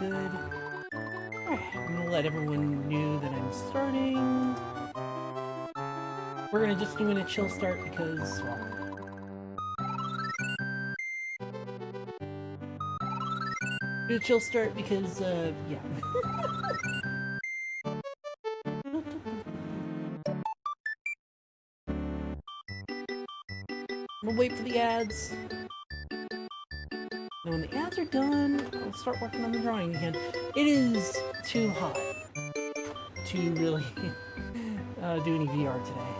good. Alright, I'm gonna let everyone know that I'm starting. We're gonna just do a chill start because, well... do a chill start because, yeah. I'm gonna wait for the ads. And when the ads are done, I'll start working on the drawing again. It is too hot to really do any VR today.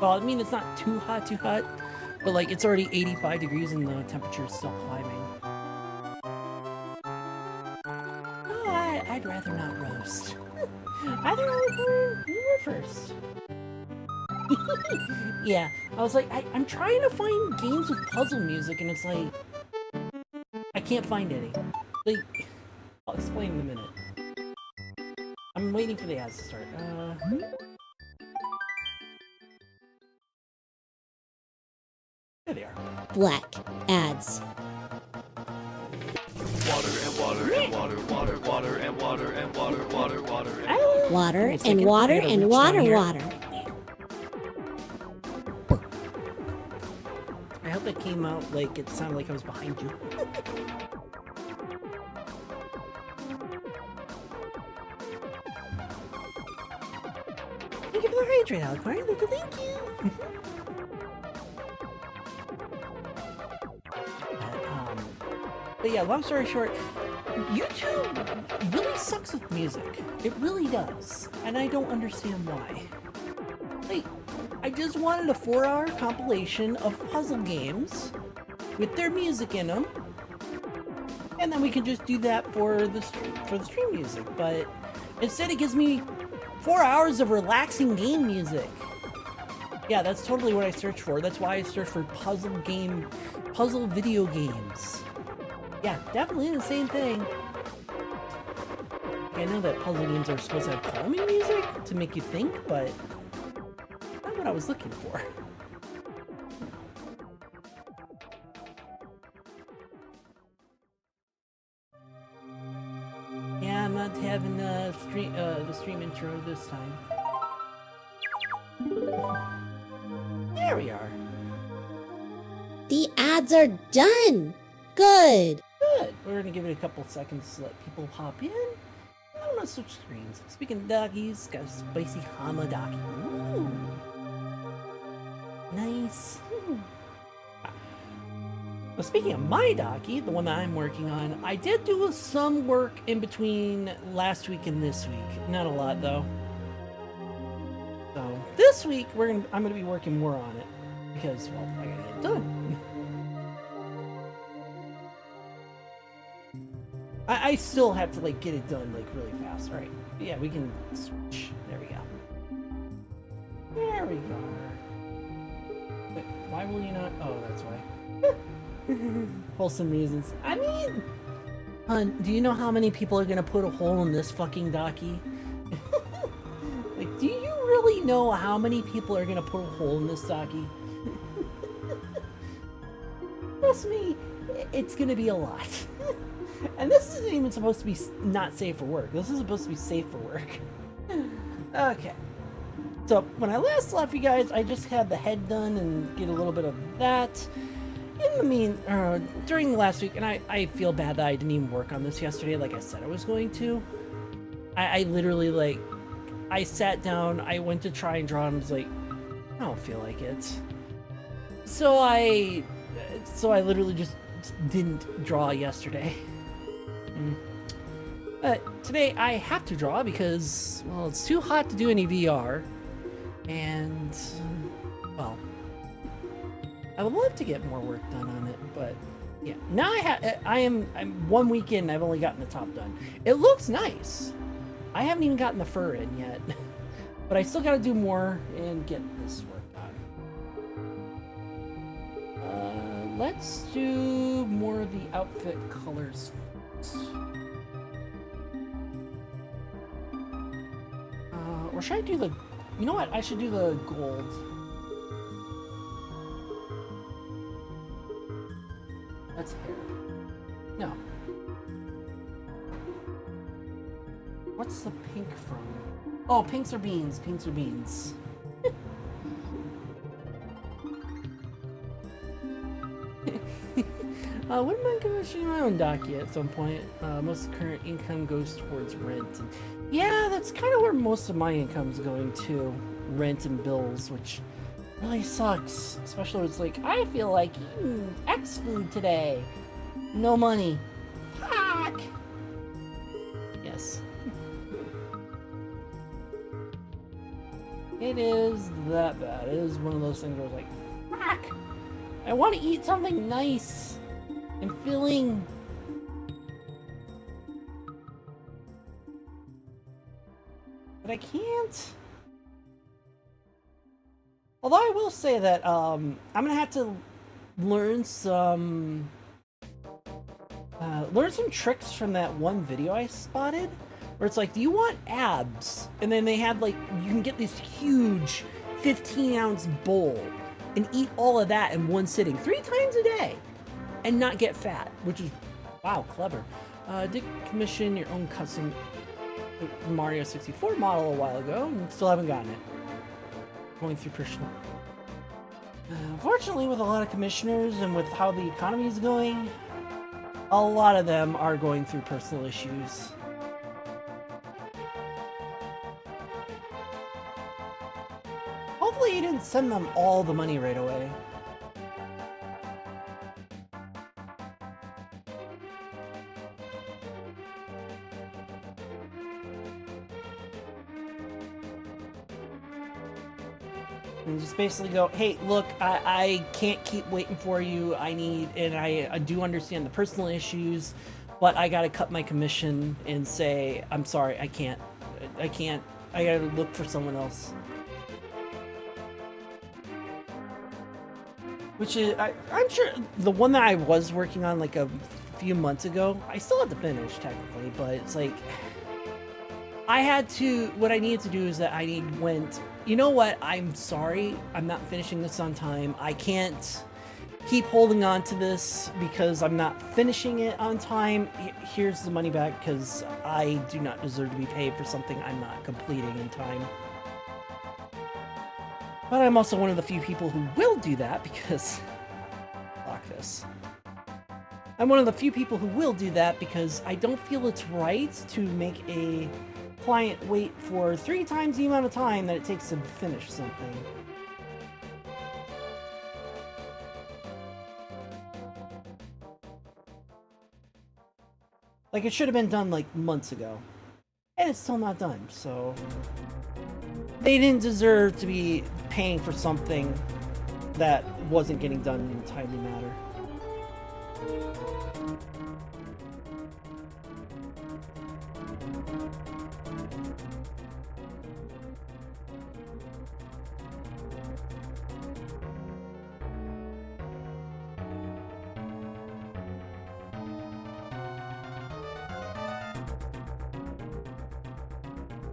Well, I mean, it's not too hot, but like it's already 85 degrees and the temperature is still climbing. Oh, I'd rather not roast. Either or you were first. Yeah, I was like, I'm trying to find games with puzzle music, and it's like, I can't find any. Like, I'll explain in a minute. I'm waiting for the ads to start. There they are. Black ads. Water and water and water, water, water and water and water, water, water and Water and water and water, water. I hope that came out like it sounded like I was behind you. Thank you for the rage right, Alicorn. Thank you. But yeah, long story short, YouTube really sucks with music. It really does. And I don't understand why. Like, I just wanted a 4-hour compilation of puzzle games with their music in them. And then we can just do that for the stream music. But instead it gives me 4 hours of relaxing game music. Yeah, that's totally what I search for. That's why I search for puzzle video games. Yeah, definitely the same thing. I know that puzzle games are supposed to have calming music to make you think, but not what I was looking for. Yeah, I'm not having the stream intro this time. There we are. The ads are done. Good. Good. We're gonna give it a couple seconds to let people hop in. I don't know, switch screens. Speaking of Dakis, got a spicy Hamadaki. Ooh. Nice. Well, speaking of my Daki, the one that I'm working on, I did do some work in between last week and this week. Not a lot, though. So, this week, I'm gonna be working more on it. Because, well, I gotta get it done. I still have to, like, get it done, like, really fast. Alright. Yeah, we can switch. There we go. There we go. Wait, why will you not? Oh, that's why. Wholesome reasons. I mean, hun, do you know how many people are gonna put a hole in this fucking Daki? Like, do you really know how many people are gonna put a hole in this Daki? Trust me, it's gonna be a lot. And this isn't even supposed to be not safe for work. This is supposed to be safe for work. Okay. So, when I last left you guys, I just had the head done and get a little bit of that. During the last week, and I feel bad that I didn't even work on this yesterday like I said I was going to. I literally, like, I sat down, I went to try and draw, and was like, I don't feel like it. So I literally just didn't draw yesterday. But today I have to draw because, well, it's too hot to do any VR, and, well, I would love to get more work done on it, but yeah. Now I'm 1 week in, I've only gotten the top done. It looks nice. I haven't even gotten the fur in yet, but I still gotta do more and get this work done. Let's do more of the outfit colors. Or should I do the... You know what? I should do the gold. That's hair. No. What's the pink from? Oh, pinks are beans. Pinks are beans. Wouldn't mind commissioning my own Daki at some point. Most of the current income goes towards rent. And yeah, that's kind of where most of my income's going to. Rent and bills, which really sucks. Especially when it's like, I feel like eating X food today. No money. Fuck! Yes. It is that bad. It is one of those things where it's like, fuck! I want to eat something nice and filling. But I can't. Although I will say that I'm gonna have to learn some tricks from that one video I spotted, where it's like, do you want abs? And then they have like, you can get this huge 15-ounce bowl and eat all of that in one sitting 3 times a day and not get fat, which is, wow, clever. Did commission your own custom Mario 64 model a while ago and still haven't gotten it. Going through personal. Unfortunately, with a lot of commissioners and with how the economy is going, a lot of them are going through personal issues. Hopefully you didn't send them all the money right away. And just basically go, hey, look, I can't keep waiting for you. I do understand the personal issues, but I gotta cut my commission and say, I'm sorry, I can't, I gotta look for someone else. Which is, I'm sure the one that I was working on like a few months ago, I still had to finish technically, but it's like, what I needed to do is that you know what, I'm sorry, I'm not finishing this on time. I can't keep holding on to this because I'm not finishing it on time. Here's the money back because I do not deserve to be paid for something I'm not completing in time. But I'm also one of the few people who will do that because, fuck this. I'm one of the few people who will do that because I don't feel it's right to make a client wait for 3 times the amount of time that it takes to finish something. Like, it should have been done like months ago. And it's still not done, so they didn't deserve to be paying for something that wasn't getting done in a timely manner.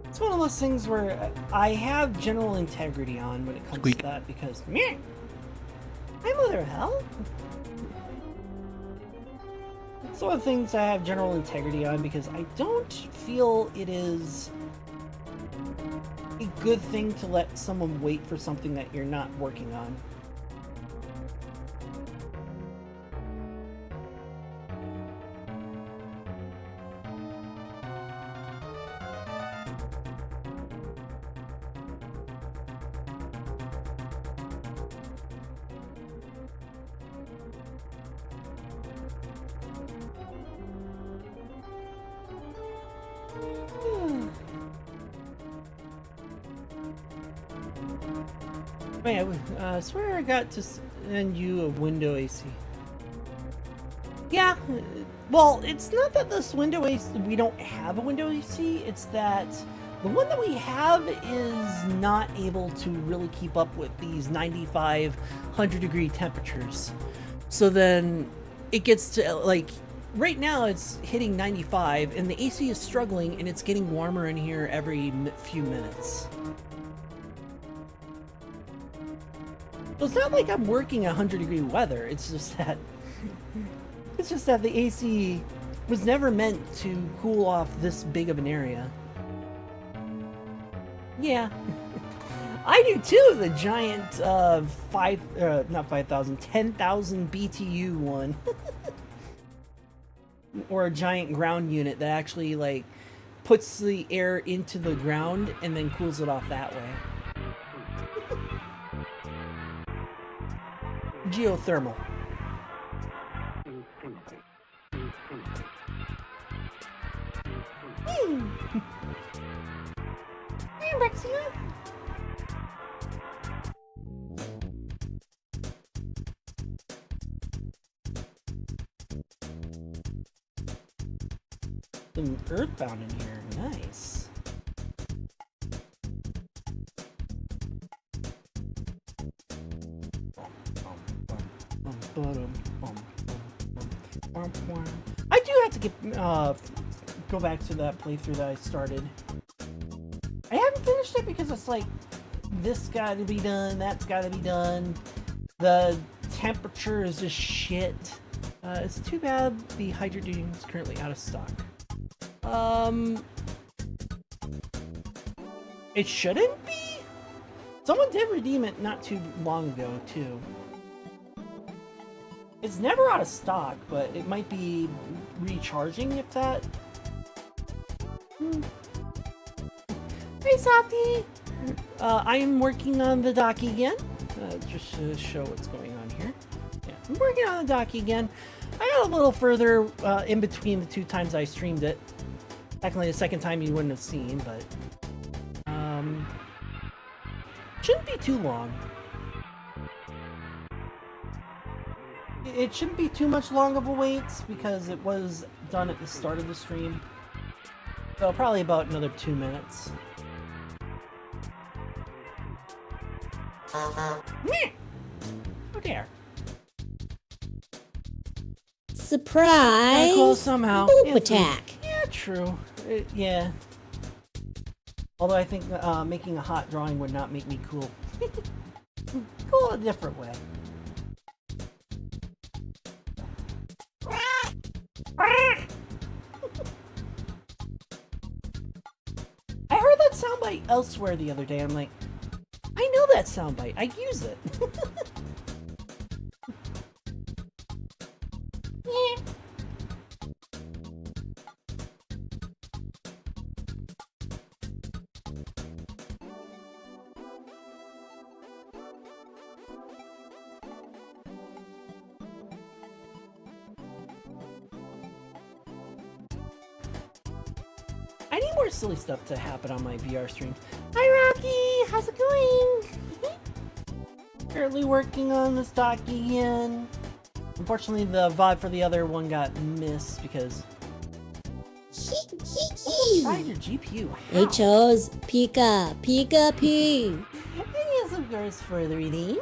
It's one of those things where I have general integrity on when it comes to that because, meh, I'm Mother Hell. It's one of the things I have general integrity on because I don't feel it is a good thing to let someone wait for something that you're not working on. Wait, I swear I got to send you a window AC. Yeah, well, it's not that this window AC, we don't have a window AC, it's that the one that we have is not able to really keep up with these 95, 100-degree temperatures. So then it gets to, like, right now it's hitting 95, and the AC is struggling, and it's getting warmer in here every few minutes. So it's not like I'm working 100-degree weather, it's just that the AC was never meant to cool off this big of an area. Yeah. I do too, the giant, not 5,000, 10,000 BTU one. Or a giant ground unit that actually, like, puts the air into the ground and then cools it off that way. Geothermal. Hey, Rexia. Some earthbound in here. Nice. I do have to get go back to that playthrough that I started. I haven't finished it because it's like this got to be done, that's got to be done. The temperature is just shit. It's too bad the hydrogen is currently out of stock. It shouldn't be? Someone did redeem it not too long ago, too. It's never out of stock, but it might be recharging if that... Hey, Softy! I am working on the Daki again. Just to show what's going on here. Yeah, I'm working on the Daki again. I got a little further in between the 2 times I streamed it. Technically, the second time you wouldn't have seen, but... shouldn't be too long. It shouldn't be too much long of a wait, because it was done at the start of the stream. So probably about another 2 minutes. Oh dear. Surprise! Close somehow. Boop attack. Yeah, true. Yeah. Although I think making a hot drawing would not make me cool. Cool a different way. I heard that soundbite elsewhere the other day. I'm like, I know that soundbite. I use it. Yeah. I need more silly stuff to happen on my VR streams. Hi, Rocky! How's it going? Currently working on this Daki again. Unfortunately, the VOD for the other one got missed because... Fried your GPU. They chose Pika, Pika P. And yes, of course, for the redeem.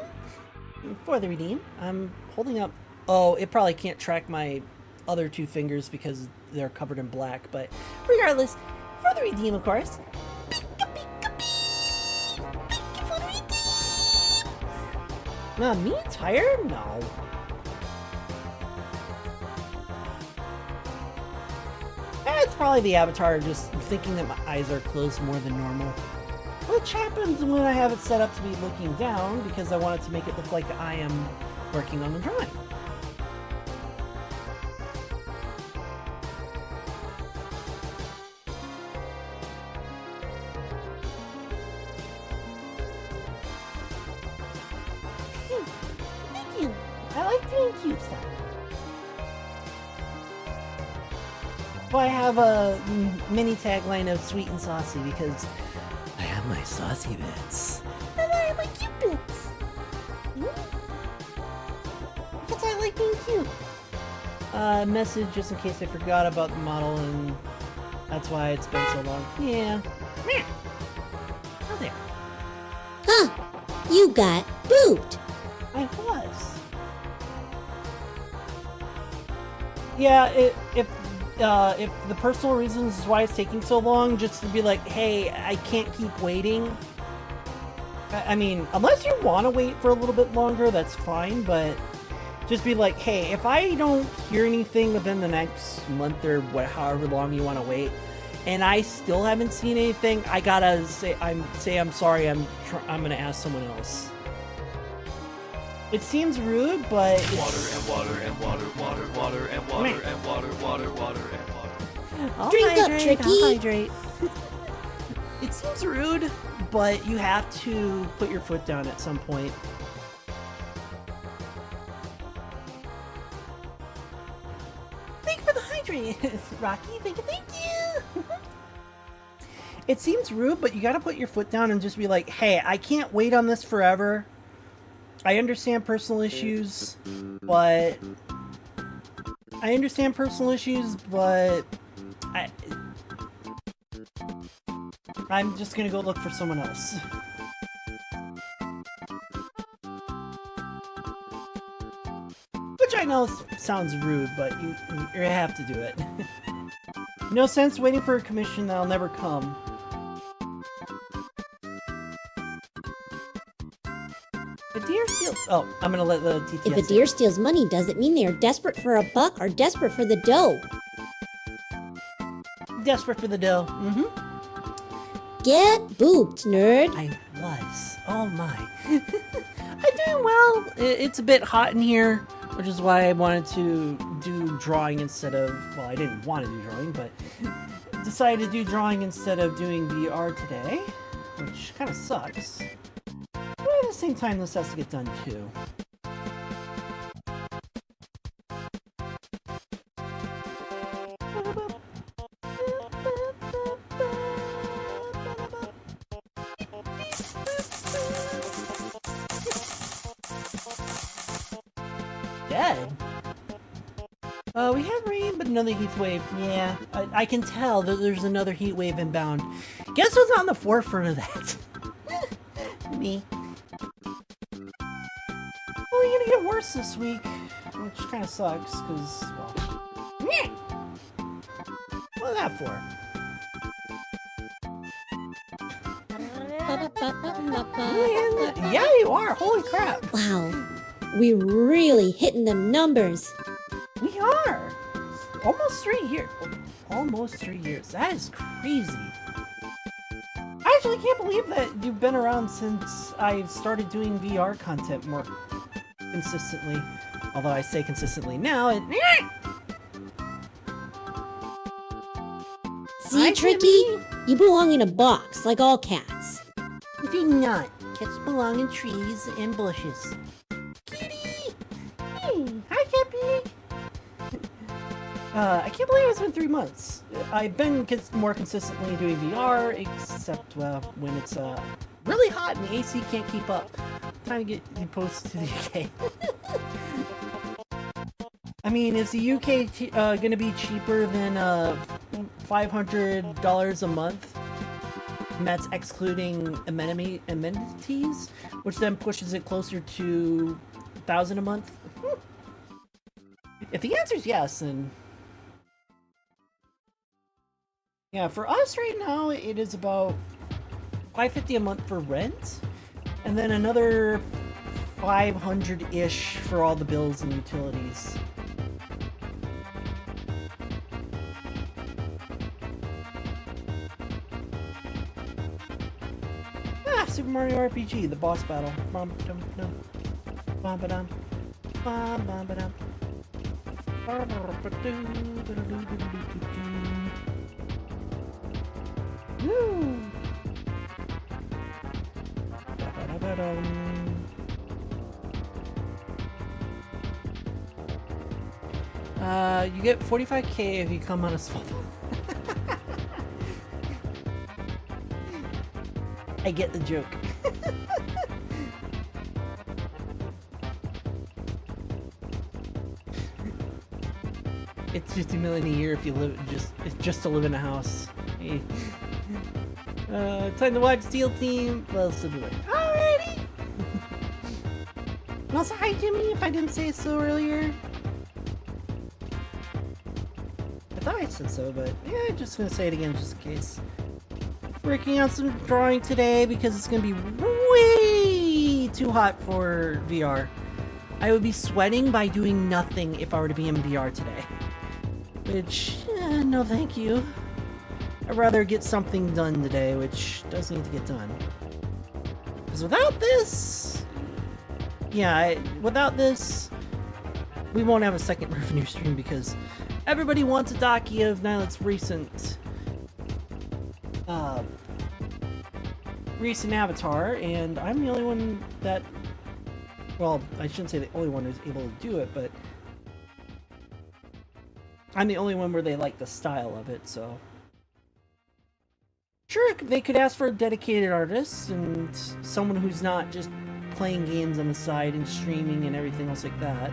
For the redeem, I'm holding up... Oh, it probably can't track my other 2 fingers because they're covered in black, but regardless, for the redeem, of course. Me tired? No. It's probably the avatar just thinking that my eyes are closed more than normal. Which happens when I have it set up to be looking down because I want it to make it look like I am working on the drawing. Thank you. I like doing cute stuff. Well, I have a mini tagline of sweet and saucy because I have my saucy bits. And I have my cute bits. Because I like being cute. Message just in case I forgot about the model and that's why it's been so long. Yeah. Oh, there. Huh, you got booped. I was. Yeah, if the personal reasons why it's taking so long, just to be like, hey, I can't keep waiting. I mean, unless you want to wait for a little bit longer, that's fine, but just be like, hey, if I don't hear anything within the next month or however long you want to wait, and I still haven't seen anything, I gotta say I'm sorry. I'm gonna ask someone else. It seems rude, but it's... Water and water and water, water, water and water and water, water, water and water. I'll Drink up, hydrate, Tricky. I'll hydrate. It seems rude, but you have to put your foot down at some point. Thank you for the hydrate, Rocky. Thank you. It seems rude, but you gotta put your foot down and just be like, hey, I can't wait on this forever. I understand personal issues, but... I'm just gonna go look for someone else. Which I know sounds rude, but you have to do it. No sense waiting for a commission that'll never come. A deer steals... Oh, I'm gonna let the TTS... If a deer steals money, does it mean they are desperate for a buck or desperate for the dough? Desperate for the dough. Mm-hmm. Get booped, nerd. I was. Oh my. I'm doing well. It's a bit hot in here, which is why I wanted to do drawing instead of... Well, I didn't want to do drawing, but decided to do drawing instead of doing VR today, which kind of sucks. But at the same time, this has to get done too. Dead? We have rain, but another heat wave. Yeah, I can tell that there's another heat wave inbound. Guess who's on the forefront of that? Me. Only gonna get worse this week, which kind of sucks, because, well... Meh! What's that for? Yeah, you are! Holy crap! Wow, we really hitting them numbers. We are! Almost 3 years. Almost 3 years. That is crazy. I actually can't believe that you've been around since I started doing VR content more consistently. Although I say consistently now, it... See, Hi, Tricky? Jimmy. You belong in a box, like all cats. I do not. Cats belong in trees and bushes. Kitty! Hey, hi, Cat Pig! I can't believe it's been 3 months. I've been more consistently doing VR, except when it's really hot and the AC can't keep up. Time to get you posted to the UK. I mean, is the UK gonna be cheaper than $500 a month? And that's excluding amenities, which then pushes it closer to $1,000 a month. If the answer is yes, then yeah, for us right now, it is about $550 a month for rent, and then another 500-ish for all the bills and utilities. Super Mario RPG, the boss battle. Bum dum dum. Bum ba dum. Bum bum ba dum. Woo! You get 45k if you come on a swap. I get the joke. It's 50 million a year if you live just to live in a house. Hey. Time to watch Steel Team. Well, still be like, alrighty. And also, hi Jimmy, if I didn't say so earlier. I thought I said so, but yeah, I'm just gonna say it again just in case. Working on some drawing today because it's gonna be way too hot for VR. I would be sweating by doing nothing if I were to be in VR today. Which, no thank you. I'd rather get something done today, which does need to get done. Because without this... Yeah, without this, we won't have a second revenue stream because everybody wants a Daki of Nilet's recent avatar, and I'm the only one that... Well, I shouldn't say the only one who's able to do it, but I'm the only one where they like the style of it, so... Sure, they could ask for a dedicated artist and someone who's not just playing games on the side and streaming and everything else like that.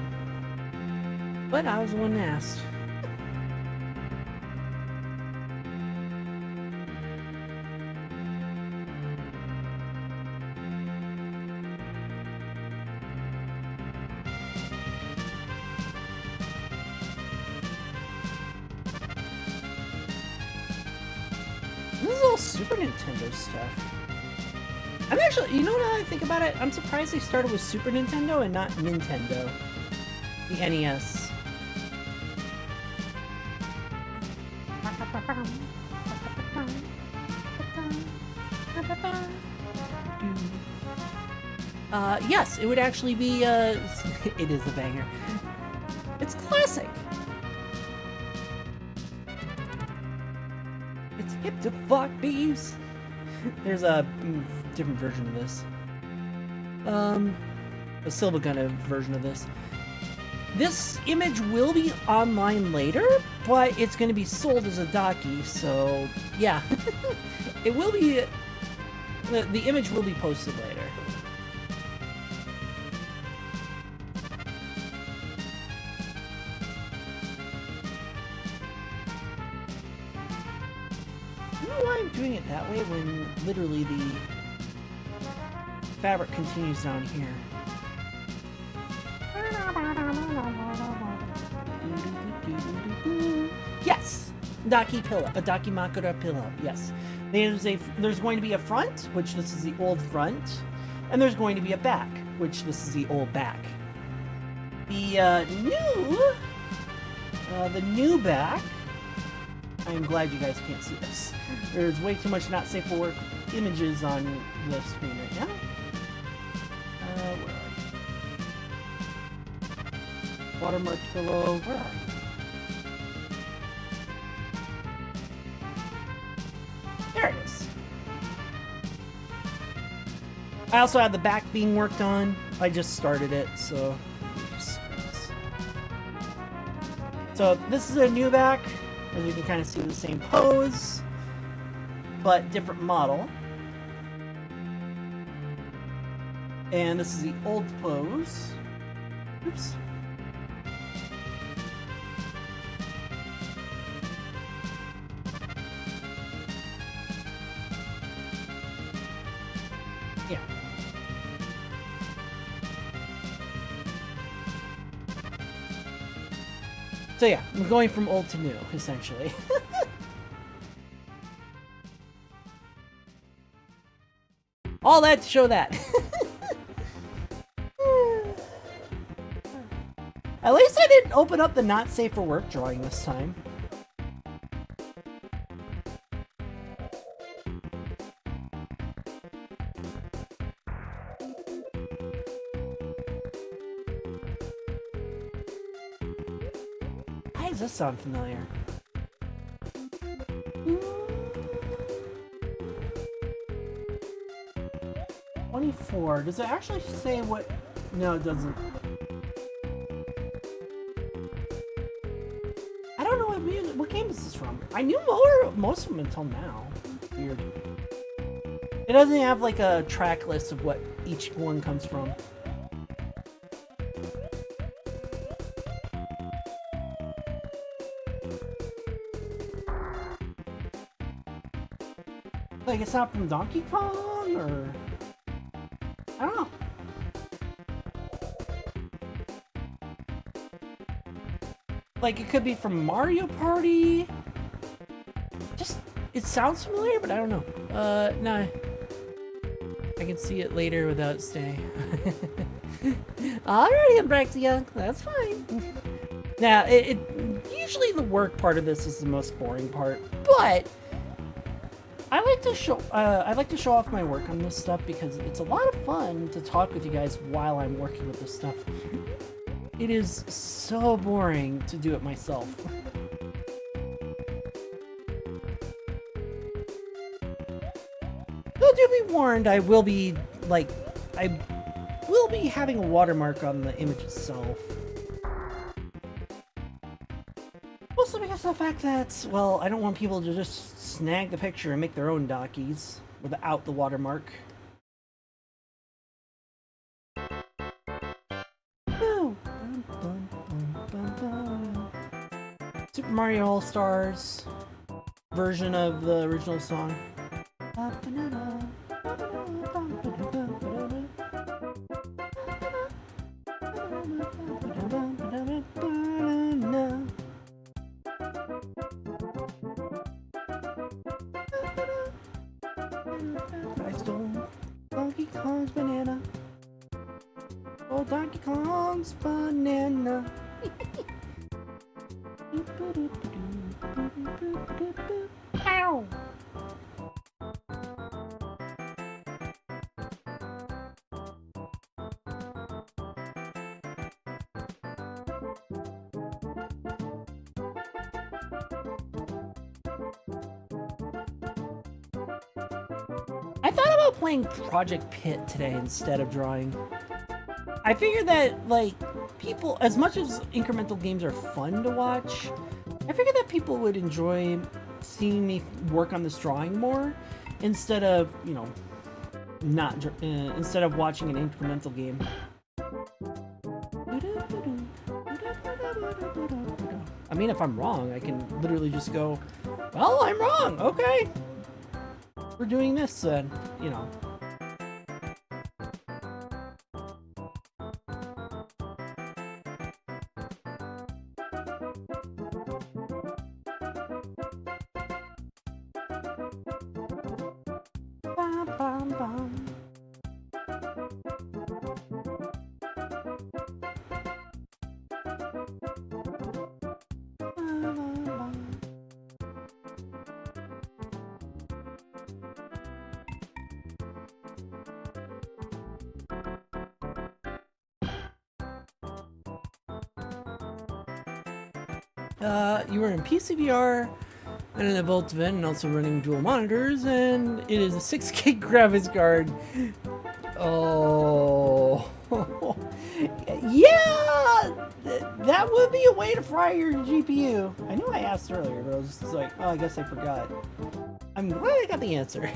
But I was the one that asked. This is all Super Nintendo stuff. I'm actually, you know what, now I think about it, I'm surprised they started with Super Nintendo and not Nintendo. The NES. Yes, it would actually be, it is a banger. It's classic. It's hip to fuck bees. There's a different version of this. A Silvagunna version of this. This image will be online later, but it's going to be sold as a Daki, so yeah. It will be... The image will be posted later. I don't know why I'm doing it that way when literally the fabric continues down here. Yes! Daki Pillow. A Daki Makura Pillow. Yes. There's going to be a front, which this is the old front, and there's going to be a back, which this is the old back. The new back. I am glad you guys can't see this. There's way too much not safe for work images on the screen right now. Where are you? Watermark pillow. Where are you? There it is. I also have the back being worked on. I just started it, so... So this is a new back. As you can kind of see, the same pose, but different model. And this is the old pose. Oops. Yeah. So yeah, I'm going from old to new, essentially. All that to show that. At least I didn't open up the not safe for work drawing this time. Why does this sound familiar? 24. Does it actually say what? No, it doesn't. I don't know what game is this from. I knew most of them until now. Weird. It doesn't have like a track list of what each one comes from. Like it's not from Donkey Kong, or I don't know. Like it could be from Mario Party. Just it sounds familiar, but I don't know. No. I can see it later without staying. Alrighty, Ambrexia. That's fine. Now, usually the work part of this is the most boring part, but I like to show off my work on this stuff because it's a lot of fun to talk with you guys while I'm working with this stuff. It is so boring to do it myself. Though do be warned, I will be having a watermark on the image itself. Mostly because of the fact that, well, I don't want people to just snag the picture and make their own Dakis without the watermark. Super Mario All-Stars version of the original song. I stole Donkey Kong's banana. Oh, Donkey Kong's banana. Ow! I thought about playing Project Pit today instead of drawing. I figured that, like, people, as much as incremental games are fun to watch, I figured that people would enjoy seeing me work on this drawing more instead of, you know, instead of watching an incremental game. I mean, if I'm wrong, I can literally just go, well, I'm wrong, okay. We're doing this then, you know. Bum, bum, bum. You are in PCVR and an Volt event, and also running dual monitors, and it is a 6K graphics card. Oh, yeah, that would be a way to fry your GPU. I knew I asked earlier, but I was just like, oh, I guess I forgot. I'm glad I got the answer.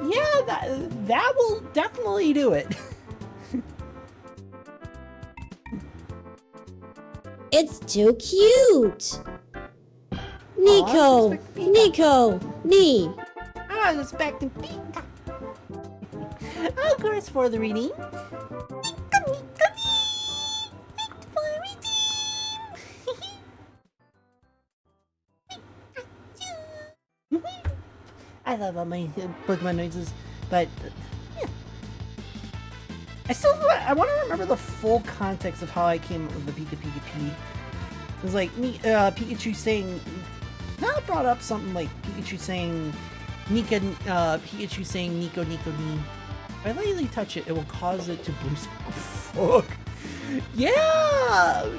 Yeah, that will definitely do it. It's too cute! Nico! Nico! Nee! I was expecting Pika. Of course, for the reading. I love all my Pokemon noises, but yeah. I want to remember the full context of how I came up with the Pika Pika P. It was like me, Pikachu saying, now brought up something like Pikachu saying, Pikachu saying Nico Nico Ni. If I lightly touch it, it will cause it to boost. Oh, fuck. Yeah!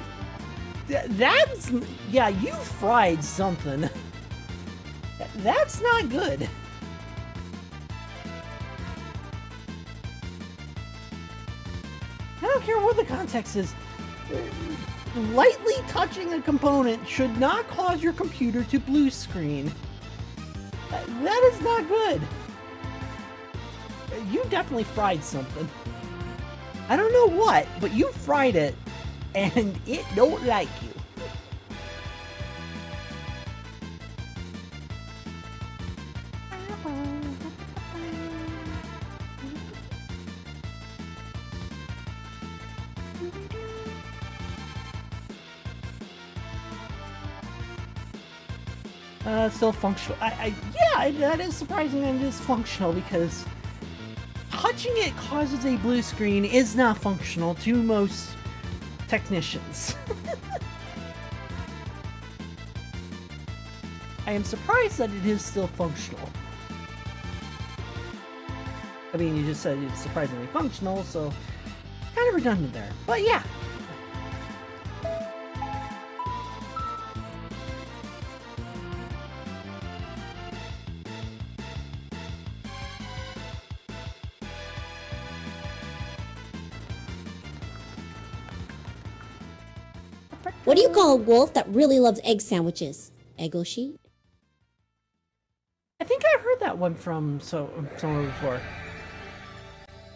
That's, yeah, you fried something. That's not good. I don't care what the context is. Lightly touching a component should not cause your computer to blue screen. That is not good. You definitely fried something. I don't know what, but you fried it, and it don't like you. Still functional. Yeah, that is surprising that it is functional, because touching it causes a blue screen is not functional to most technicians. I am surprised that it is still functional. I mean, you just said it's surprisingly functional, so kind of redundant there. But yeah. What do you call a wolf that really loves egg sandwiches? Egoshi? I think I've heard that one from somewhere before.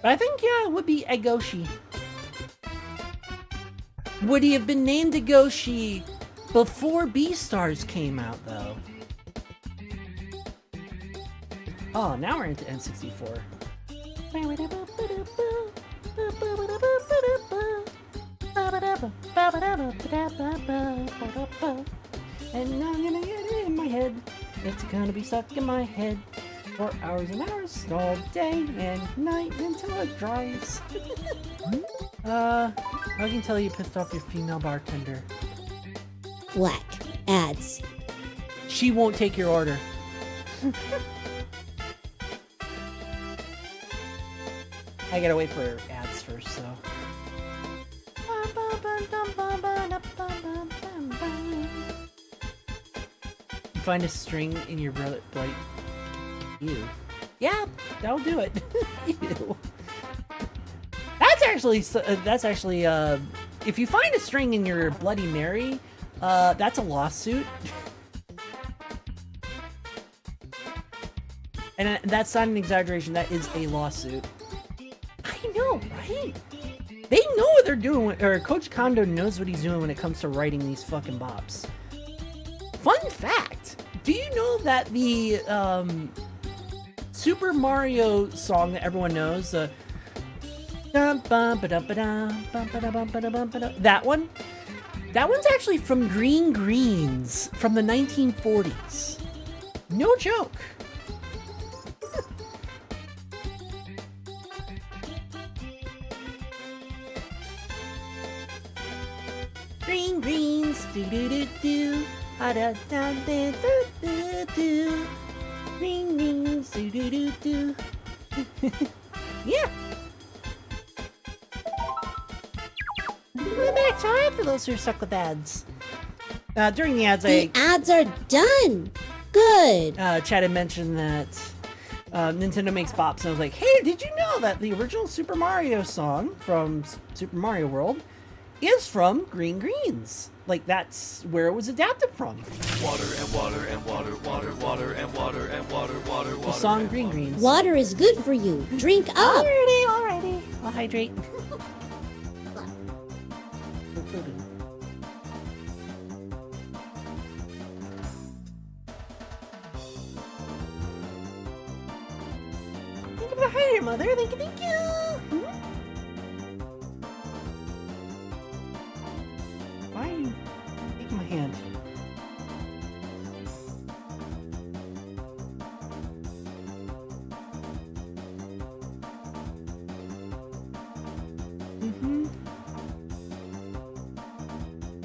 But I think, yeah, it would be Egoshi. Would he have been named Egoshi before Beastars came out, though? Oh, now we're into N64. And now I'm gonna get it in my head. It's gonna be stuck in my head for hours and hours, all day and night until it dries. I can tell you pissed off your female bartender. Black. Ads. She won't take your order. I gotta wait for ads first, so. You find a string in your brother, like, ew. Yeah, that'll do it. Ew. That's actually, if you find a string in your Bloody Mary, that's a lawsuit. And that's not an exaggeration, that is a lawsuit. I know, right? They know what they're doing, or Coach Kondo knows what he's doing when it comes to writing these fucking bops. Fun fact, do you know that the Super Mario song that everyone knows, that one's actually from Green Greens from the 1940s. No joke. Green Greens, do do do do, da da da da da do. Green Greens, do do do do. Yeah. Welcome back. Sorry for those who are stuck with ads. During the ads, The ads are done. Good. Chad had mentioned that Nintendo makes bops, and I was like, hey, did you know that the original Super Mario song from Super Mario World is from Green Greens? Like, that's where it was adapted from. Water and water and water, water, water and water and water, water, water. The song Green Greens. Water is good for you. Drink up. Alrighty. I'll hydrate. Thank you for the hydrate, Mother. Thank you, thank you. Why are you taking my hand?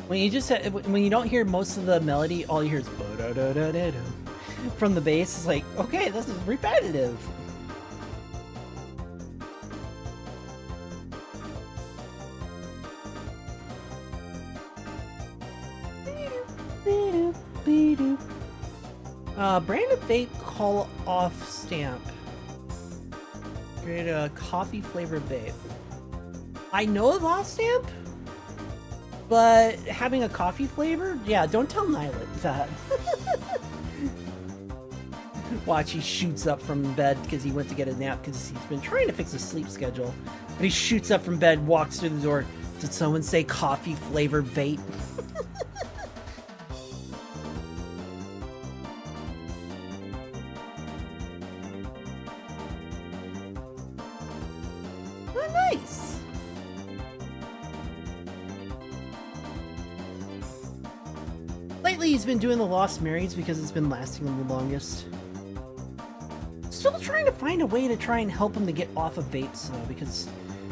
When you don't hear most of the melody, all you hear is ba-da-da-da-da-da from the bass. It's like, okay, this is repetitive. Branded vape call off stamp. Create a coffee flavored vape. I know of off stamp, but having a coffee flavor, yeah, don't tell Nylet that. Watch, he shoots up from bed because he went to get a nap because he's been trying to fix his sleep schedule. But he shoots up from bed, walks through the door. Did someone say coffee flavored vape? Nice. Lately he's been doing the Lost Marys because it's been lasting him the longest. Still trying to find a way to try and help him to get off of vapes though, because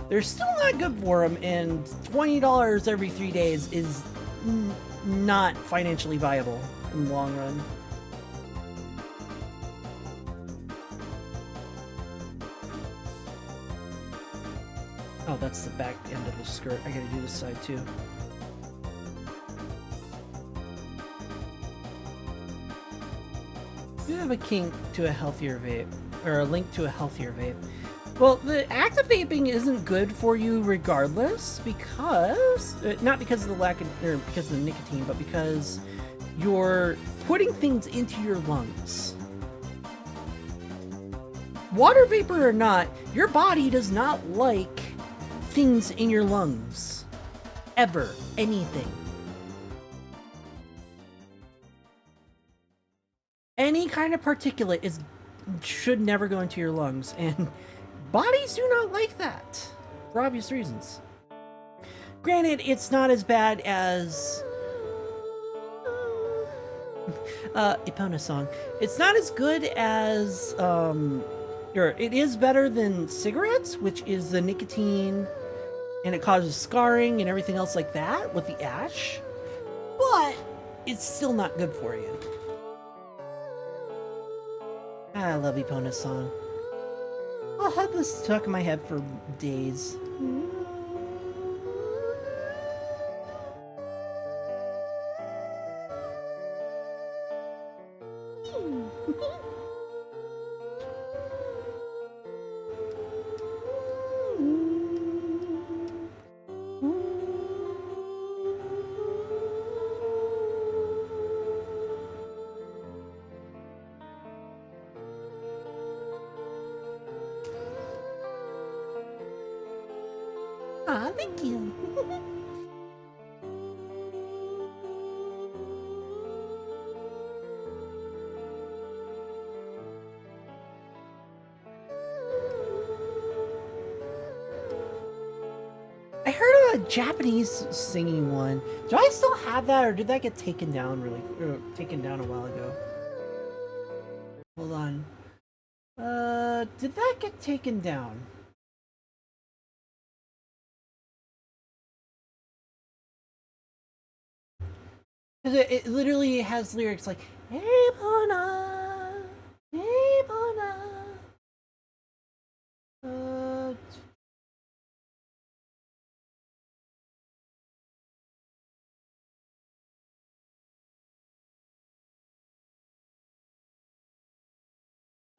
they're still not good for him, and $20 every 3 days is not financially viable in the long run. Oh, that's the back end of the skirt. I gotta do this side too. You have a kink to a healthier vape, or a link to a healthier vape. Well, the active vaping isn't good for you regardless, because not because of the lack of, or because of the nicotine, but because you're putting things into your lungs. Water vapor or not, your body does not like things in your lungs. Ever. Anything. Any kind of particulate should never go into your lungs, and bodies do not like that, for obvious reasons. Granted, it's not as bad as Epona song. It's not as good as or it is better than cigarettes, which is the nicotine, and it causes scarring and everything else like that with the ash, but it's still not good for you. I love Epona's song. I'll have this stuck in my head for days. Ah, thank you. I heard a Japanese singing one. Do I still have that, or did that get taken down taken down a while ago? Hold on. Did that get taken down? Because it literally has lyrics like, "Hey Pona, hey Pona."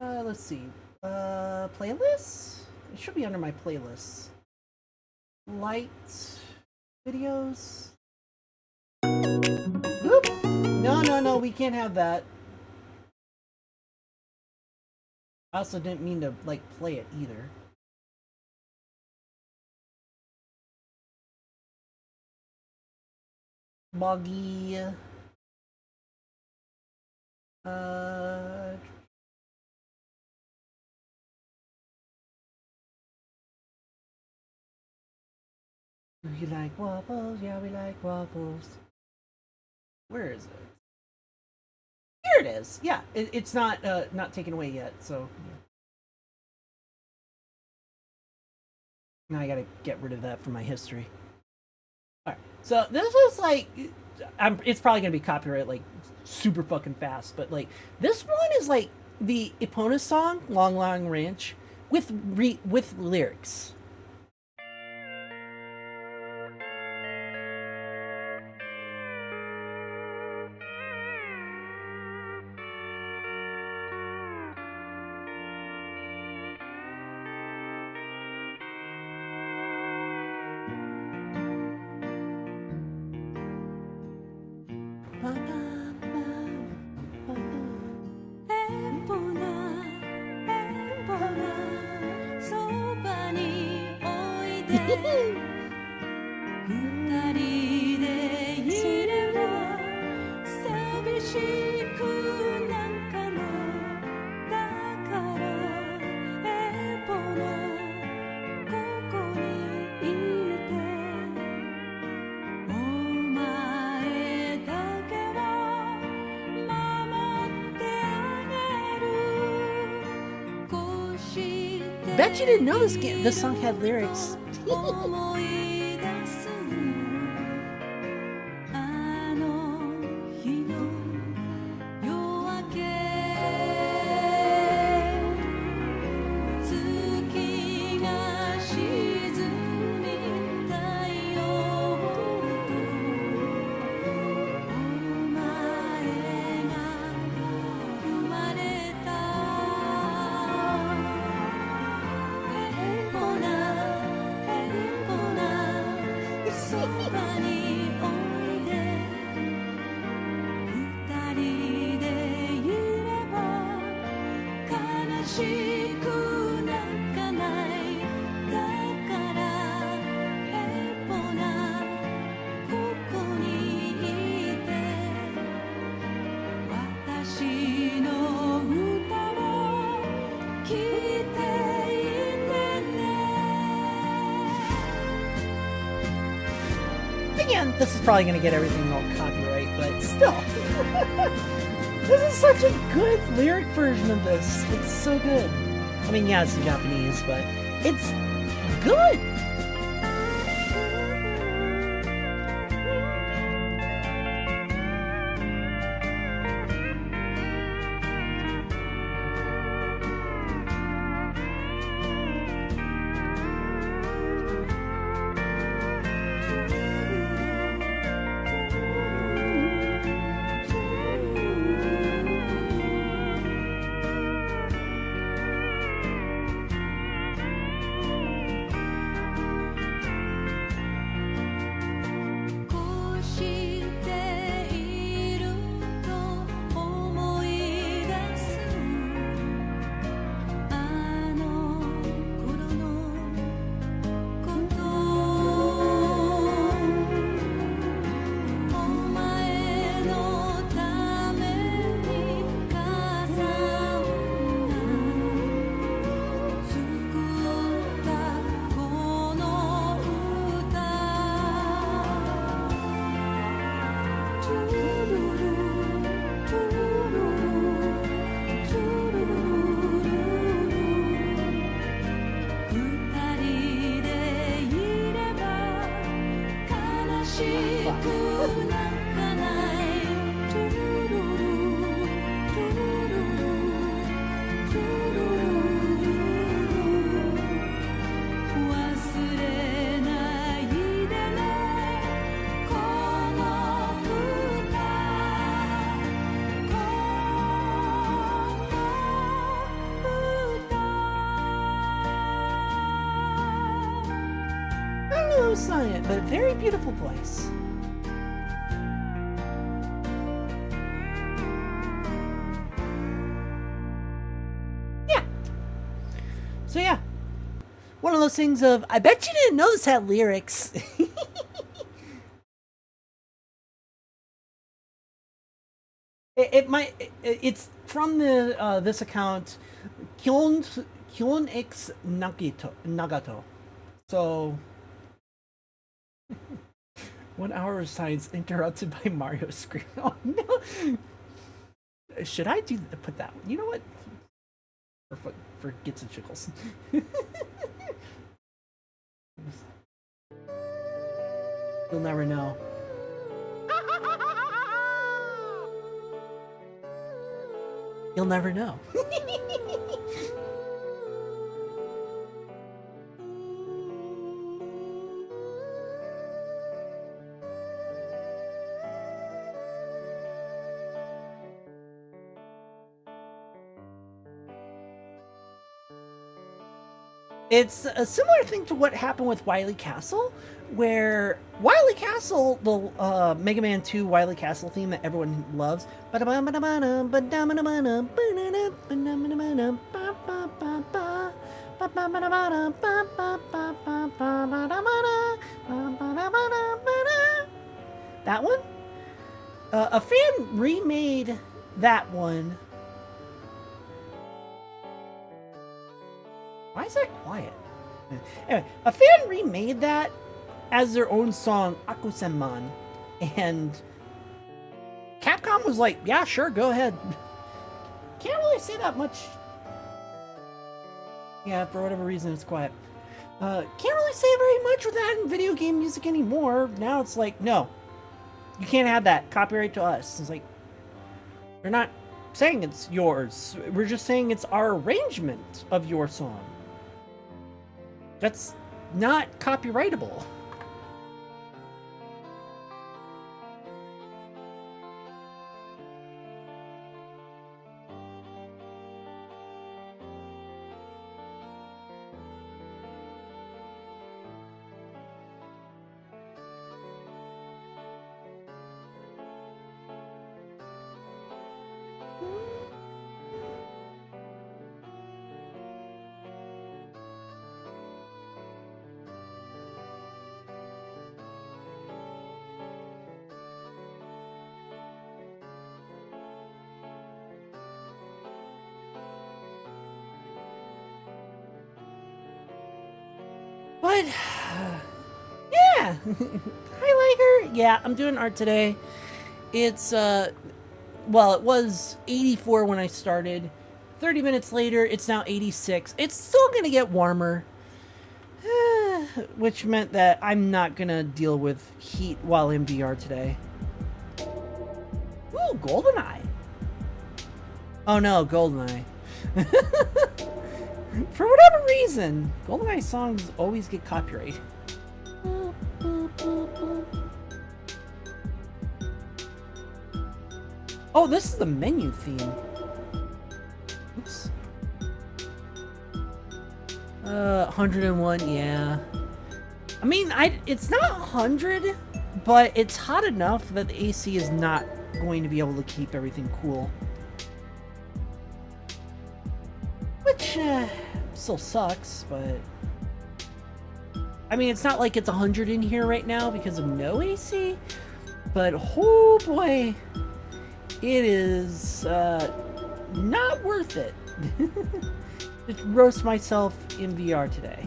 Let's see. Playlists? It should be under my playlists. Light videos. Oop. No, we can't have that. I also didn't mean to, like, play it either. Boggy. We like waffles, yeah, we like waffles. Where is it? Here it is. Yeah, it's not taken away yet, so yeah. Now I gotta get rid of that from my history. Alright, so this is like, it's probably gonna be copyright like super fucking fast, but like this one is like the Epona song, Long Long Ranch, with lyrics. Bet you didn't know this song had lyrics. This is probably gonna get everything all copyright, but still. This is such a good lyric version of this. It's so good. I mean, yeah, it's in Japanese, but it's good. Silent, but very beautiful voice. Yeah. So yeah, one of those things of, I bet you didn't know this had lyrics. It's from the this account, Kyon X Nagato. So 1 hour of silence interrupted by Mario scream. Oh no! Should I put that one? You know what? For gets and chickles. You'll never know. You'll never know. It's a similar thing to what happened with Wily Castle, where Wily Castle, the Mega Man 2 Wily Castle theme that everyone loves, that one, a fan remade that one. Why is that quiet? Anyway, a fan remade that as their own song, Akusenman, and Capcom was like, yeah, sure, go ahead. Can't really say that much. Yeah, for whatever reason, it's quiet. Can't really say very much with that in video game music anymore. Now it's like, no, you can't have that. Copyright to us. It's like, we're not saying it's yours. We're just saying it's our arrangement of your song. That's not copyrightable. But yeah, hi Liger. Yeah, I'm doing art today. It's, well, it was 84 when I started. 30 minutes later, it's now 86. It's still gonna get warmer. Which meant that I'm not gonna deal with heat while in VR today. Ooh, GoldenEye. Oh no, GoldenEye. For whatever reason, GoldenEye songs always get copyright. Oh, this is the menu theme. Oops. 101, yeah. I mean, it's not 100, but it's hot enough that the AC is not going to be able to keep everything cool. Which, still sucks, but... I mean, it's not like it's 100 in here right now because of no AC, but oh boy, it is, not worth it. Just roast myself in VR today.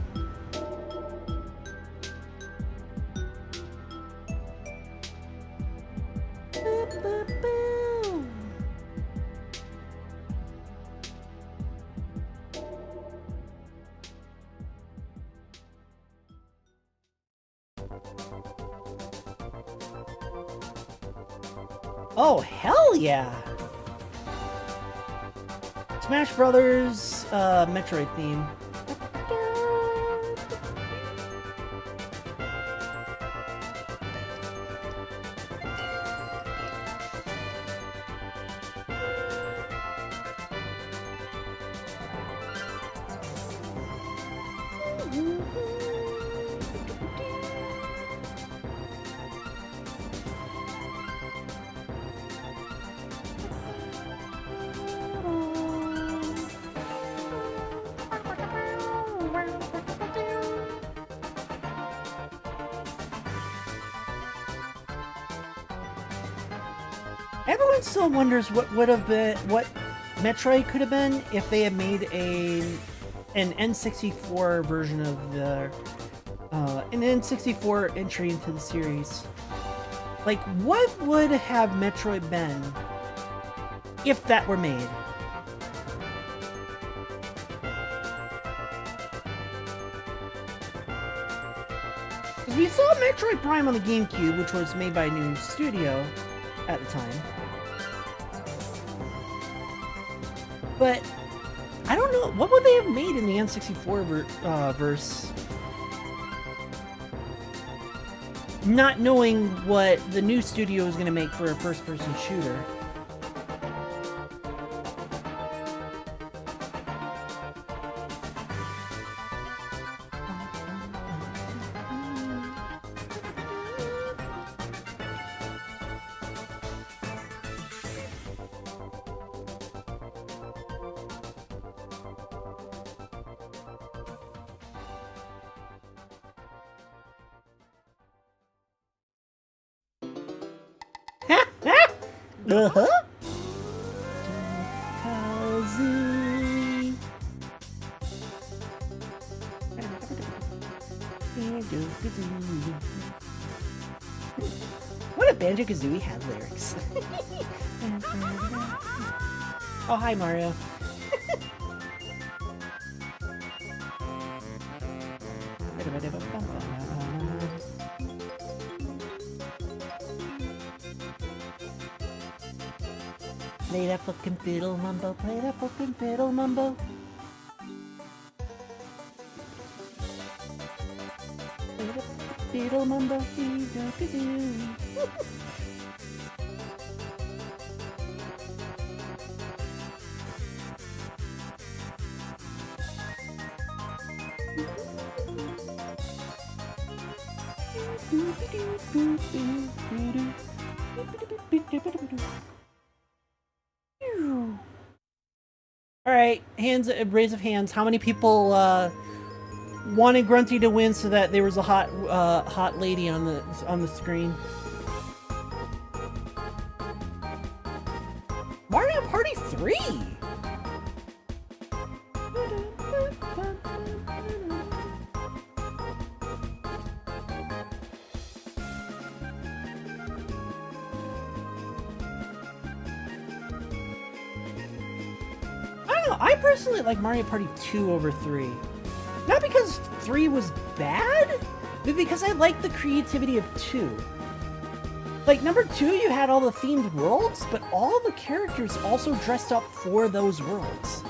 Oh, hell yeah! Smash Brothers, Metroid theme. Everyone still wonders what would have been, what Metroid could have been if they had made an N64 version of the an N64 entry into the series. Like, what would have Metroid been if that were made? Because we saw Metroid Prime on the GameCube, which was made by a new studio at the time. But I don't know, what would they have made in the N64 verse? Not knowing what the new studio is going to make for a first-person shooter. Uh-huh. What if Banjo-Kazooie had lyrics? Oh, hi, Mario. Play that fucking fiddle, Mumbo. Play that fucking fiddle, Mumbo. Play that fucking fiddle, Mumbo. All right, hands, raise of hands. How many people wanted Grunty to win so that there was a hot lady on the screen? Mario Party 3. don't know. I personally like Mario Party 2 over 3. Not because 3 was bad, but because I like the creativity of 2. Like, number 2, you had all the themed worlds, but all the characters also dressed up for those worlds.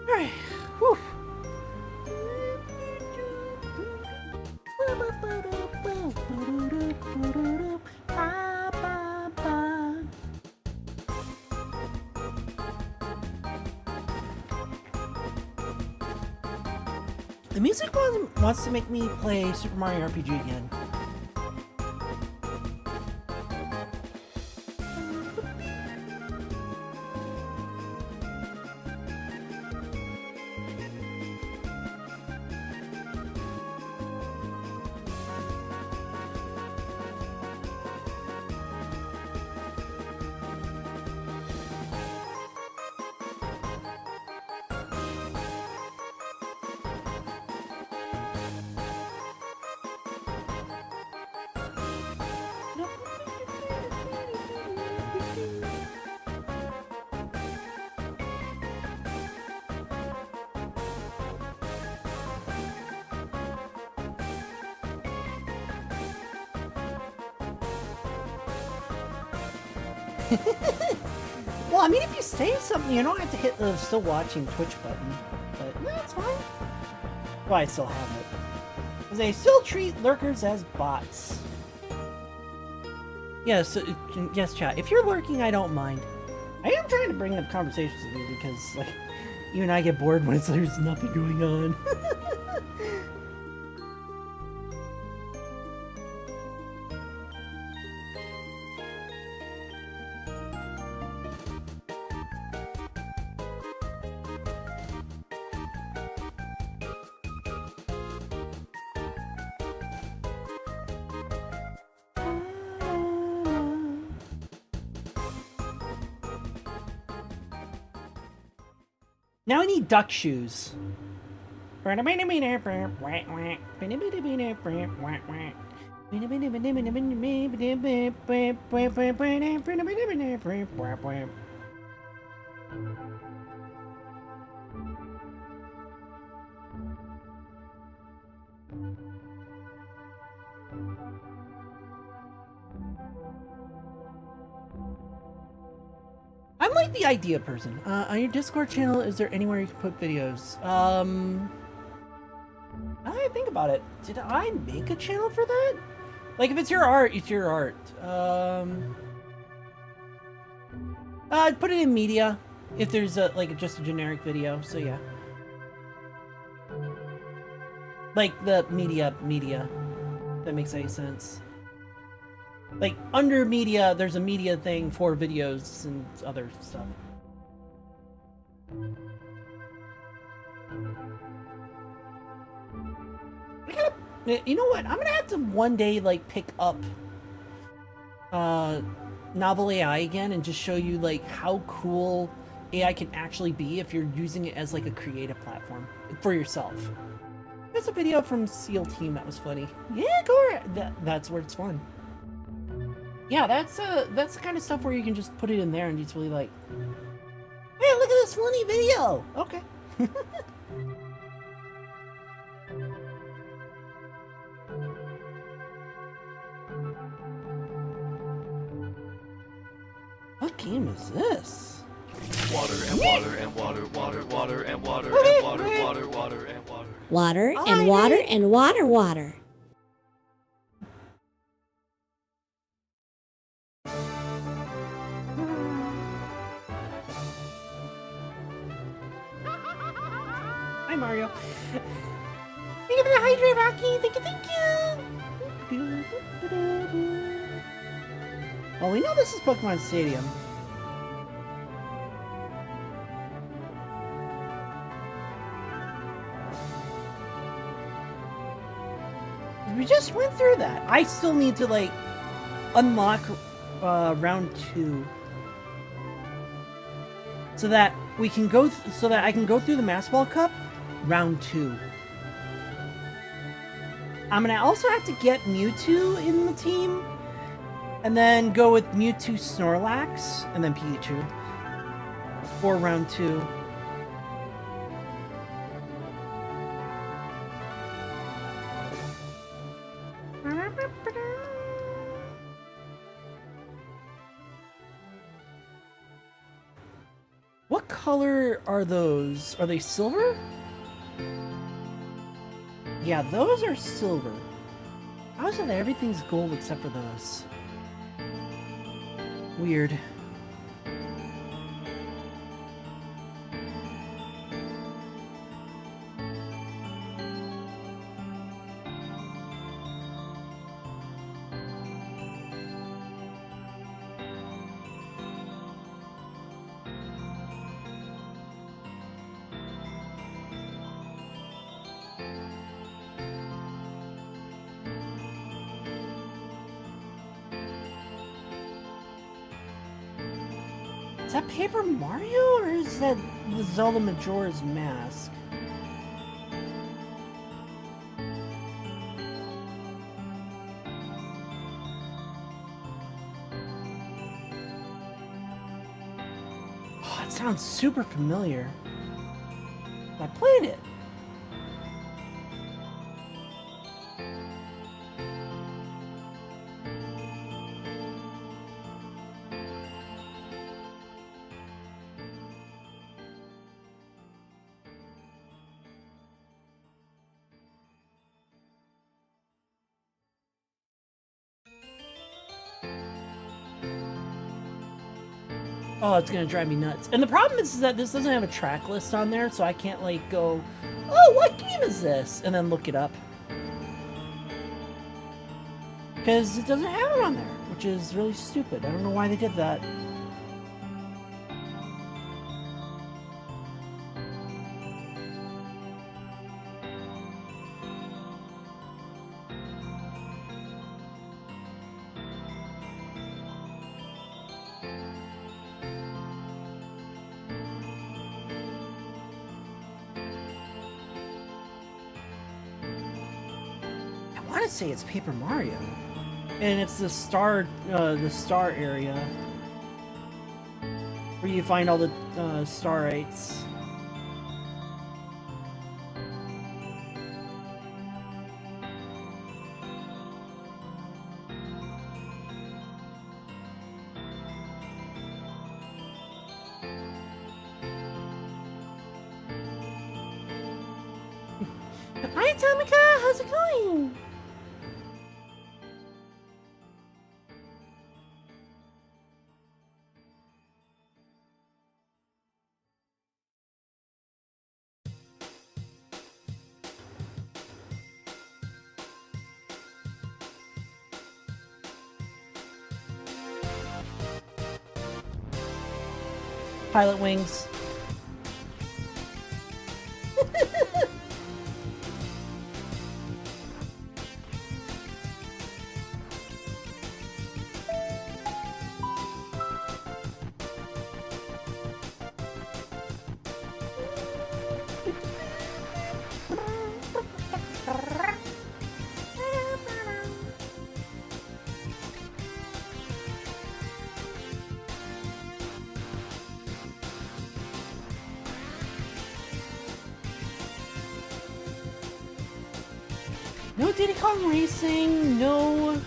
Alright, whew. The music wants to make me play Super Mario RPG again. Well, I mean, if you say something, you don't have to hit the still watching Twitch button. But, no, it's fine. Well, I still have it. Because they still treat lurkers as bots. Yes, yes, chat. If you're lurking, I don't mind. I am trying to bring up conversations with you because, like, you and I get bored when there's nothing going on. Now I need duck shoes. I'm like the idea person. On your Discord channel, is there anywhere you can put videos? Now that I think about it, did I make a channel for that? Like, if it's your art, it's your art. I'd put it in media, if there's a, like, just a generic video, so yeah. Like, the media. That makes any sense. Like, under media, there's a media thing for videos and other stuff. You know what? I'm gonna have to one day, like, pick up Novel AI again and just show you, like, how cool AI can actually be if you're using it as, like, a creative platform for yourself. There's a video from SEAL Team that was funny. Yeah, go ahead. That's where it's fun. Yeah, that's the kind of stuff where you can just put it in there and just really like, hey, look at this funny video. Okay. What game is this? Water and water and water, water, water and water and water, water, water and water. Water and water and water. Hi, Mario. Thank you for the hydrate, Rocky. Thank you. Well, we know this is Pokemon Stadium. We just went through that. I still need to, like, unlock round 2. So that we can go, so that I can go through the Mass Ball Cup round 2. I'm gonna also have to get Mewtwo in the team, and then go with Mewtwo, Snorlax, and then Pikachu for round 2. What color are those? Are they silver? Yeah, those are silver. How is it that everything's gold except for those? Weird. Is that Paper Mario, or is that the Zelda Majora's Mask? Oh, it sounds super familiar. I played it. Oh, it's gonna drive me nuts. And the problem is that this doesn't have a track list on there, so I can't, like, go, oh, what game is this? And then look it up. Because it doesn't have it on there, which is really stupid. I don't know why they did that. I want to say it's Paper Mario, and it's the star area where you find all the starites. Hi, Tamika, how's it going? Pilot wings. No Diddy Kong Racing, no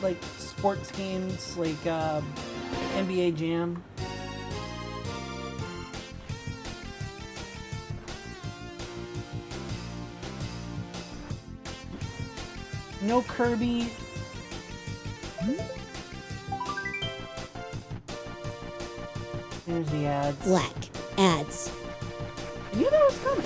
like sports games like NBA Jam. No Kirby. There's the ads. Black. Ads. I knew that was coming.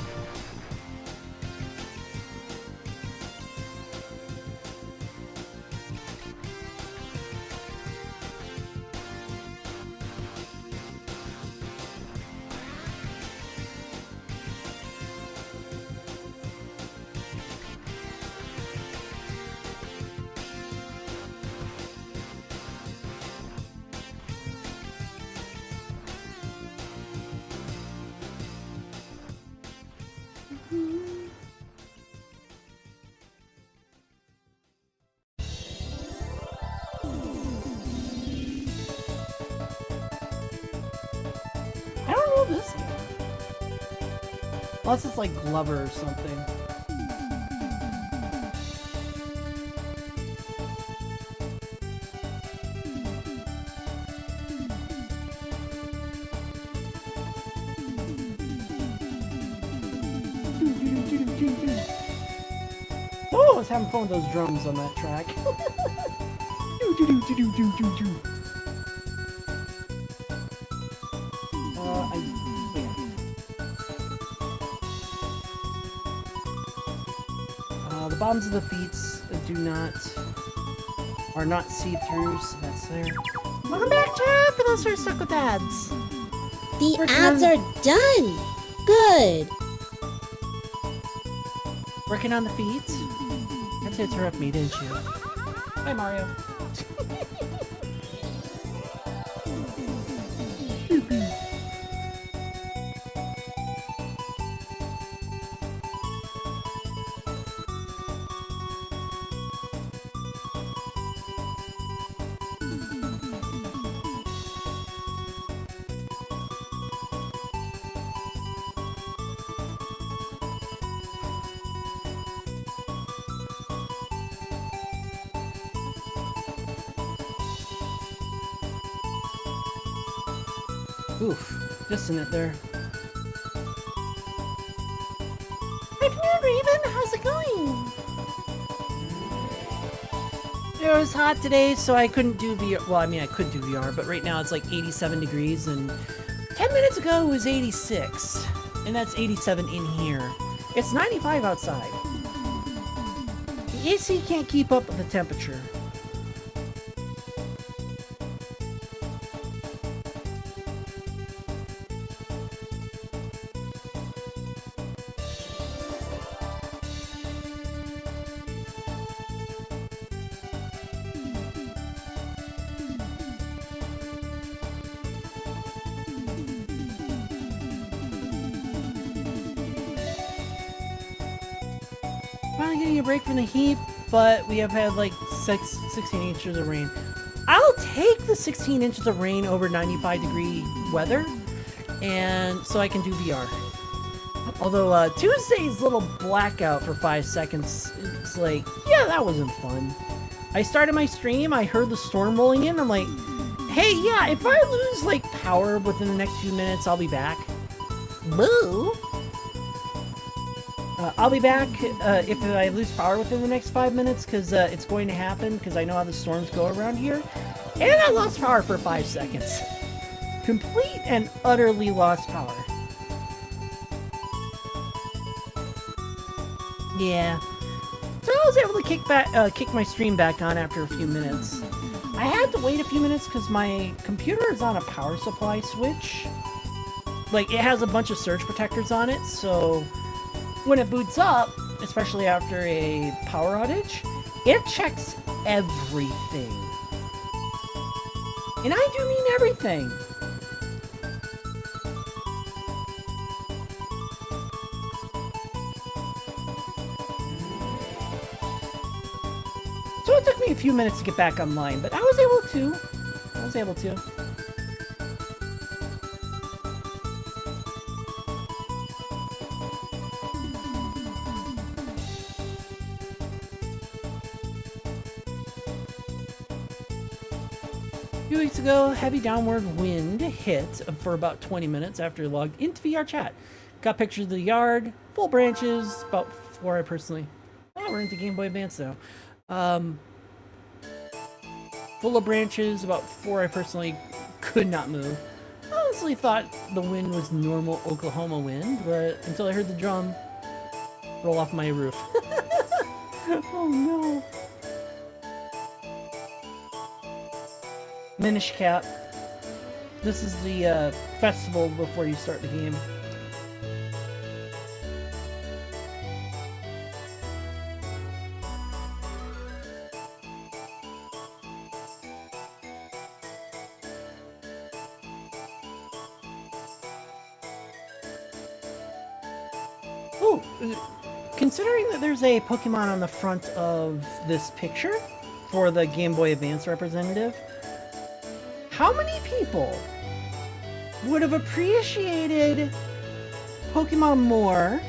Unless it's like Glover or something. Oh, I was having fun with those drums on that track. The bottoms of the feet are not see-through, so that's there. Welcome back, chat, for those who are stuck with ads. The ads are done. Good. Working on the feet? You had to interrupt me, didn't you? Hi, Mario. Oof, just in it there. Afternoon, Raven. How's it going? It was hot today, so I couldn't do VR. Well, I mean, I could do VR, but right now it's like 87 degrees, and 10 minutes ago it was 86, and that's 87 in here. It's 95 outside. The AC can't keep up with the temperature. Finally getting a break from the heat, but we have had like 16 inches of rain. I'll take the 16 inches of rain over 95-degree weather, and so I can do VR. Although Tuesday's little blackout for 5 seconds, it's like, yeah, that wasn't fun. I started my stream, I heard the storm rolling in, I'm like, hey, yeah, if I lose like power within the next few minutes, I'll be back. Boo! I'll be back if I lose power within the next 5 minutes, because it's going to happen, because I know how the storms go around here. And I lost power for 5 seconds. Complete and utterly lost power. Yeah. So I was able to kick my stream back on after a few minutes. I had to wait a few minutes because my computer is on a power supply switch. Like, it has a bunch of surge protectors on it, so when it boots up, especially after a power outage, it checks everything. And I do mean everything. So it took me a few minutes to get back online, but I was able to. A few weeks ago, heavy downward wind hit for about 20 minutes after I logged into VR chat. Got pictures of the yard, full branches, about 4 I personally. Oh, we're into Game Boy Advance now. Full of branches, about 4 I personally could not move. Honestly thought the wind was normal Oklahoma wind, but until I heard the drum roll off my roof. Oh no. Minish Cap. This is the festival before you start the game. Oh, considering that there's a Pokemon on the front of this picture for the Game Boy Advance representative, how many people would have appreciated Pokemon more,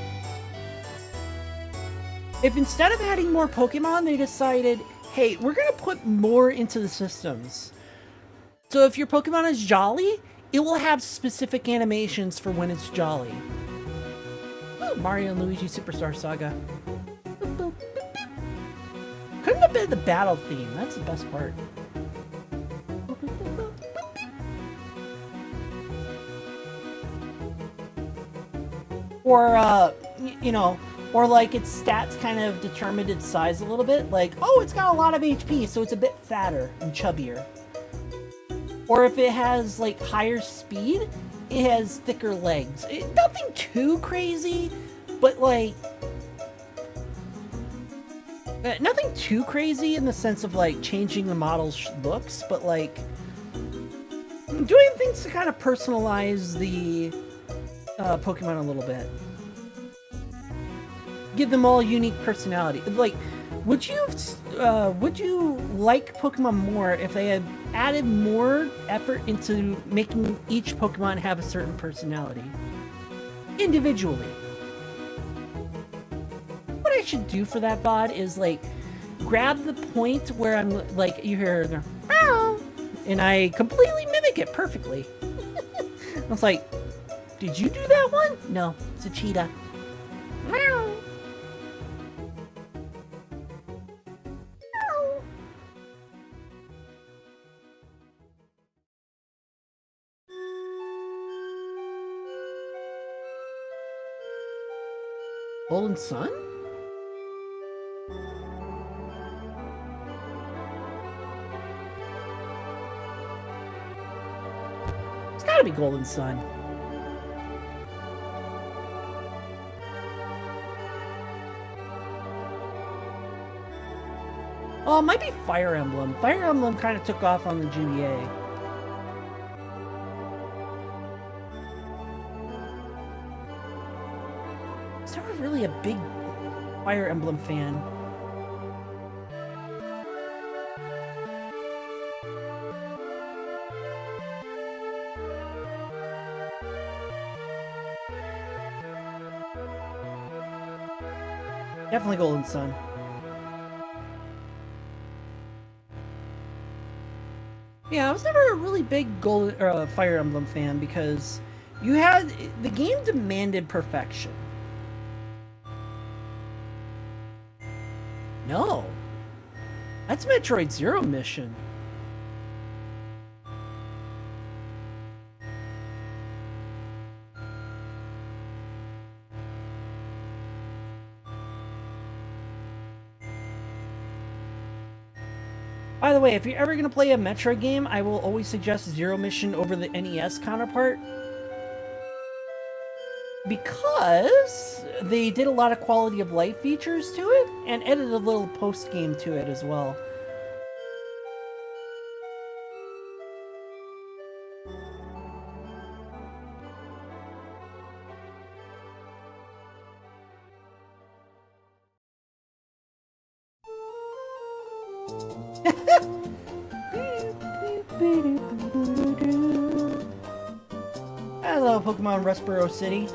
if instead of adding more Pokemon, they decided, hey, we're going to put more into the systems. So if your Pokemon is Jolly, it will have specific animations for when it's Jolly. Ooh, Mario and Luigi Superstar Saga. Couldn't have been the battle theme. That's the best part. Or, you know, or like its stats kind of determined its size a little bit. Like, oh, it's got a lot of HP, so it's a bit fatter and chubbier. Or if it has, like, higher speed, it has thicker legs. Nothing too crazy, but, like... nothing too crazy in the sense of, like, changing the model's looks, but, like... doing things to kind of personalize the Pokemon a little bit. Give them all unique personality. Like, would you like Pokemon more if they had added more effort into making each Pokemon have a certain personality? Individually. What I should do for that VOD is, like, grab the point where I'm, like, you hear the meow, and I completely mimic it perfectly. I was like, did you do that one? No, it's a cheetah. Meow. Golden Sun? It's gotta be Golden Sun. Oh, it might be Fire Emblem. Fire Emblem kind of took off on the GBA. I was never really a big Fire Emblem fan. Definitely Golden Sun. Yeah, I was never a really big Fire Emblem fan because the game demanded perfection. No. That's Metroid Zero Mission. By the way, if you're ever going to play a Metroid game, I will always suggest Zero Mission over the NES counterpart. Because they did a lot of quality of life features to it, and added a little post-game to it as well. Hello, Pokemon Rustboro City.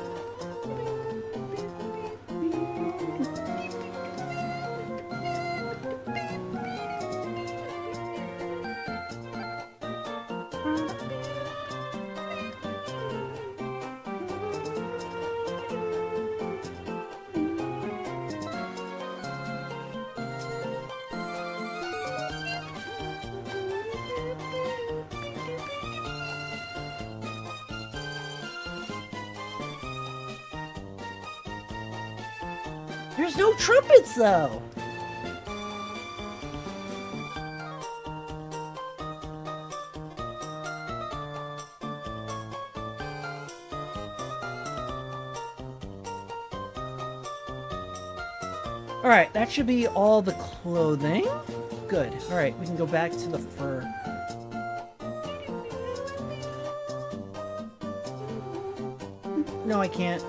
There's no trumpets, though! Alright, that should be all the clothing. Good. Alright, we can go back to the fur. No, I can't.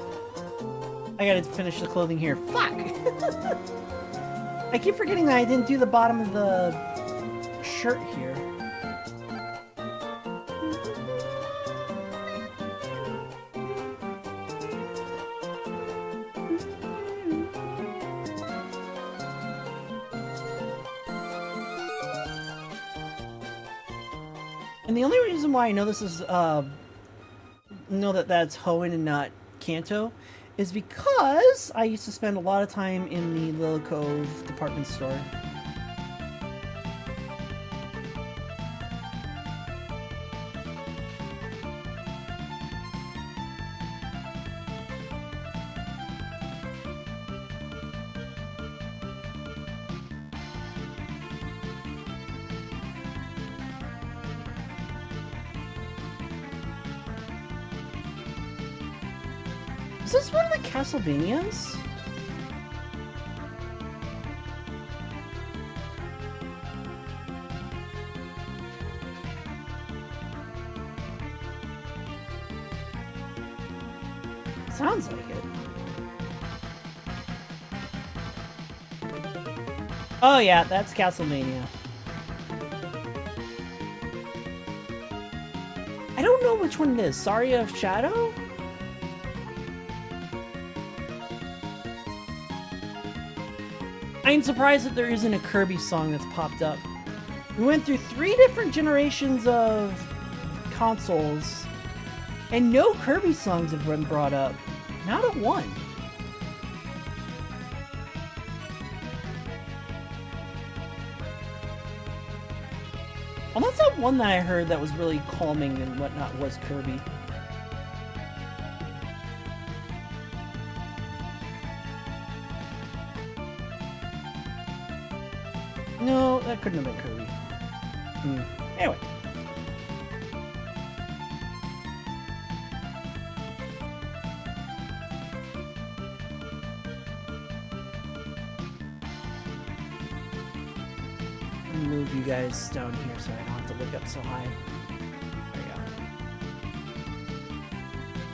I gotta finish the clothing here. Fuck! I keep forgetting that I didn't do the bottom of the shirt here. And the only reason why I know this is, know that that's Hoenn and not Kanto is because I used to spend a lot of time in the Little Cove department store. Is this one of the Castlevanias? Sounds like it. Oh yeah, that's Castlevania. I don't know which one it is. Saria of Shadow? I'm surprised that there isn't a Kirby song that's popped up. We went through 3 different generations of consoles, and no Kirby songs have been brought up. Not a one. Unless that one that I heard that was really calming and whatnot was Kirby. No, that couldn't have been Kirby. Anyway. Let me move you guys down here so I don't have to look up so high. There you go.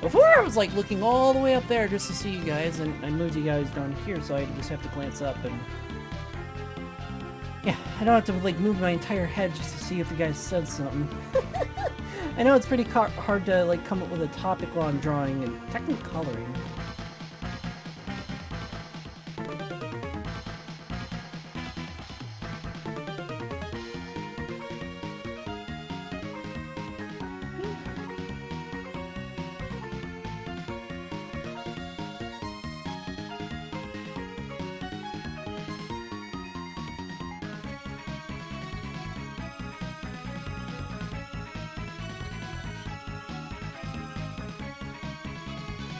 Before I was like looking all the way up there just to see you guys, and I moved you guys down here so I just have to glance up and... Yeah, I don't have to like move my entire head just to see if you guys said something. I know it's pretty hard to like come up with a topic while I'm drawing and technicoloring.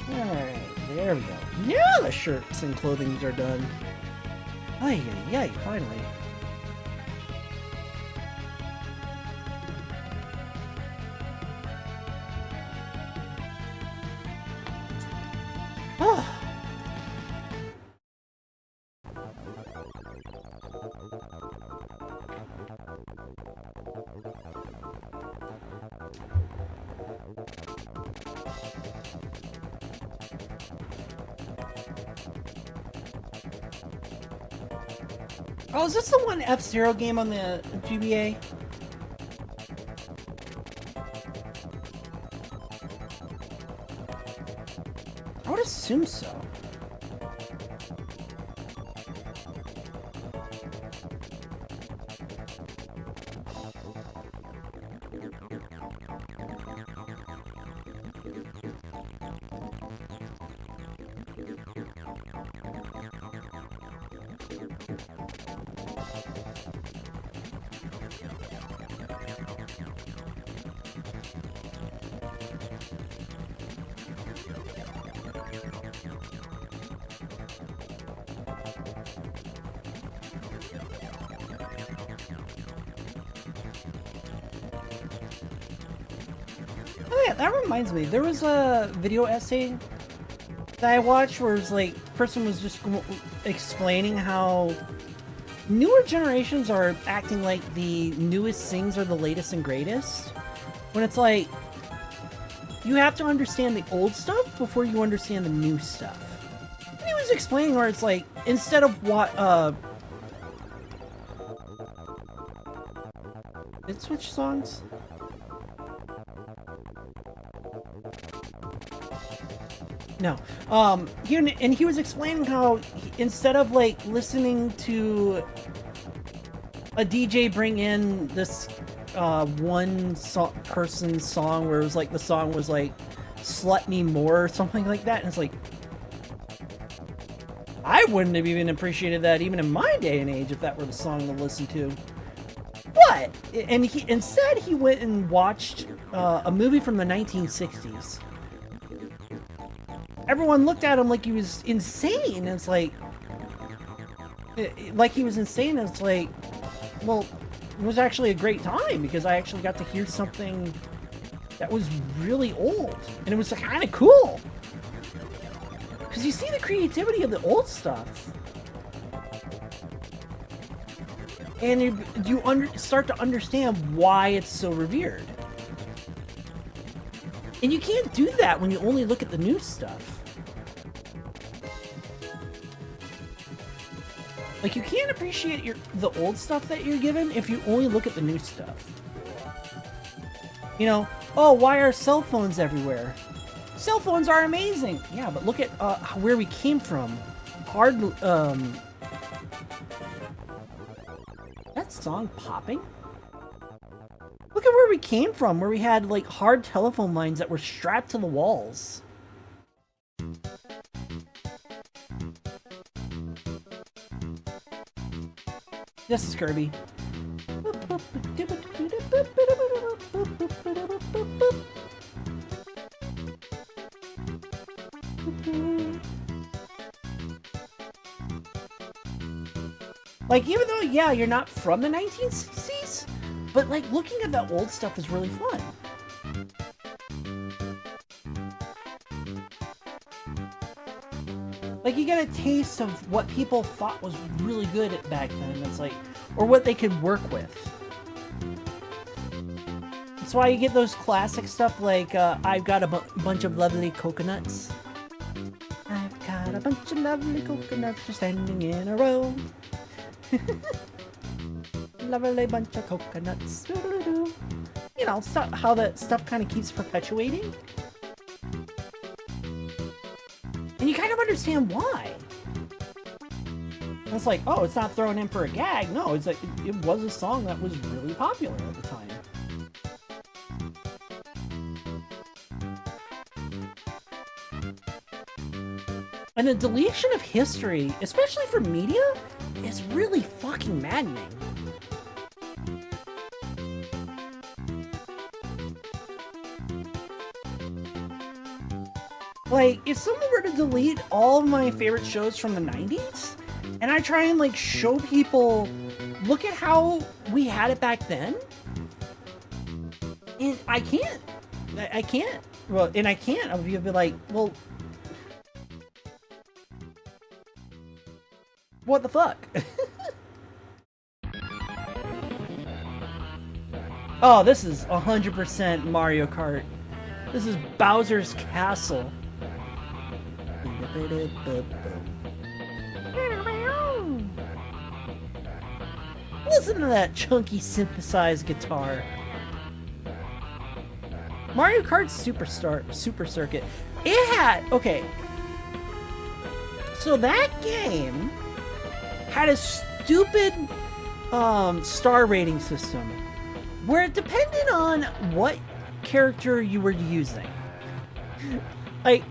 Alright, there we go. Now the shirts and clothings are done. Ay, ay, ay, finally. Ah. Oh, is this the one F-Zero game on the GBA? I would assume so. Oh yeah, that reminds me. There was a video essay that I watched where it's like, person was just explaining how newer generations are acting like the newest things are the latest and greatest. When it's like, you have to understand the old stuff before you understand the new stuff. And he was explaining where it's like, instead of what, did it switch songs? No. He was explaining how instead of like listening to a DJ bring in this one person's song where it was like the song was like "Slut Me More" or something like that, and it's like I wouldn't have even appreciated that even in my day and age if that were the song to listen to. But and instead he went and watched a movie from the 1960s. Everyone looked at him like he was insane. And it's like he was insane. And it's like, well, it was actually a great time because I actually got to hear something that was really old, and it was kind of cool. Because you see the creativity of the old stuff, and you start to understand why it's so revered. And you can't do that when you only look at the new stuff. Like, you can't appreciate the old stuff that you're given if you only look at the new stuff. You know, oh, why are cell phones everywhere? Cell phones are amazing! Yeah, but look at where we came from. That song popping? Look at where we came from, where we had, like, hard telephone lines that were strapped to the walls. This is Kirby. Like, even though, yeah, you're not from the 1960s, but, like, looking at that old stuff is really fun. Like, you get a taste of what people thought was really good back then. It's like, or what they could work with. That's why you get those classic stuff like, I've got a bunch of lovely coconuts. I've got a bunch of lovely coconuts just standing in a row. Lovely bunch of coconuts. You know, how that stuff kind of keeps perpetuating. And you kind of understand why. And it's like, oh, it's not thrown in for a gag. No, it's like, it was a song that was really popular at the time. And the deletion of history, especially for media, is really fucking maddening. Like, if someone were to delete all of my favorite shows from the 90s, and I try and, like, show people, look at how we had it back then, and I can't. I can't. Well, and I can't. I'll be like, well, what the fuck? Oh, this is 100% Mario Kart. This is Bowser's Castle. Listen to that chunky synthesized guitar. Mario Kart Super Circuit. It had, okay. So that game had a stupid star rating system where it depended on what character you were using. Like,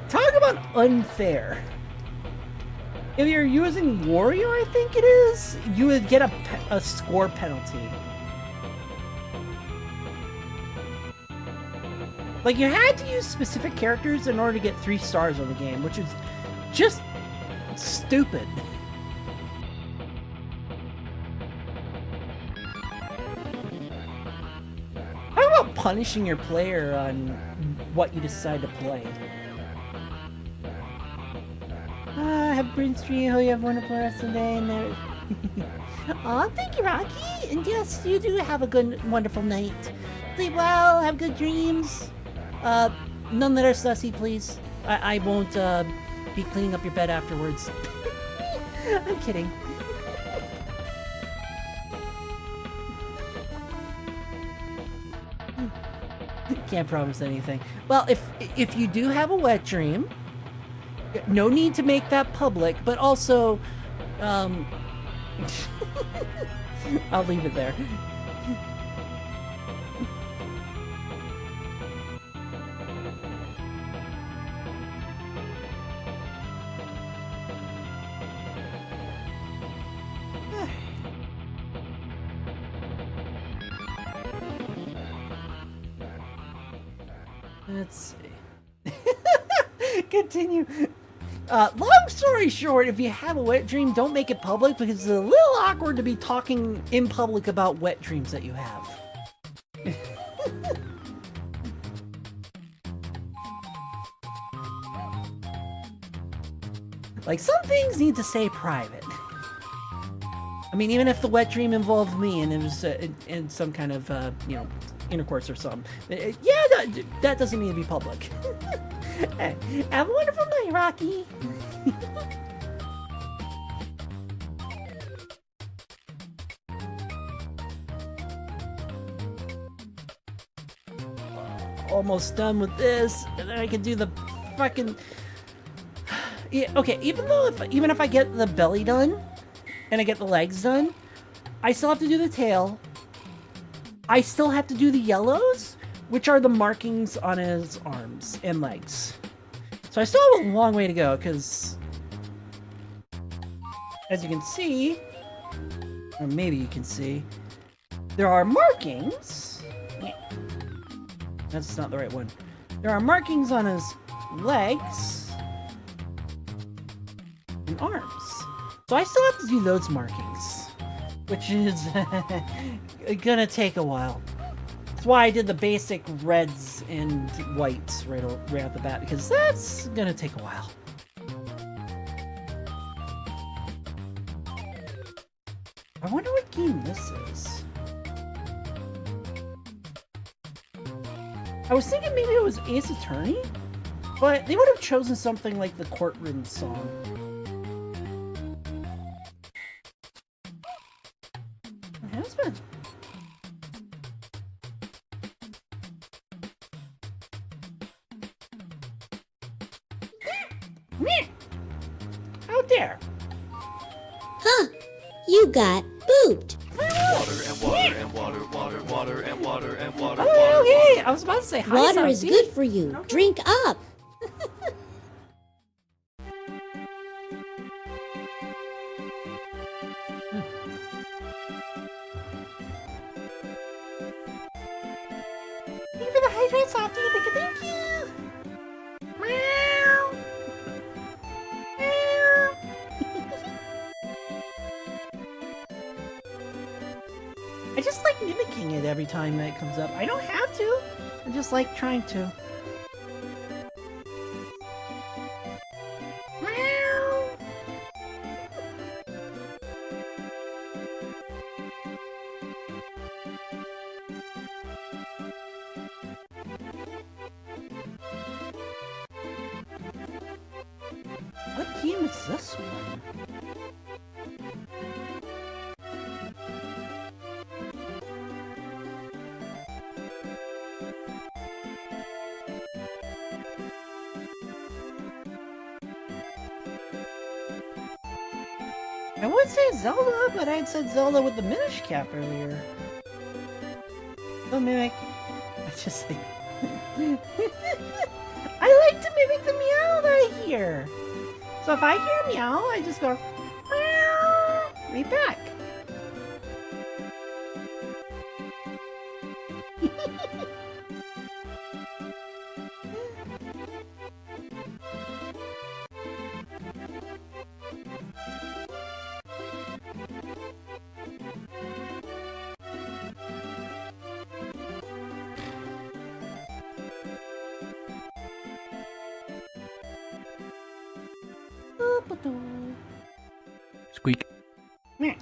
talk about unfair. If you're using Wario, I think it is, you would get a score penalty. Like, you had to use specific characters in order to get 3 stars on the game, which is just stupid. How about punishing your player on what you decide to play? Have a great stream. Hope you have a wonderful rest of the day. And aw, thank you, Rocky. And yes, you do have a good, wonderful night. Sleep well. Have good dreams. None that are sussy, please. I won't be cleaning up your bed afterwards. I'm kidding. Can't promise anything. Well, if you do have a wet dream, no need to make that public, but also, I'll leave it there. Let's see. Continue. Long story short, if you have a wet dream, don't make it public because it's a little awkward to be talking in public about wet dreams that you have. Like, some things need to stay private. I mean, even if the wet dream involved me and it was in some kind of, you know, intercourse or something. Yeah, that doesn't need to be public. Have a wonderful night, Rocky. Almost done with this, and then I can do the fucking... Yeah, okay, even if I get the belly done, and I get the legs done, I still have to do the tail. I still have to do the yellows, which are the markings on his arms and legs. So I still have a long way to go, because... as you can see, or maybe you can see, there are markings... That's not the right one. There are markings on his legs and arms. So I still have to do those markings, which is gonna take a while. That's why I did the basic reds and whites right off the bat, because that's gonna take a while. I wonder what game this is. I was thinking maybe it was Ace Attorney, but they would have chosen something like the Courtroom song. It has been. Meh! Out there! Huh, you got booped. Water and water and water, water, water and water and water. Oh, okay! I was about to say hi. Water is Sophie. good for you. Drink up. Thank you for the hydrate, Softy. Thank you. Meow. Meow. I just like mimicking it every time that it comes up. I don't have to. I just like trying to. Meow. What game is this one? I would say Zelda, but I had said Zelda with the Minish Cap earlier. Oh, Mimic. I just like... I like to mimic the meow that I hear. So if I hear meow, I just go... Meow! Right back. Squeak. Meh.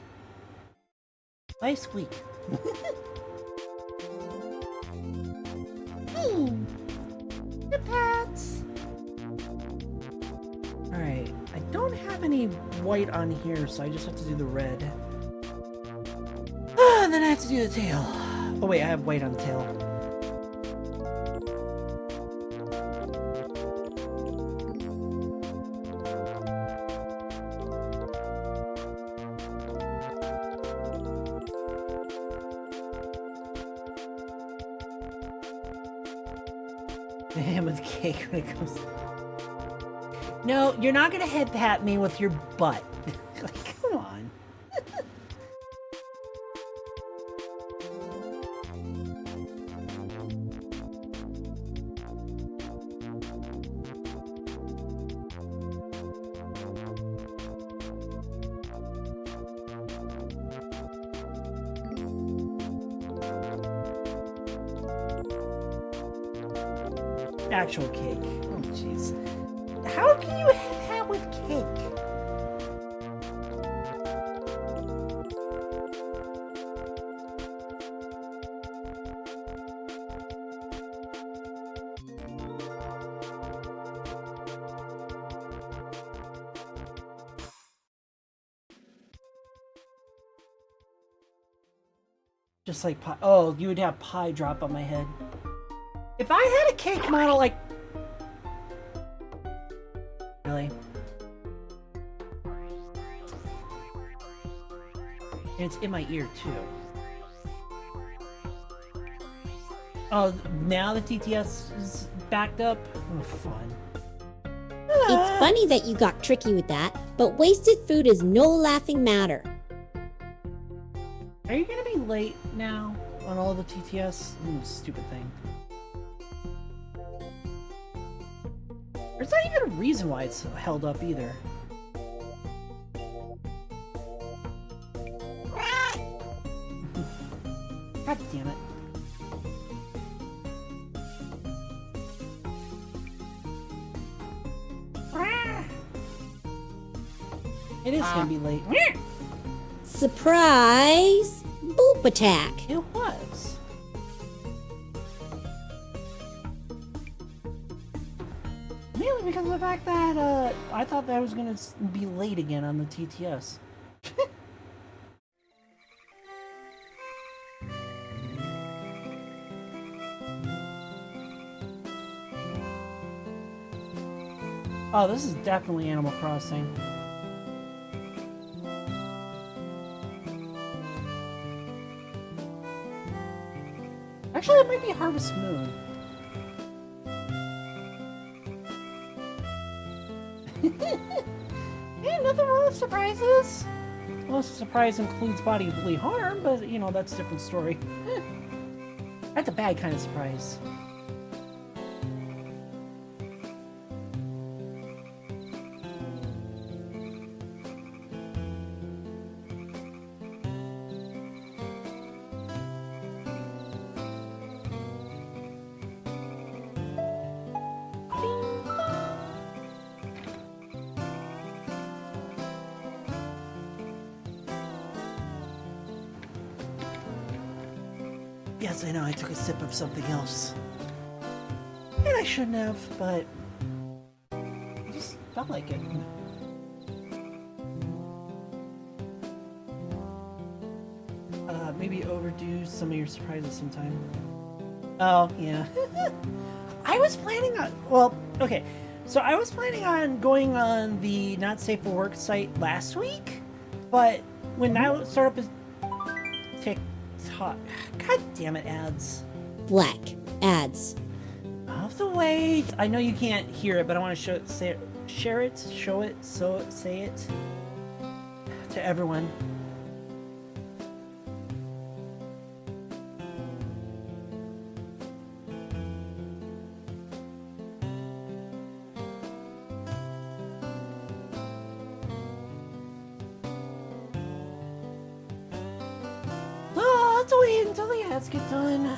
I squeak. The pets. Alright, I don't have any white on here, so I just have to do the red. Ah, then I have to do the tail. Oh wait, I have white on the tail. Man with cake when it comes. No, you're not gonna head pat me with your butt. Like, come on. actual cake. Oh, jeez. How can you have with cake? Just like pie. Oh, you would have pie drop on my head. If I had a cake model like... Really? And it's in my ear, too. Oh, now the TTS is backed up? Oh, fun. It's funny that you got tricky with that, but wasted food is no laughing matter. Are you gonna be late now on all the TTS? Stupid thing. There's not even a reason why it's held up either. God damn it. It is gonna be late. Surprise! Boop attack! It was. Mainly because of the fact that I thought that I was gonna be late again on the TTS. Oh, this is definitely Animal Crossing. Actually, it might be Harvest Moon. Yeah, nothing wrong with surprises. Well, a surprise includes bodily harm, but, you know, that's a different story. That's a bad kind of surprise. Yes, I know, I took a sip of something else. And I shouldn't have, but I just felt like it. Maybe overdo some of your surprises sometime. Oh, yeah. I was planning on, well, okay. So I was planning on going on the Not Safe for Work site last week, but when I started up as TikTok, god damn it, ads. Black. Ads. Off the way. I know you can't hear it, but I want to share it, say it to everyone. Oh, let's wait until the ads get done.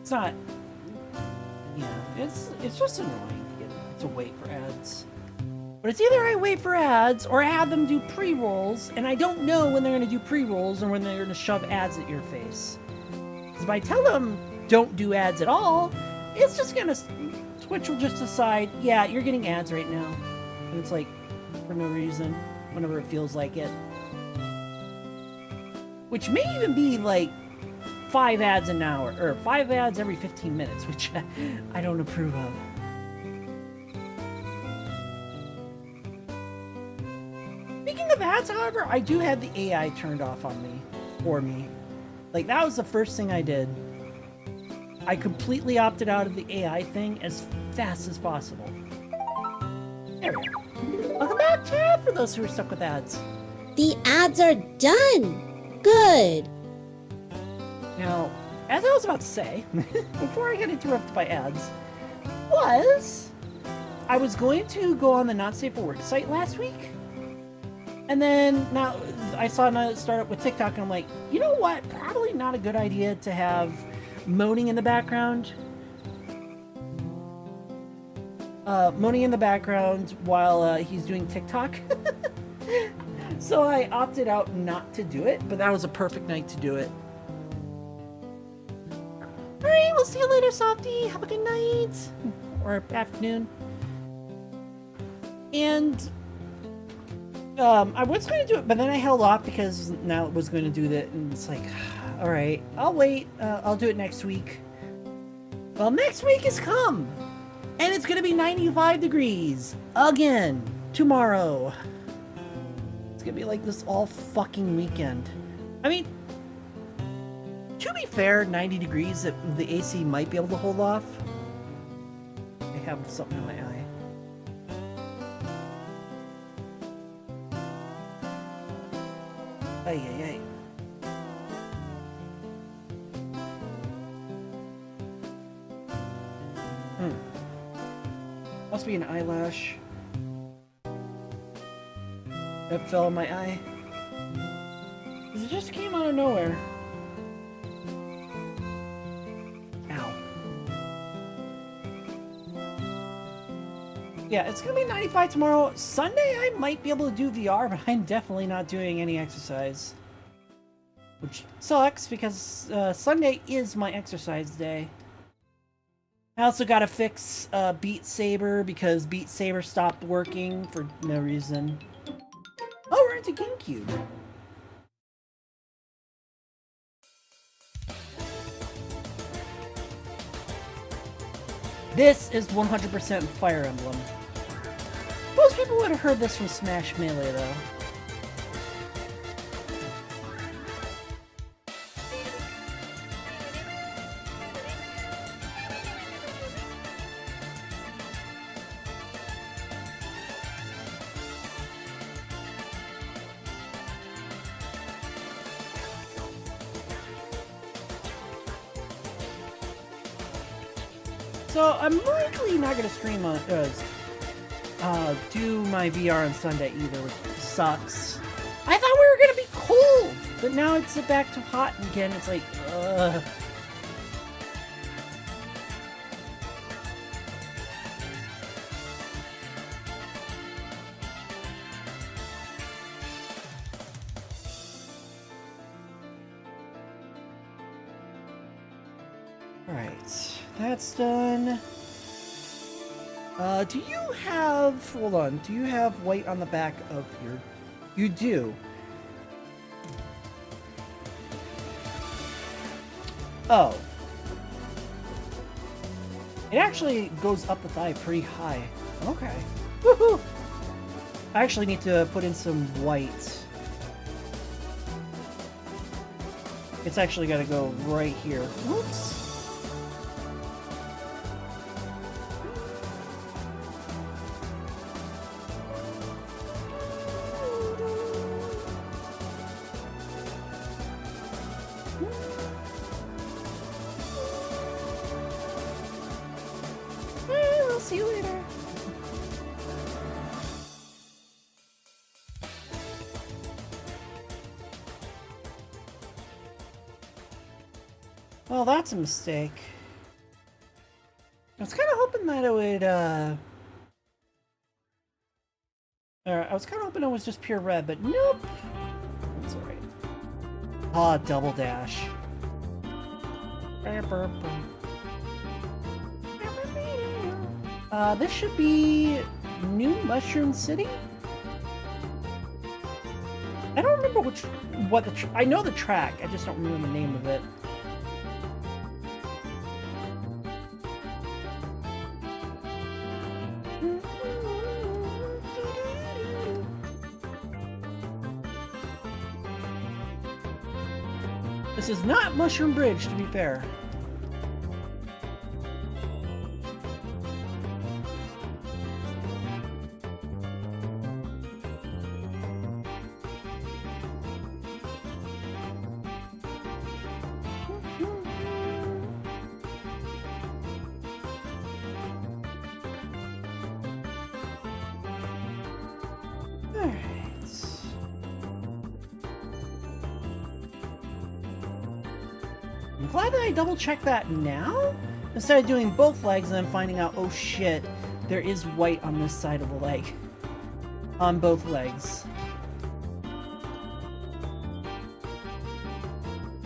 It's not. Yeah, it's just annoying to wait for ads. But it's either I wait for ads or I have them do pre-rolls, and I don't know when they're going to do pre-rolls or when they're going to shove ads at your face. Because if I tell them don't do ads at all, it's just going to... Twitch will just decide, yeah, you're getting ads right now. And it's like, for no reason, whenever it feels like it. Which may even be like 5 ads an hour, or 5 ads every 15 minutes, which I don't approve of. Speaking of ads, however, I do have the AI turned off on me, for me. Like, that was the first thing I did. I completely opted out of the AI thing as fast as possible. There we go. Welcome back, chat, for those who are stuck with ads. The ads are done! Good! Now, as I was about to say, before I get interrupted by ads, I was going to go on the Not Safe for Work site last week, and then now I saw another startup with TikTok, and I'm like, you know what? Probably not a good idea to have moaning in the background. Moaning in the background while he's doing TikTok. So I opted out not to do it, but that was a perfect night to do it. Alright, we'll see you later, Softy. Have a good night. Or afternoon. And I was going to do it, but then I held off because now it was going to do that, and it's like, alright, I'll wait. I'll do it next week. Well, next week has come! And it's going to be 95 degrees again tomorrow. It's going to be like this all fucking weekend. I mean, to be fair, 90 degrees, the AC might be able to hold off. I have something in my eye. Ay, ay, ay. Must be an eyelash. That fell in my eye. It just came out of nowhere. Ow. Yeah, it's gonna be 95 tomorrow. Sunday I might be able to do VR, but I'm definitely not doing any exercise. Which sucks because Sunday is my exercise day. I also gotta fix Beat Saber because Beat Saber stopped working for no reason. Oh, we're into GameCube. This is 100% Fire Emblem. Most people would have heard this from Smash Melee, though. So I'm likely not gonna stream on do my VR on Sunday either, which sucks. I thought we were gonna be cold, but now it's back to hot again. It's like, ugh. Alright, that's done. Do you have... Hold on. Do you have white on the back of your... You do. Oh. It actually goes up the thigh pretty high. Okay. Woohoo! I actually need to put in some white. It's actually got to go right here. Whoops. I'll see you later. Well, that's a mistake. I was kind of hoping that it would, I was kind of hoping it was just pure red, but nope. That's alright. Ah, double dash. This should be New Mushroom City? I don't remember I know the track, I just don't remember the name of it. This is not Mushroom Bridge, to be fair. glad that I double checked that now instead of doing both legs and then finding out, oh shit, there is white on this side of the leg. On both legs.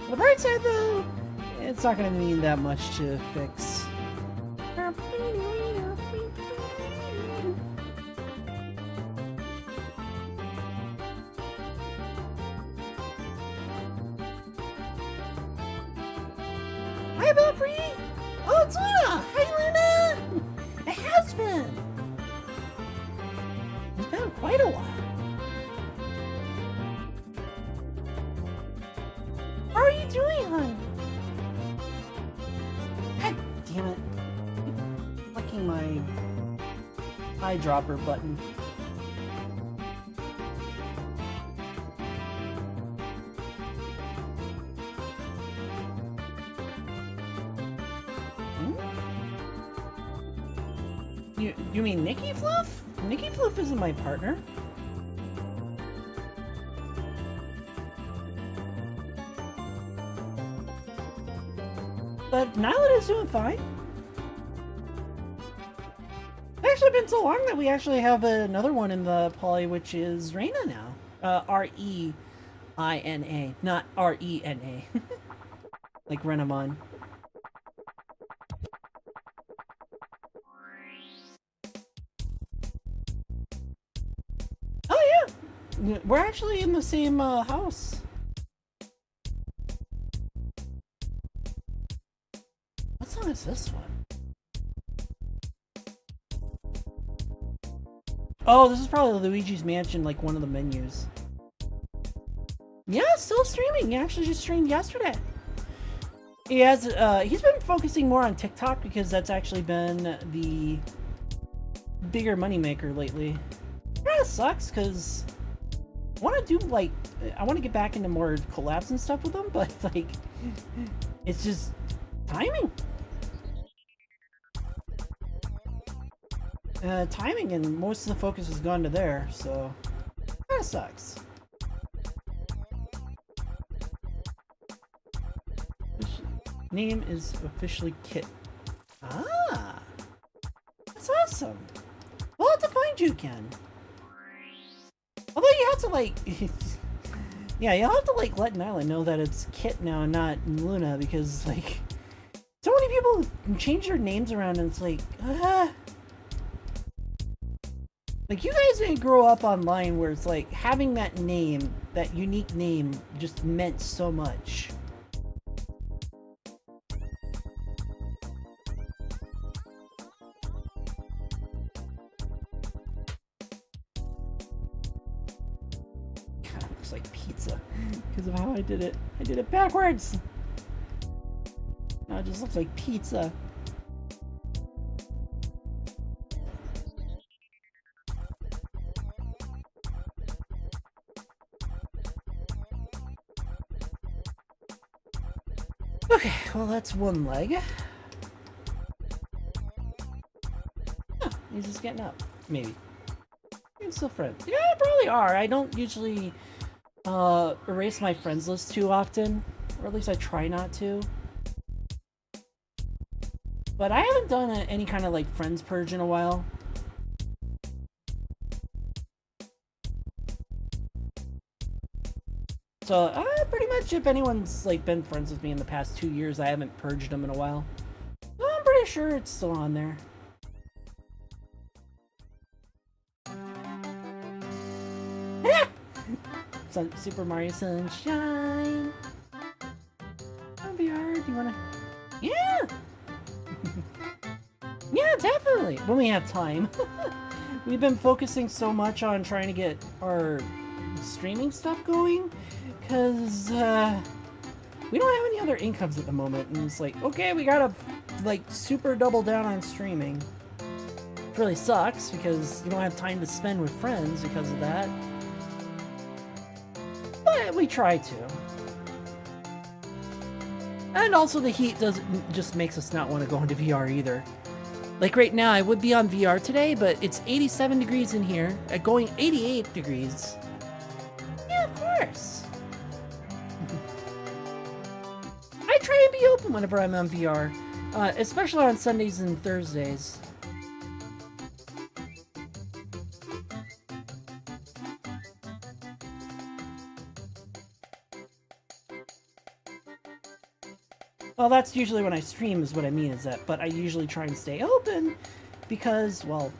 The bright side though, it's not going to mean that much to fix. Hi, Belfry! Oh, it's Luna! Hi, Luna! It has been! It's been quite a while. How are you doing, hon? God damn it. I'm clicking my eyedropper button. You mean Nikki Fluff? Nikki Fluff isn't my partner. But Nyla is doing fine. It's actually been so long that we actually have another one in the poly, which is Reina now. R-E-I-N-A, not R-E-N-A. Like Renamon. Oh yeah! We're actually in the same house. What song is this one? Oh, this is probably Luigi's Mansion, like one of the menus. Yeah, still streaming. He actually just streamed yesterday. He has, he's been focusing more on TikTok because that's actually been the bigger moneymaker lately. Kinda sucks because I want to do like, I want to get back into more collabs and stuff with him, but like, it's just timing. Timing, and most of the focus has gone to there, so kinda sucks. Name is officially Kit. Ah, that's awesome. We'll have to find you again. Although you have to like, yeah, you'll have to like let Nyla know that it's Kit now and not Luna, because like so many people change their names around, and it's like, like, you guys didn't grow up online where it's like having that name, that unique name, just meant so much. God, it looks like pizza because of how I did it. I did it backwards. Now it just looks like pizza. Okay, well that's one leg. Oh, he's just getting up. Maybe. You're still friends. Yeah, probably are. I don't usually erase my friends list too often. Or at least I try not to. But I haven't done any kind of like friends purge in a while. So, pretty much if anyone's like been friends with me in the past 2 years, I haven't purged them in a while. So I'm pretty sure it's still on there. Super Mario Sunshine. VR, do you wanna? Yeah! Yeah, definitely! When we have time. We've been focusing so much on trying to get our streaming stuff going, because we don't have any other incomes at the moment, and it's like, okay, we gotta like super double down on streaming. It really sucks because you don't have time to spend with friends because of that, but we try to. And also the heat doesn't just makes us not want to go into VR either. Like right now, I would be on VR today, but it's 87 degrees in here, going 88 degrees. Yeah, of course. I try and be open whenever I'm on VR, especially on Sundays and Thursdays. Well, that's usually when I stream is what I mean is that, but I usually try and stay open because, well,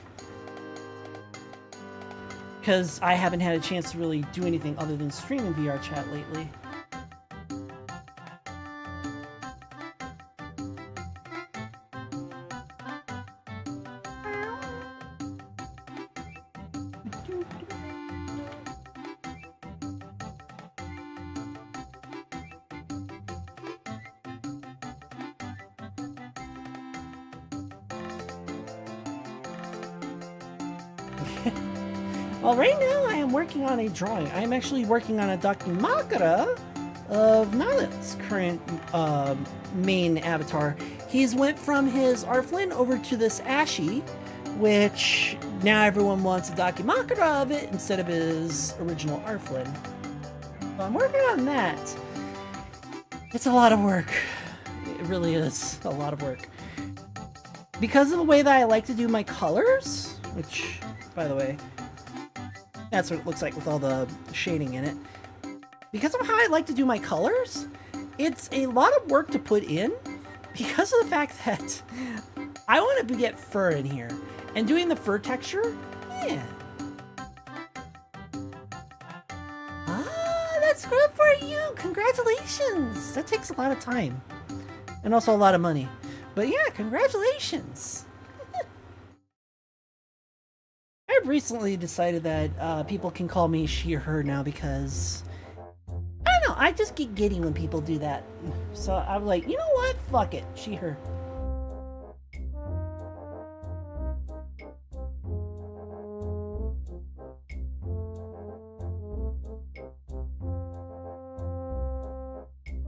because I haven't had a chance to really do anything other than stream in VR chat lately. Well, right now I am working on a drawing. I am actually working on a Dakimakura of Nylan's current main avatar. He's went from his Arflin over to this Ashi, which now everyone wants a Dakimakura of it instead of his original Arflin. So I'm working on that. It's a lot of work. It really is a lot of work. Because of the way that I like to do my colors, which, by the way, that's what it looks like with all the shading in it. Because of how I like to do my colors, it's a lot of work to put in because of the fact that I want to get fur in here. And doing the fur texture, yeah. Ah, that's good for you. Congratulations. That takes a lot of time. And also a lot of money. But yeah, congratulations. I've recently decided that people can call me she or her now because I don't know, I just get giddy when people do that. So I'm like, you know what? Fuck it. She, her.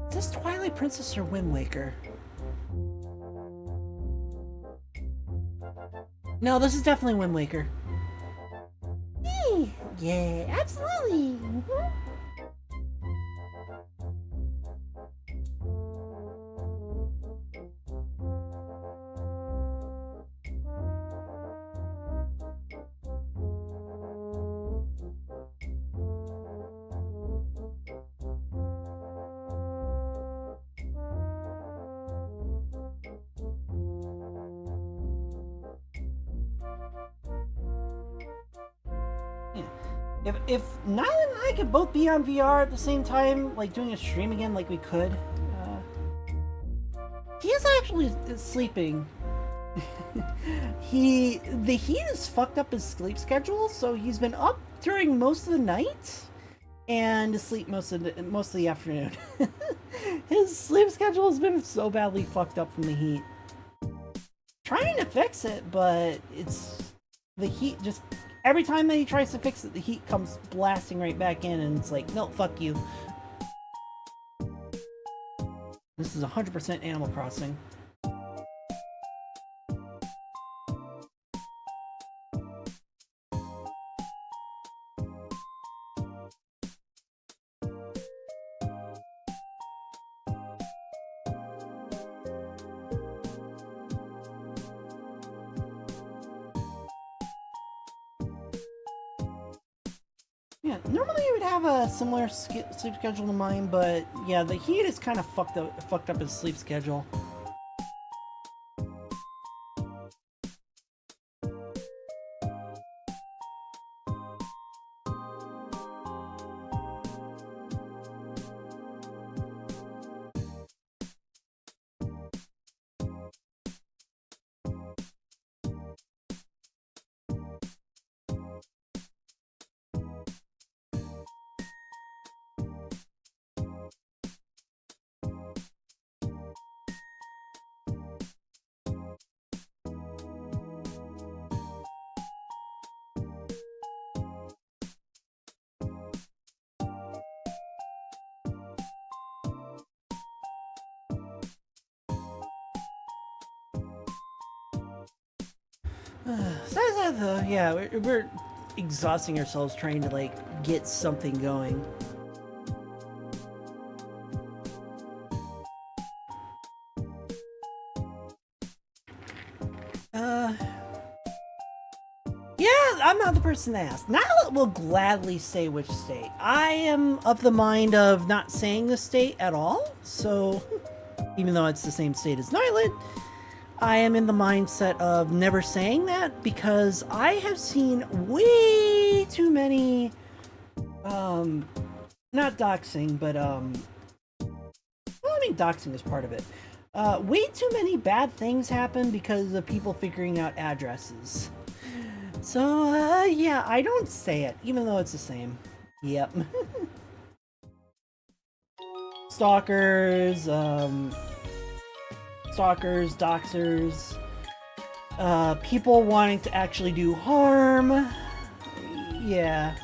Is this Twilight Princess or Wind Waker? No, this is definitely Wind Waker. Yeah, absolutely. If Nylan and I could both be on VR at the same time, like doing a stream again like we could, he is actually sleeping. The heat has fucked up his sleep schedule, so he's been up during most of the night and asleep most of the afternoon. His sleep schedule has been so badly fucked up from the heat. Trying to fix it, but it's the heat just every time that he tries to fix it, the heat comes blasting right back in, and it's like, no, fuck you. This is 100% Animal Crossing. Yeah, normally you would have a similar sleep schedule to mine, but yeah, the heat has kind of fucked up his sleep schedule. Besides that though, yeah, we're exhausting ourselves trying to like get something going. Yeah, I'm not the person to ask. Nyla will gladly say which state. I am of the mind of not saying the state at all, so even though it's the same state as Nyla, I am in the mindset of never saying that because I have seen way too many, not doxing, but, well, I mean, doxing is part of it. Way too many bad things happen because of people figuring out addresses. So, yeah, I don't say it, even though it's the same. Yep. Stalkers, doxers, people wanting to actually do harm. Yeah.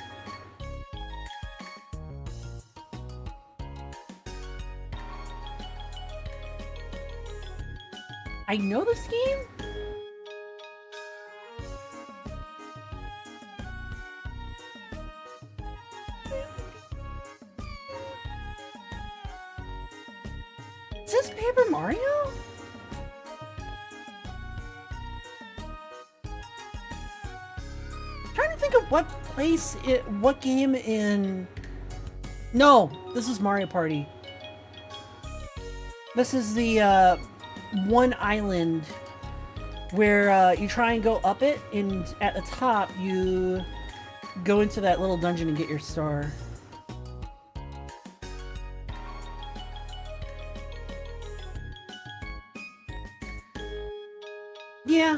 I know this game? Is this Paper Mario? I'm trying to think of what what game in... No, this is Mario Party. This is the, one island where, you try and go up it, and at the top, you go into that little dungeon and get your star. Yeah,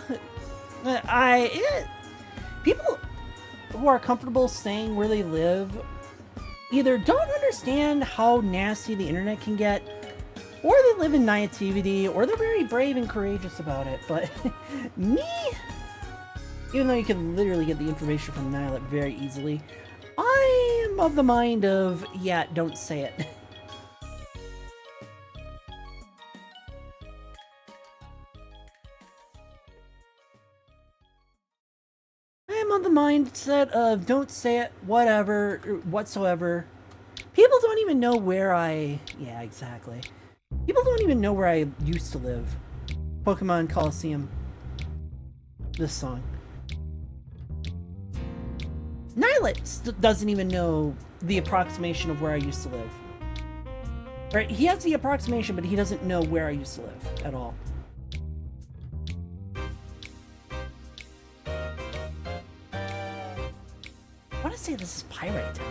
people who are comfortable saying where they live either don't understand how nasty the internet can get, or they live in naivety, or they're very brave and courageous about it. But me, even though you can literally get the information from Nyla very easily, I am of the mind of, yeah, don't say it. I'm on the mindset of don't say it, whatever, whatsoever. People don't even know where yeah, exactly. People don't even know where I used to live. Pokemon Coliseum. This song. Nyla doesn't even know the approximation of where I used to live. Right? He has the approximation, but he doesn't know where I used to live at all. I want to say this is Pirate Town.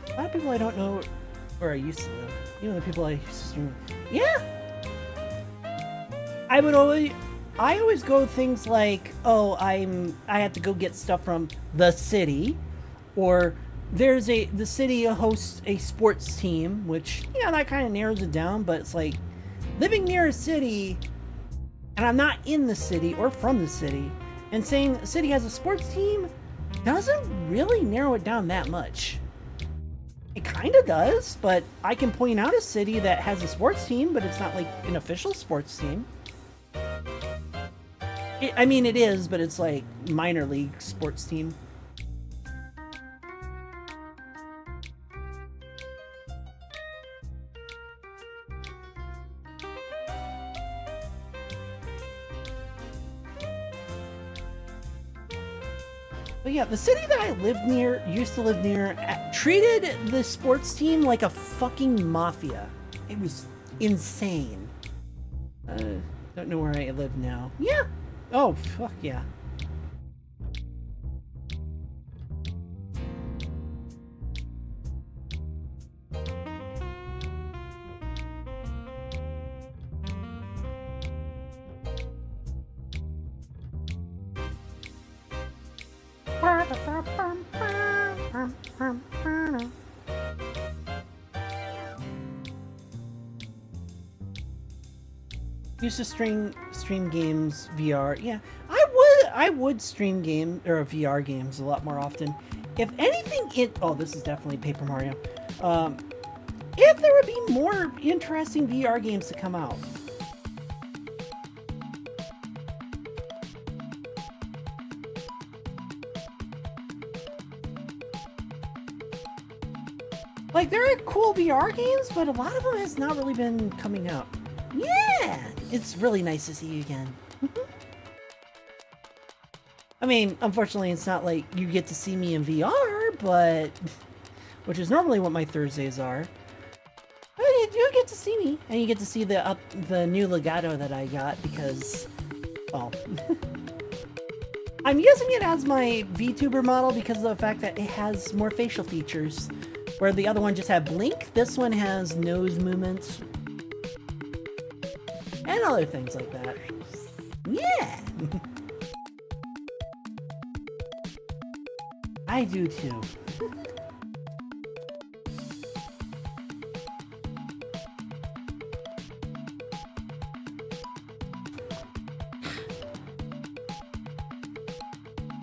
A lot of people I don't know where I used to live. You know, the people I used to stream with. Yeah! I always go things like, oh, I have to go get stuff from the city, or the city hosts a sports team, which, yeah, that kind of narrows it down, but it's like, living near a city, and I'm not in the city or from the city, and saying the city has a sports team doesn't really narrow it down that much. It kind of does, but I can point out a city that has a sports team, but it's not like an official sports team. I mean, it is, but it's like minor league sports team. But yeah, the city that I used to live near, treated the sports team like a fucking mafia. It was insane. Don't know where I live now. Yeah. Oh, fuck yeah. Used to stream games VR. Yeah, I would stream game or VR games a lot more often. If anything, oh, this is definitely Paper Mario. If there would be more interesting VR games to come out. Like, there are cool VR games, but a lot of them has not really been coming out. Yeah! It's really nice to see you again. I mean, unfortunately, it's not like you get to see me in VR, but... which is normally what my Thursdays are. But you do get to see me. And you get to see the new Legato that I got because... well... I'm using it as my VTuber model because of the fact that it has more facial features. Where the other one just had blink, this one has nose movements. And other things like that. Yeah! I do too.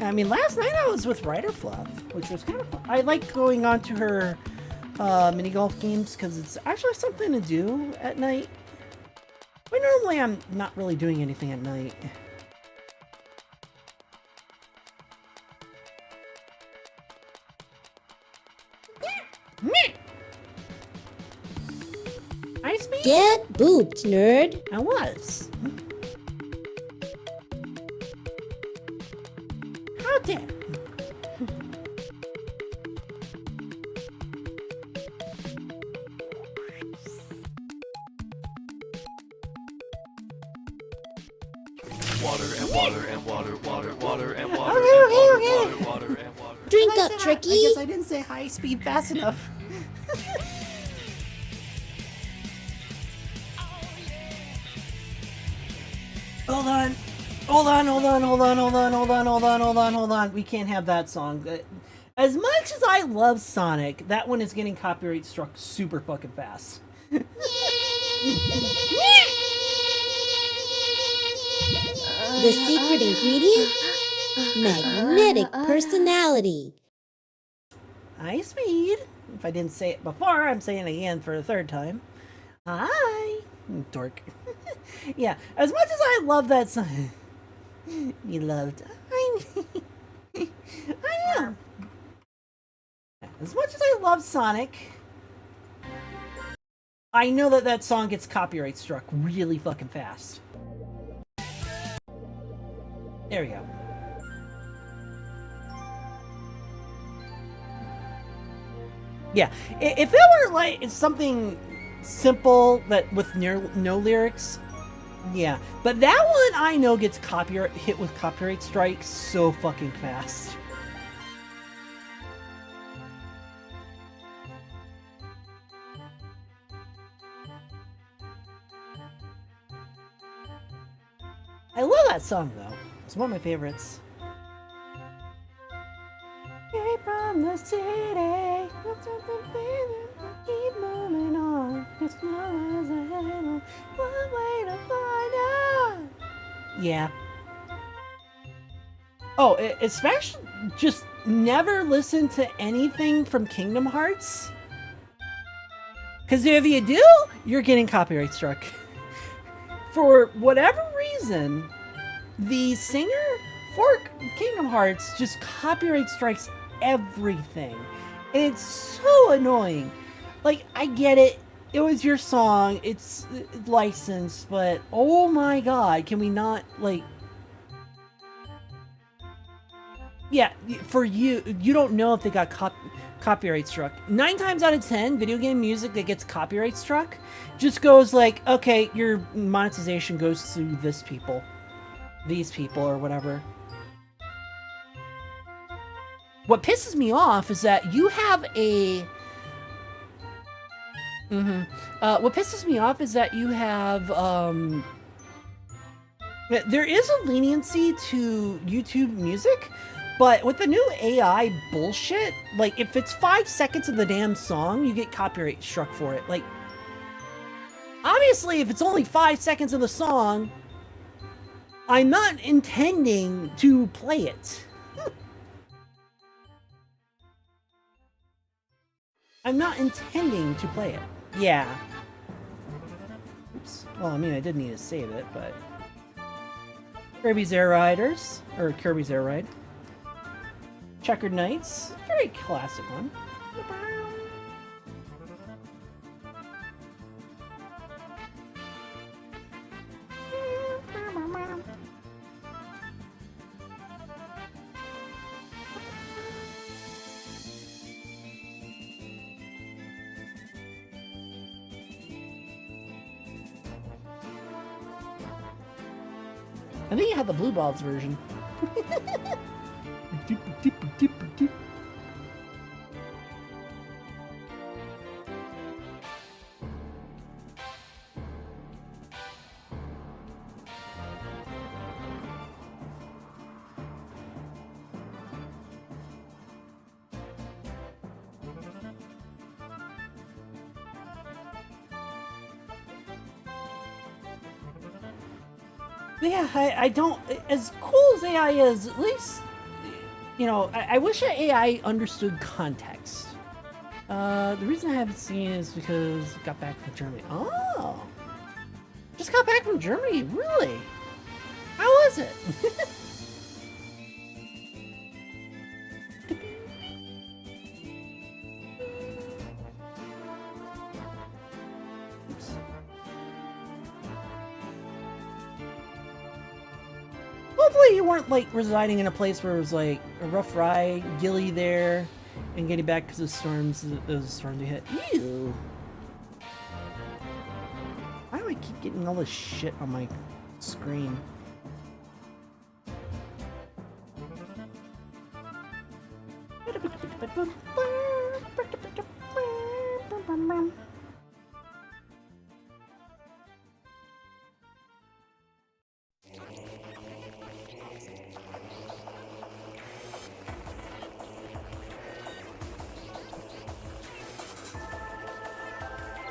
I mean, last night I was with Ryder Fluff, which was kind of fun. I like going on to her mini golf games because it's actually something to do at night. But normally I'm not really doing anything at night. Ice me? Get booped, nerd. I was. How dare? Water and water and water, water, water and water Okay, and okay, water, okay. water, water and water. Drink I up, said Tricky. I guess I didn't say high speed fast enough. Hold on. Hold on, hold on, hold on, hold on, hold on, hold on, hold on, hold on. We can't have that song. As much as I love Sonic, that one is getting copyright struck super fucking fast. The secret ingredient? Magnetic personality. High speed. If I didn't say it before, I'm saying it again for the third time. Hi. Dork. Yeah, as much as I love that song. You loved. I am. As much as I love Sonic, I know that that song gets copyright struck really fucking fast. There we go. Yeah, if it were like something simple that with no lyrics, yeah. But that one I know gets hit with copyright strikes so fucking fast. I love that song though. It's one of my favorites. Came from the city, keep moving on. It's no as ahead, one way to find out. Yeah. Oh, especially just never listen to anything from Kingdom Hearts. Because if you do, you're getting copyright struck. For whatever reason, the singer for Kingdom Hearts just copyright strikes everything. And it's so annoying. Like, I get it. It was your song. It's licensed, but oh my god, can we not, like... Yeah, for you don't know if they got copyright struck. 9 times out of 10, video game music that gets copyright struck just goes like, okay, your monetization goes to these people, or whatever. What pisses me off is that you have a... what pisses me off is that you have, there is a leniency to YouTube music, but with the new AI bullshit, like, if it's 5 seconds of the damn song, you get copyright struck for it. Like, obviously, if it's only 5 seconds of the song, I'm not intending to play it. I'm not intending to play it. Yeah. Oops. Well, I mean, I did need to save it, but... Kirby's Air Riders, or Kirby's Air Ride. Checkered Knights, very classic one. I think you had the Blue Balls version. Yeah, I don't. As cool as AI is, at least, you know, I wish that AI understood context. The reason I haven't seen it is because I got back from Germany. Oh! Just got back from Germany? Really? How was it? Oops. Hopefully you weren't, like, residing in a place where it was, like, a rough ride, Gilly there, and getting back because of storms, those storms we hit. Ew. Why do I keep getting all this shit on my screen?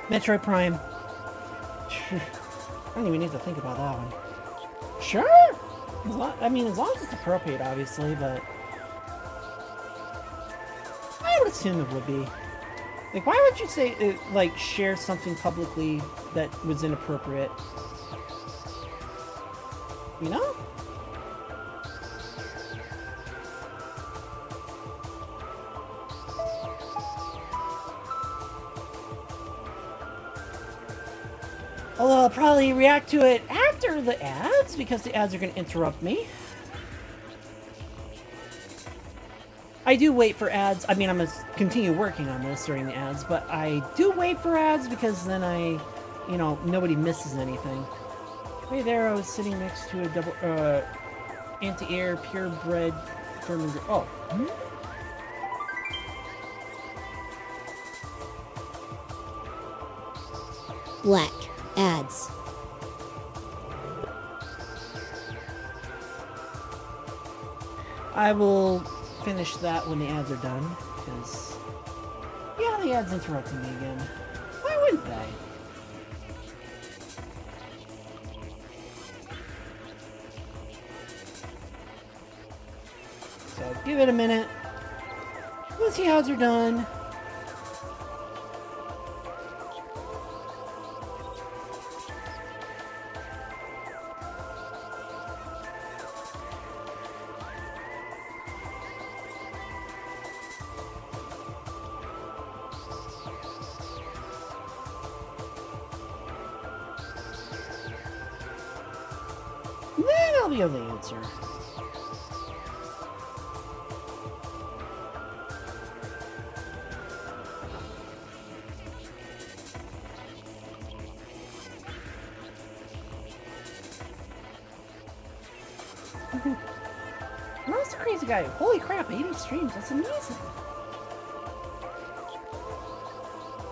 Metroid Prime. I don't even need to think about that one. Sure! I mean, as long as it's appropriate, obviously, but... I would assume it would be. Like, why would you say, like, share something publicly that was inappropriate? You know? Although I'll probably react to it after the ads, because the ads are going to interrupt me. I do wait for ads. I mean, I'm going to continue working on this during the ads, but I do wait for ads because then you know, nobody misses anything. Right there, I was sitting next to a double, anti-air, purebred, fermented. Oh. Black. Ads. I will finish that when the ads are done, because, yeah, the ads interrupting me again. Why wouldn't they? So give it a minute. Once the ads are done. Then I'll be able to answer. That's a crazy guy. Holy crap, 80 streams. That's amazing.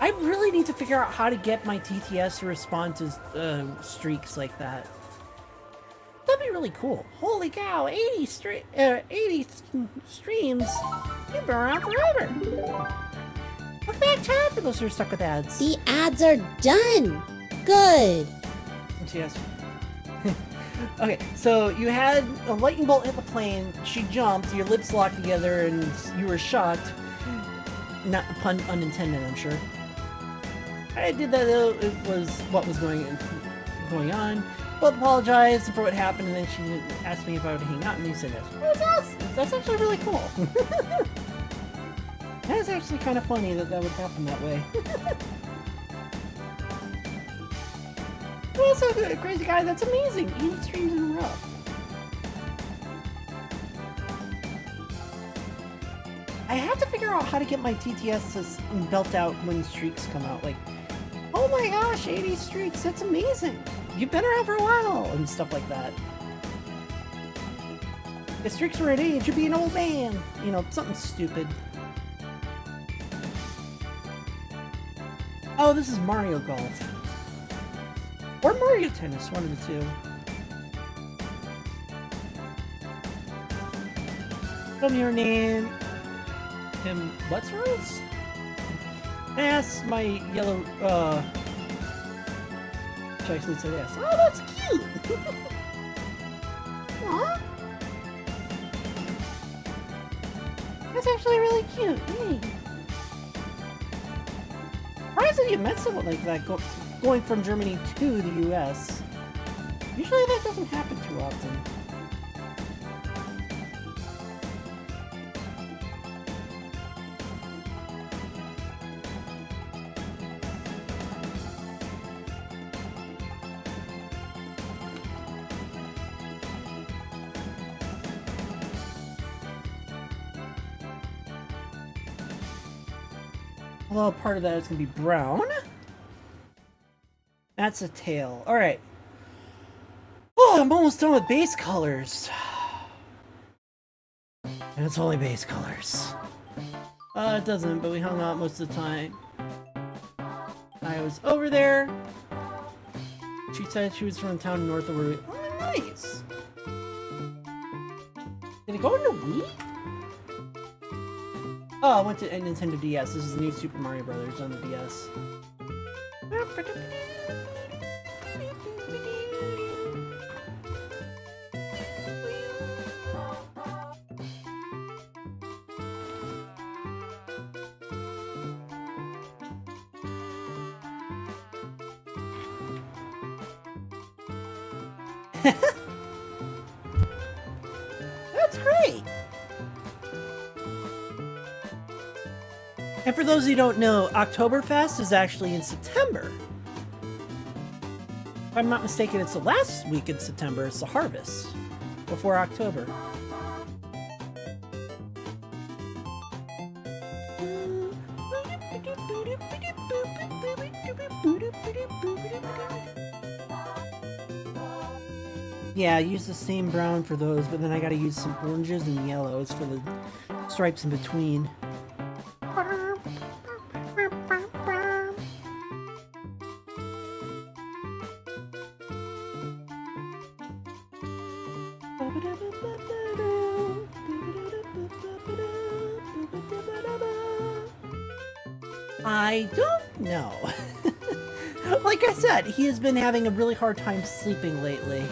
I really need to figure out how to get my TTS to respond to streaks like that. That'd be really cool. Holy cow, 80 streams. You've been around forever. Look back time for those who are stuck with ads. The ads are done. Good. Yes. Okay, so you had a lightning bolt hit the plane, she jumped, your lips locked together, and you were shocked. Not pun unintended, I'm sure. I did that though, it was what was going on. Well, apologized for what happened, and then she asked me if I would hang out, and you said yes. That's actually really cool. That's actually kind of funny that would happen that way. Well, so good, crazy guy, that's amazing. 80 streams in a row. I have to figure out how to get my TTS to belt out when streaks come out. Like, oh my gosh, 80 streaks, that's amazing. You've been around for a while, and stuff like that. If streaks were an age, you'd be an old man. You know, something stupid. Oh, this is Mario Golf. Or Mario Tennis, one of the two. Tell me your name. Tim, what's Rose? Yes, my yellow, should I actually say yes? Oh, that's cute! Aw. That's actually really cute. Hey. Surprised that you met someone like that going from Germany to the US. Usually that doesn't happen too often. Well, part of that is going to be brown. That's a tail. Alright. Oh, I'm almost done with base colors. And it's only base colors. It doesn't, but we hung out most of the time. I was over there. She said she was from a town north of where we... Oh, nice! Did it go into Wii? Oh, I went to Nintendo DS. This is the new Super Mario Brothers on the DS. That's great! And for those who don't know, Oktoberfest is actually in September. If I'm not mistaken, it's the last week in September. It's the harvest before October. Yeah, I use the same brown for those, but then I gotta use some oranges and yellows for the stripes in between. I don't know. Like I said, he has been having a really hard time sleeping lately.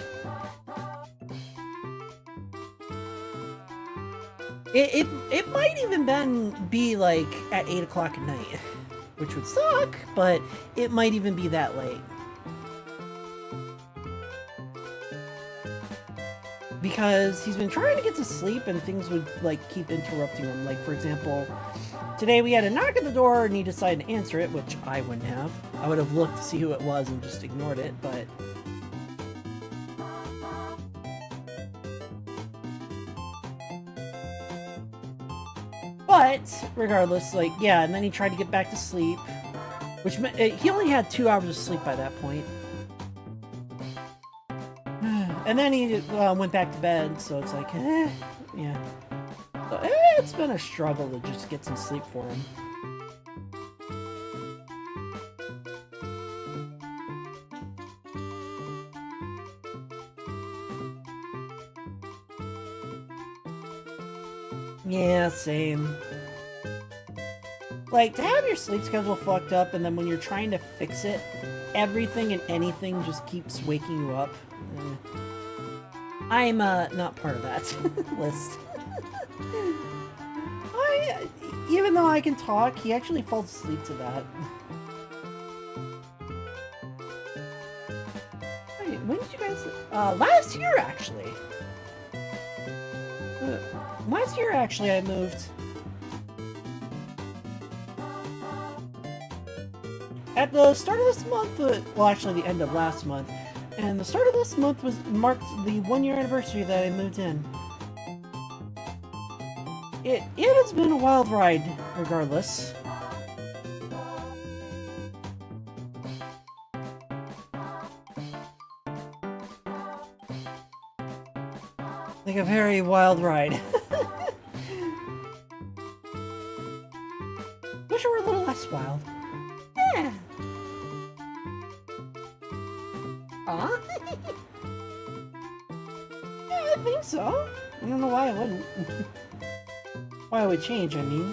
It might even be like at 8 o'clock at night, which would suck, but it might even be that late. Because he's been trying to get to sleep and things would like keep interrupting him. Like, for example, today we had a knock at the door and he decided to answer it, which I wouldn't have. I would have looked to see who it was and just ignored it, but... But, regardless, like, yeah, and then he tried to get back to sleep, which meant he only had 2 hours of sleep by that point. And then he went back to bed, so it's like, yeah. So, it's been a struggle to just get some sleep for him. Yeah, same. Like, to have your sleep schedule fucked up and then when you're trying to fix it, everything and anything just keeps waking you up. I'm not part of that list. Even though I can talk, he actually falls asleep to that. Wait, when did you guys... last year, actually. Last year, actually, I moved. At the start of this month, well, actually the end of last month, and the start of this month marked the 1-year anniversary that I moved in. It has been a wild ride, regardless. Like, like a very wild ride. Wish it were a little less wild. Yeah. Huh? Yeah, I think so. I don't know why I wouldn't. Why I would change, I mean.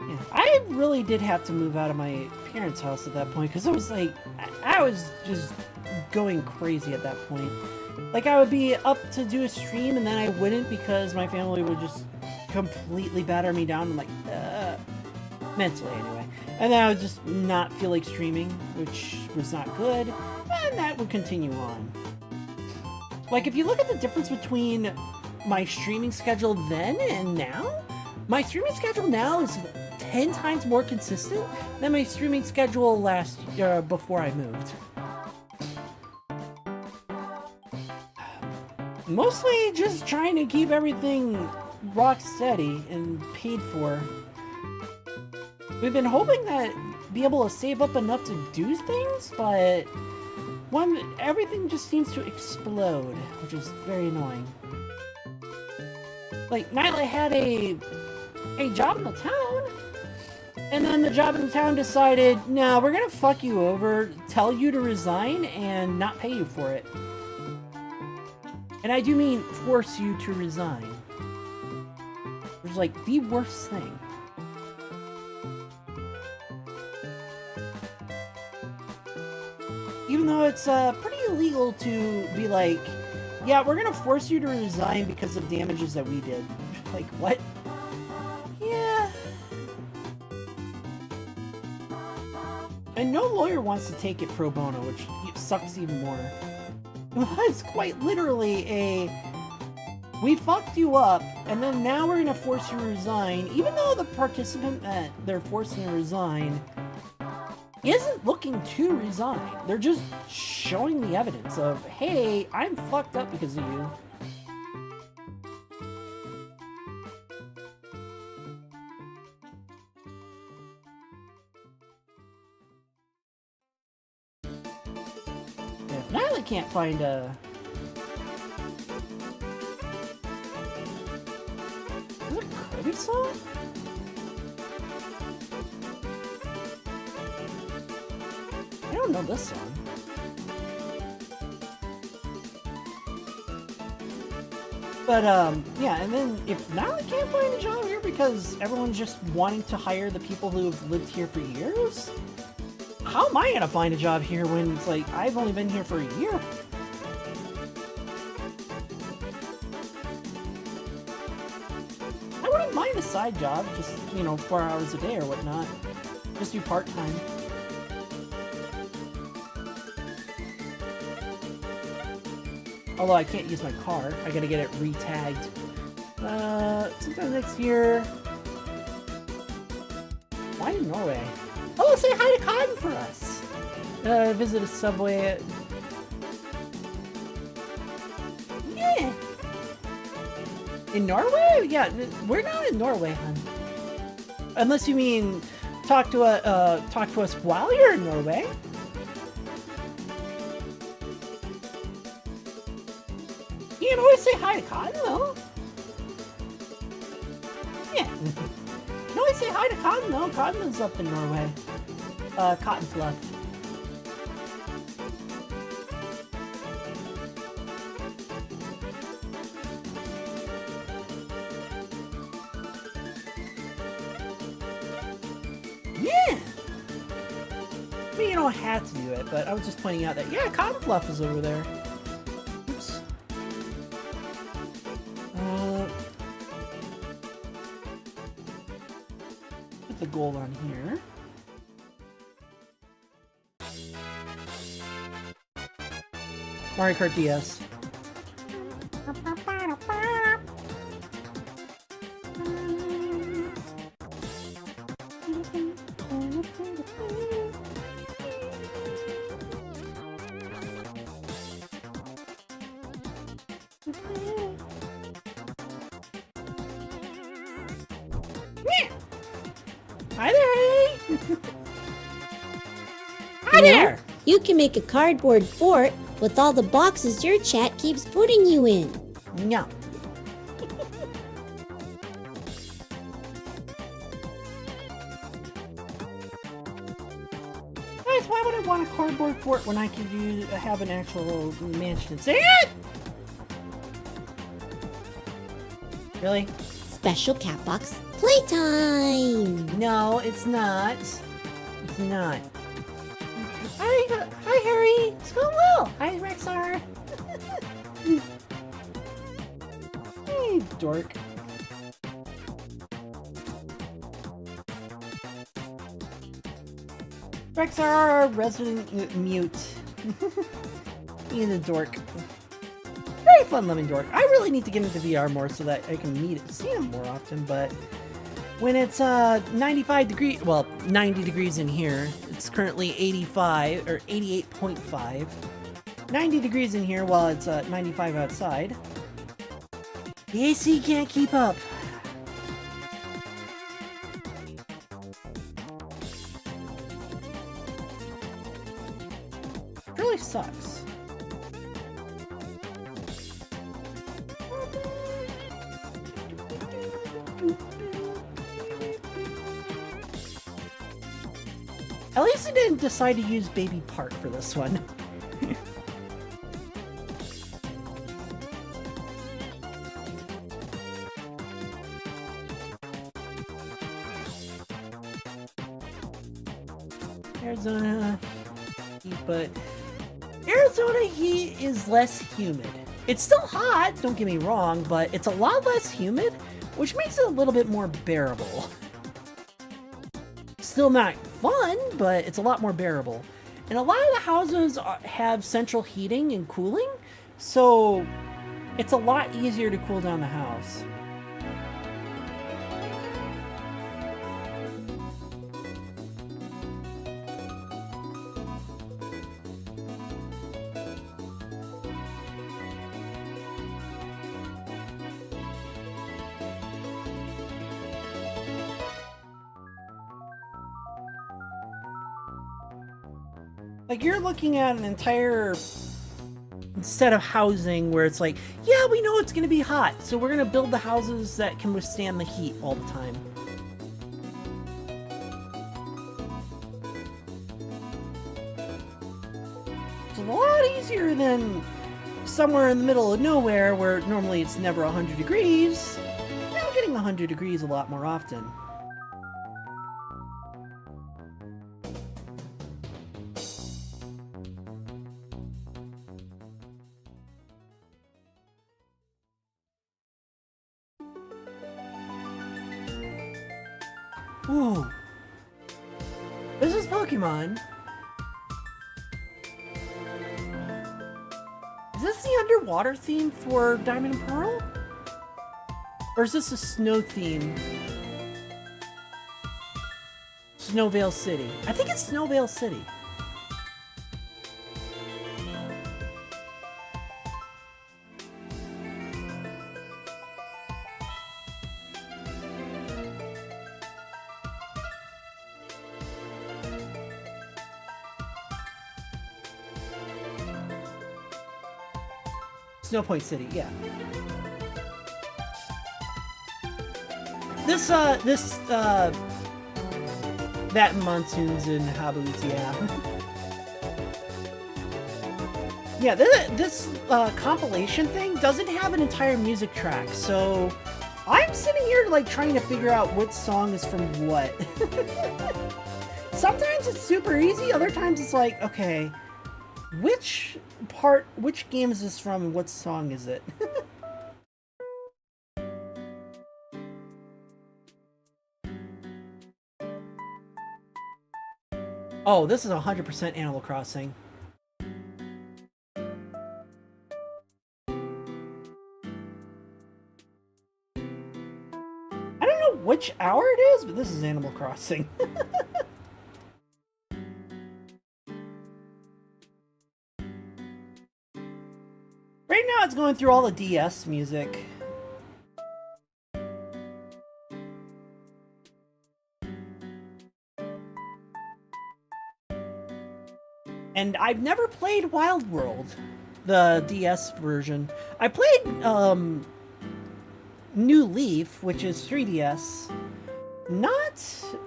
Yeah, I really did have to move out of my parents' house at that point because I was like, I was just going crazy at that point. Like, I would be up to do a stream and then I wouldn't because my family would just completely batter me down. I'm like, mentally anyway. And then I would just not feel like streaming, which was not good. And that would continue on. Like, if you look at the difference between my streaming schedule then and now, my streaming schedule now is 10 times more consistent than my streaming schedule last year before I moved. Mostly just trying to keep everything rock steady and paid for. We've been hoping that be able to save up enough to do things, but everything just seems to explode, which is very annoying. Like, Nightlight had a job in the town, and then the job in the town decided, no, we're gonna fuck you over, tell you to resign, and not pay you for it. And I do mean force you to resign. Which is like the worst thing. Even though it's pretty illegal to be like, yeah, we're gonna force you to resign because of damages that we did. Like, what? Yeah. And no lawyer wants to take it pro bono, which sucks even more. It's quite literally a, we fucked you up, and then now we're gonna force you to resign, even though the participant that they're forcing to resign isn't looking to resign. They're just showing the evidence of, hey, I'm fucked up because of you. If Natalie can't find a... Is it a Kirby song? I don't know this song. But, yeah, and then if Natalie can't find a job here because everyone's just wanting to hire the people who have lived here for years, how am I gonna find a job here when it's like, I've only been here for a year? I wouldn't mind a side job, just, you know, 4 hours a day or whatnot. Just do part-time. Although I can't use my car, I gotta get it re-tagged. Sometime next year. Why in Norway? Oh, say hi to Cotton for us! Visit a subway. Yeah! In Norway? Yeah, we're not in Norway, hon. Unless you mean talk to us while you're in Norway. You can always say hi to Cotton, though. Yeah. You can always say hi to Cotton, though. Cotton lives up in Norway. Cotton Fluff. Yeah! I mean, you don't have to do it, but I was just pointing out that, yeah, Cotton Fluff is over there. Oops. Put the gold on here. Mario Kart DS. Hi there, Eddie. Hi You know, there. you can make a cardboard fort with all the boxes your chat keeps putting you in. No. Guys, why would I want a cardboard fort when I could have an actual mansion? Say it! Really? Special cat box playtime! No, it's not. It's not. Hi, Harry. It's going well. Hi, Rexar. Hey, dork. Rexar, our resident mute. He's a dork. Very fun-loving dork. I really need to get into VR more so that I can see him more often, but when it's 95 degrees, well, 90 degrees in here, it's currently 85 or 88.5. 90 degrees in here while it's 95 outside. The AC can't keep up. It really sucks. At least I didn't decide to use Baby Part for this one. Arizona heat, but Arizona heat is less humid. It's still hot, don't get me wrong, but it's a lot less humid, which makes it a little bit more bearable. Still not fun, but it's a lot more bearable. And a lot of the houses have central heating and cooling, so it's a lot easier to cool down the house. Like, you're looking at an entire set of housing where it's like, yeah, we know it's going to be hot, so we're going to build the houses that can withstand the heat all the time. It's a lot easier than somewhere in the middle of nowhere where normally it's never 100 degrees. Now getting 100 degrees a lot more often. Ooh. This is Pokemon. Is this the underwater theme for Diamond and Pearl? Or is this a snow theme? Snowvale City. I think it's Snowvale City. Snow Point City, yeah. That and Monsoons and Haboots, yeah. Yeah, this compilation thing doesn't have an entire music track, so I'm sitting here like trying to figure out what song is from what. Sometimes it's super easy, other times it's like, okay, which game is this from and what song is it? Oh, this is 100% Animal Crossing. I don't know which hour it is, but this is Animal Crossing. Right now it's going through all the DS music. And I've never played Wild World, the DS version. I played New Leaf, which is 3DS. Not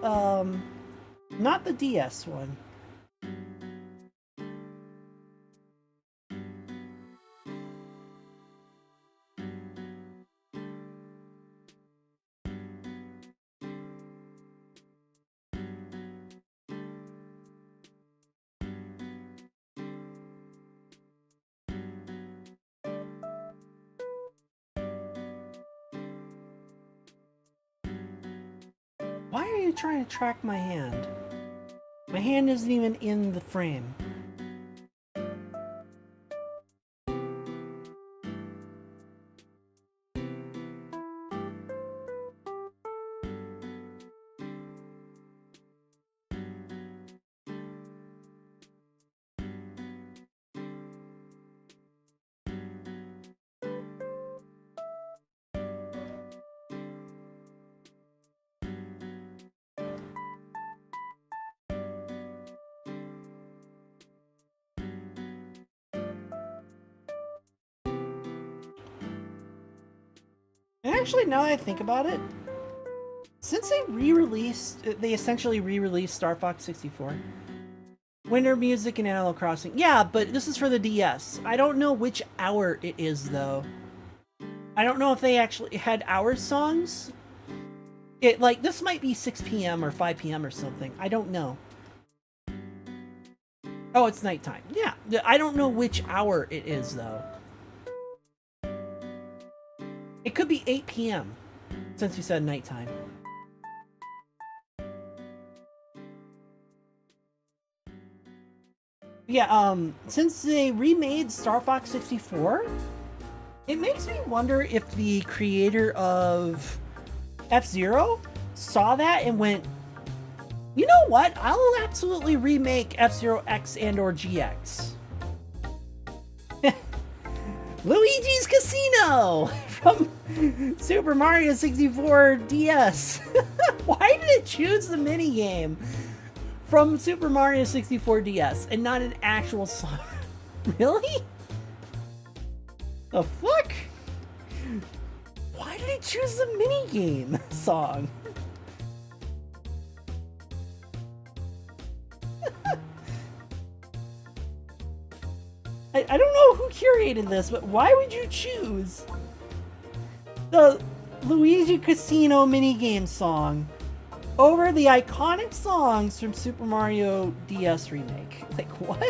the DS one. Why are you trying to track my hand? My hand isn't even in the frame. And actually, now that I think about it, since they essentially re-released Star Fox 64, Winter Music and Animal Crossing. Yeah, but this is for the DS. I don't know which hour it is, though. I don't know if they actually had hour songs. This might be 6 p.m. or 5 p.m. or something. I don't know. Oh, it's nighttime. Yeah, I don't know which hour it is, though. It could be 8 p.m. since you said nighttime. Yeah, since they remade Star Fox 64, it makes me wonder if the creator of F-Zero saw that and went, you know what? I'll absolutely remake F-Zero X and or GX. Luigi's Casino from Super Mario 64 DS. Why did it choose the minigame from Super Mario 64 DS and not an actual song? Really? The fuck? Why did it choose the minigame song? I don't know who curated this, but why would you choose the Luigi Casino minigame song over the iconic songs from Super Mario DS Remake? Like, what?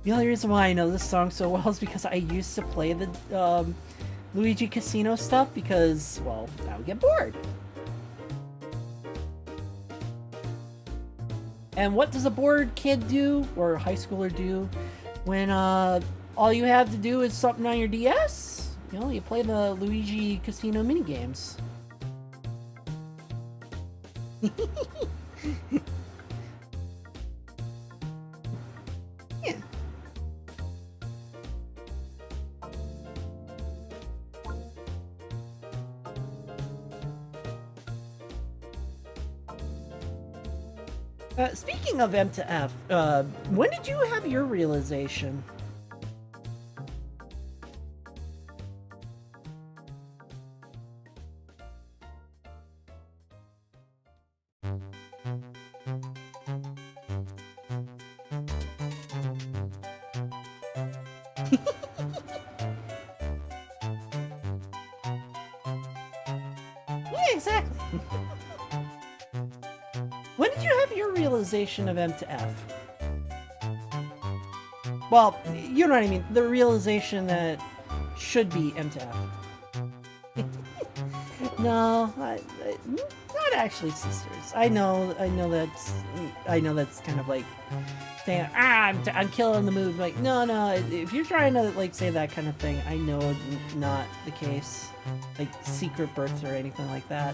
The only reason why I know this song so well is because I used to play the Luigi Casino stuff because, well, I would get bored. And what does a bored kid do, or a high schooler do, when all you have to do is something on your DS? You know, you play the Luigi Casino minigames. Yeah. Speaking of M to F, when did you have your realization? Yeah, exactly. When did you have your realization of M to F? Well, you know what I mean. The realization that should be M to F. No, not actually sisters. I know that's kind of like saying, I'm killing the mood. Like, no, if you're trying to like say that kind of thing, I know it's not the case. Like secret births or anything like that.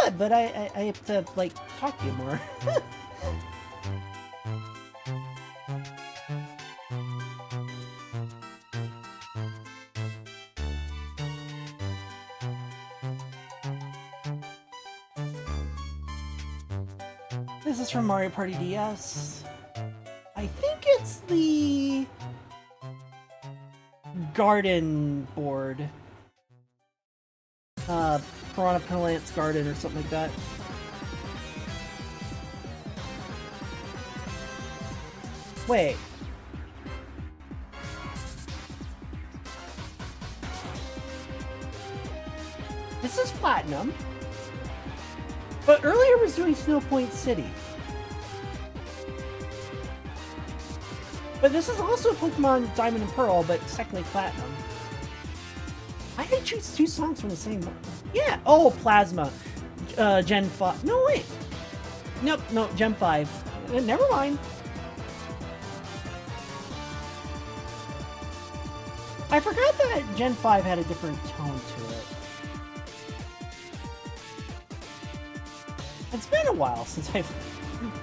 good, but I have to, like, talk to you more. This is from Mario Party DS. I think it's the garden board. Piranha Plant's Garden or something like that. Wait. This is Platinum. But earlier was doing Snow Point City. But this is also Pokemon Diamond and Pearl, but it's technically Platinum. I didn't choose two songs from the same one. Yeah. Oh, Plasma. Gen 5. No, wait. Nope, no, Gen 5. Never mind. I forgot that Gen 5 had a different tone to it. It's been a while since I've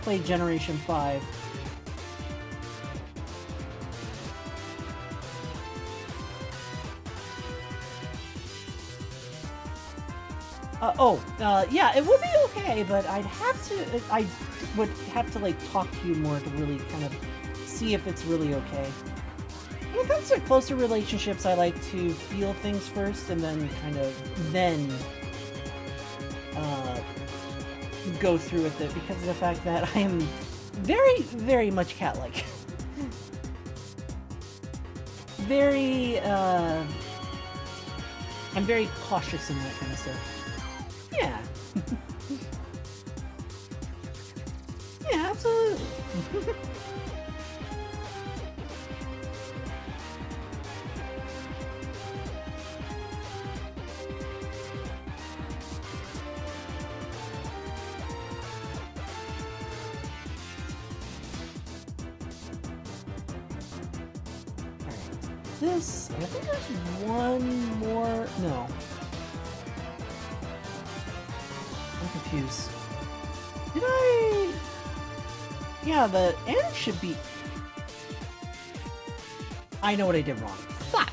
played Generation 5. Yeah, it would be okay, but I would have to, like, talk to you more to really kind of see if it's really okay. When it comes to closer relationships, I like to feel things first and then go through with it because of the fact that I am very, very much cat-like. I'm very cautious in that kind of stuff. Yeah. Yeah, absolutely. This, I think there's one more, no. I'm confused. Did I? Yeah, the end should be... I know what I did wrong. Fuck!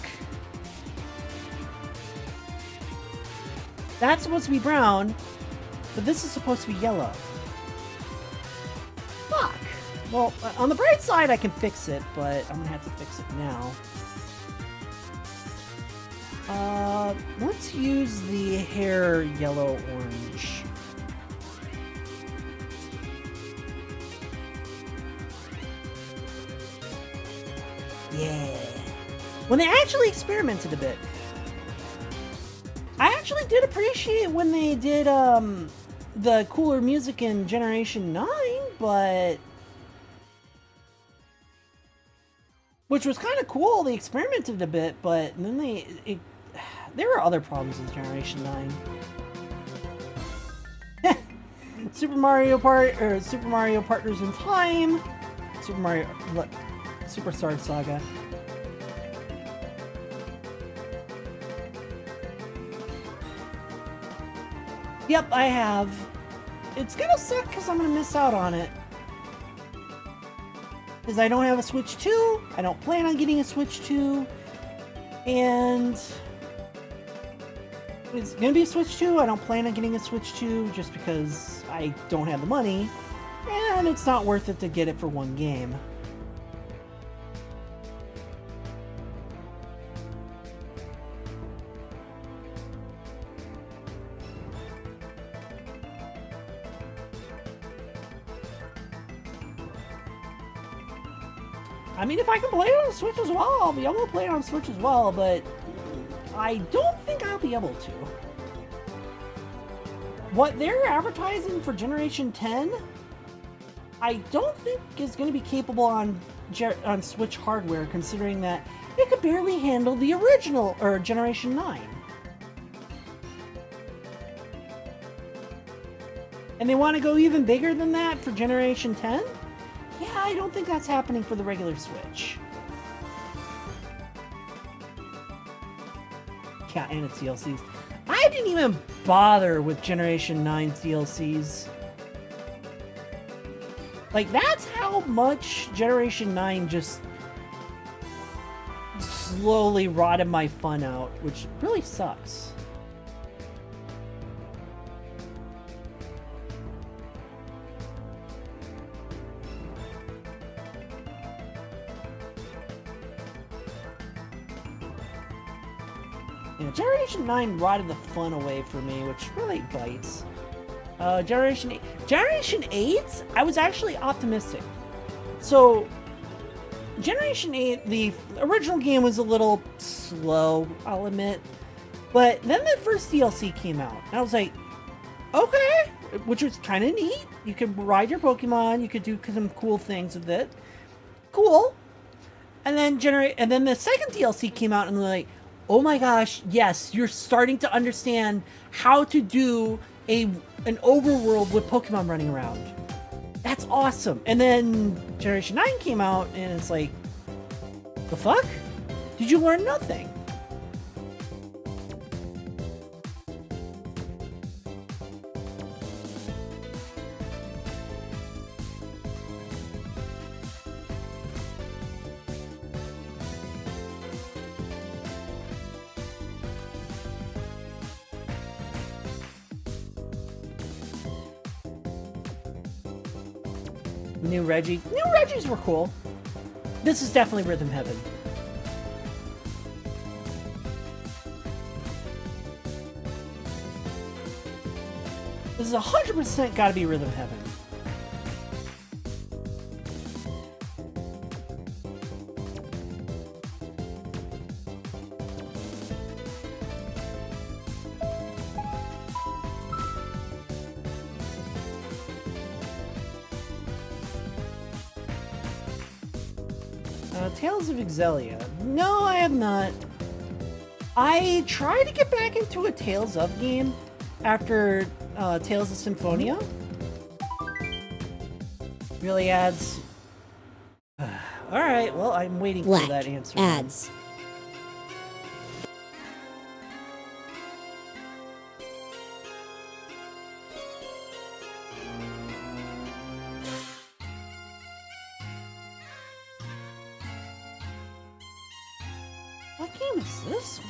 That's supposed to be brown, but this is supposed to be yellow. Fuck! Well, on the bright side, I can fix it, but I'm gonna have to fix it now. Let's use the hair yellow-orange. Yeah. When they actually experimented a bit. I actually did appreciate when they did, the cooler music in Generation 9, but... Which was kind of cool, they experimented a bit, but then there were other problems with Generation 9. Super Mario Partners in Time, Superstar Saga. Yep, I have. It's gonna suck because I'm gonna miss out on it. Because I don't have a Switch 2, I don't plan on getting a Switch 2, and it's gonna be a Switch 2, I don't plan on getting a Switch 2 just because I don't have the money, and it's not worth it to get it for one game. I mean, if I can play it on Switch as well, I'll be able to play it on Switch as well, but I don't think I'll be able to. What they're advertising for Generation 10, I don't think is going to be capable on Switch hardware, considering that it could barely handle the original, or Generation 9. And they want to go even bigger than that for Generation 10? Yeah, I don't think that's happening for the regular Switch. Yeah, and its DLCs. I I didn't even bother with Generation 9 DLCs. Like, that's how much Generation 9 just slowly rotted my fun out, which really sucks. Yeah, Generation 9 rotted the fun away for me, which really bites. Generation 8. Generation 8, I was actually optimistic. So, Generation 8, the original game was a little slow, I'll admit. But then the first DLC came out, and I was like, okay, which was kind of neat. You could ride your Pokemon, you could do some cool things with it. Cool. And then the second DLC came out, and they're like, oh my gosh, yes, you're starting to understand how to do an overworld with Pokemon running around. That's awesome. And then Generation 9 came out, and it's like, the fuck? Did you learn nothing? New Reggie. New Reggies were cool. This is definitely Rhythm Heaven. This is 100% gotta be Rhythm Heaven. Tales of Exelia. No, I have not. I tried to get back into a Tales of game after Tales of Symphonia. Really adds. Alright, well, I'm waiting for that answer. Ads. What game is this one?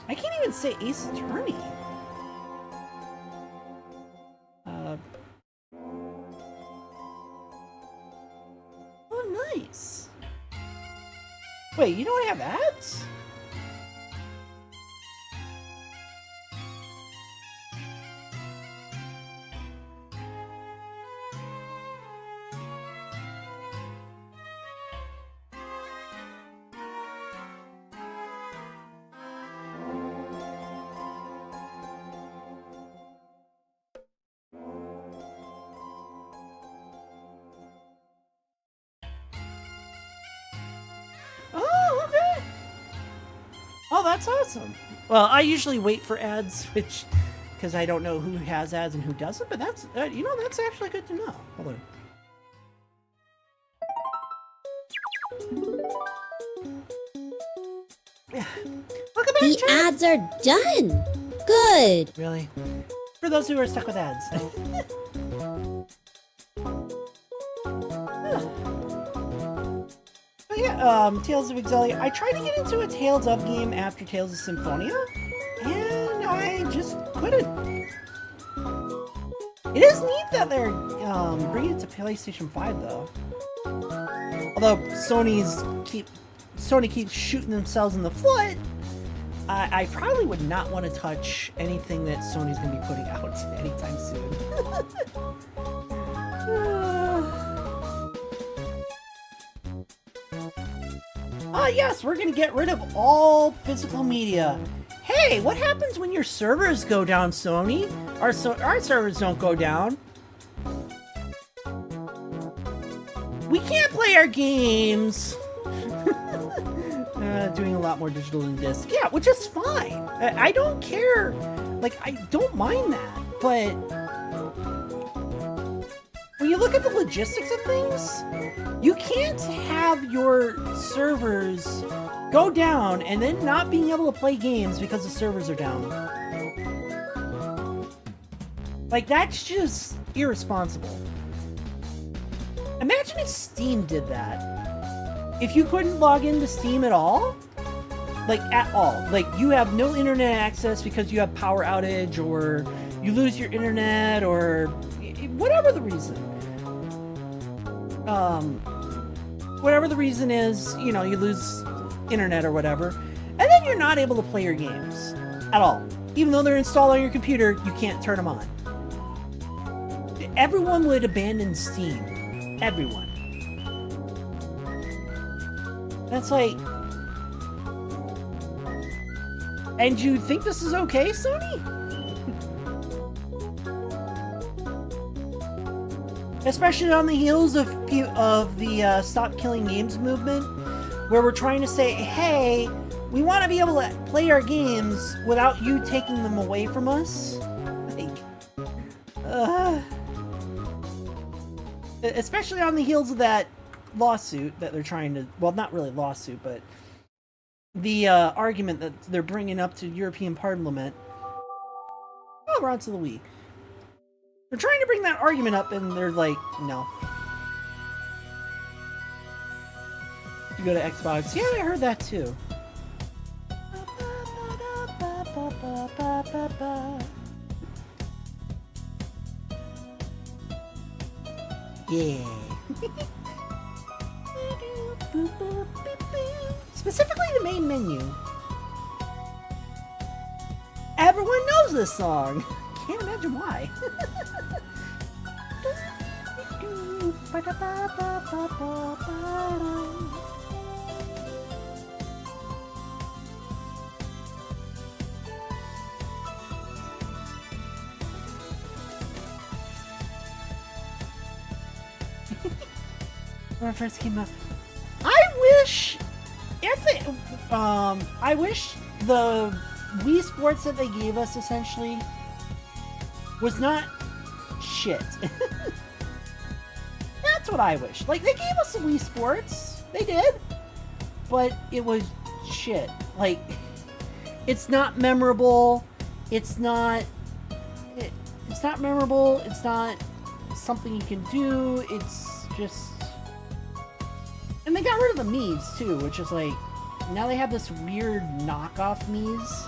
I can't even say Ace Attorney. Oh, nice. Wait, you don't have ads? Oh, okay. Oh, that's awesome. Well, I usually wait for ads, because I don't know who has ads and who doesn't, but that's, that's actually good to know. Hold on. Yeah. Welcome back, The ads are done. Good. Really? For those who are stuck with ads. But yeah, Tales of Exelia. I tried to get into a Tales of game after Tales of Symphonia, and I just couldn't. It is neat that they're bringing it to PlayStation 5, though. Although Sony keeps shooting themselves in the foot, I probably would not want to touch anything that Sony's going to be putting out anytime soon. Yes, we're going to get rid of all physical media. Hey, what happens when your servers go down, Sony? Our servers don't go down. We can't play our games. Doing a lot more digital than disc. Yeah, which is fine. I don't care. Like, I don't mind that. But look at the logistics of things, you can't have your servers go down and then not being able to play games because the servers are down. Like, that's just irresponsible. Imagine if Steam did that. If you couldn't log into Steam at all, like at all, like you have no internet access because you have power outage or you lose your internet or whatever the reason. Whatever the reason is, you know, you lose internet or whatever, and then you're not able to play your games at all. Even though they're installed on your computer, you can't turn them on. Everyone would abandon Steam. Everyone. That's like... And you think this is okay, Sony? Especially on the heels of the Stop Killing Games movement, where we're trying to say, hey, we want to be able to play our games without you taking them away from us. Like, especially on the heels of that lawsuit that they're trying to, well, not really lawsuit, but the argument that they're bringing up to European Parliament. Oh, we're on to the Wii. They're trying to bring that argument up, and they're like, no. You go to Xbox. Yeah, I heard that too. Yeah. Specifically the main menu. Everyone knows this song. Can't imagine why. When it first came out, I wish I wish the Wii Sports that they gave us essentially was not shit. That's what I wish. Like, they gave us the Wii Sports. They did. But it was shit. Like, it's not memorable. It's not memorable. It's not something you can do. It's just... And they got rid of the Mii's, too, which is like... Now they have this weird knockoff Mii's.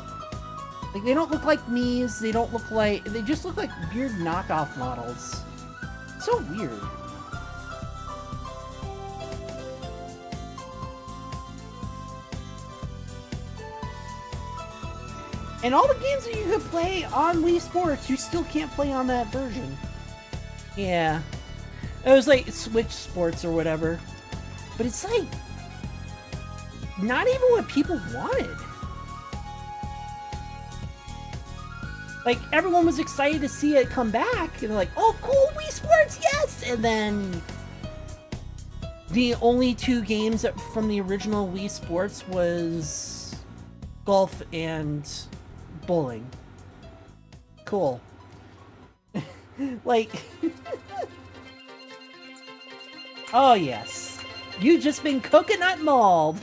Like, they don't look like Mii's, they don't look like... They just look like weird knockoff models. So weird. And all the games that you could play on Wii Sports, you still can't play on that version. Yeah. It was like Switch Sports or whatever. But it's like... Not even what people wanted. Like, everyone was excited to see it come back. And they're like, oh, cool, Wii Sports, yes! And then... The only two games from the original Wii Sports was... Golf and... Bowling. Cool. Like... Oh, yes. You just been coconut mauled.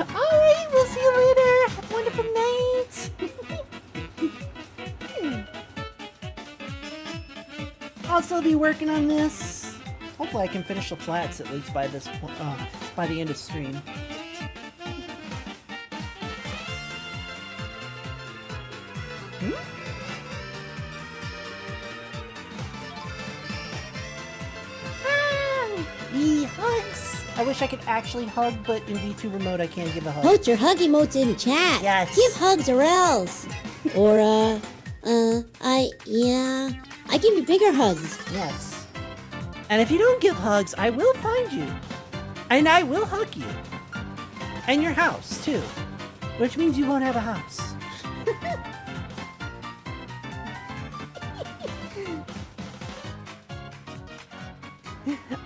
Alright, we'll see you later. Have a wonderful night. I'll still be working on this. Hopefully I can finish the flats at least by this point, by the end of stream. Hugs! I wish I could actually hug, but in V2 Remote I can't give a hug. Post your hug emotes in chat. Yes. Give hugs or else. Or, I give you bigger hugs. Yes. And if you don't give hugs, I will find you. And I will hug you. And your house, too. Which means you won't have a house.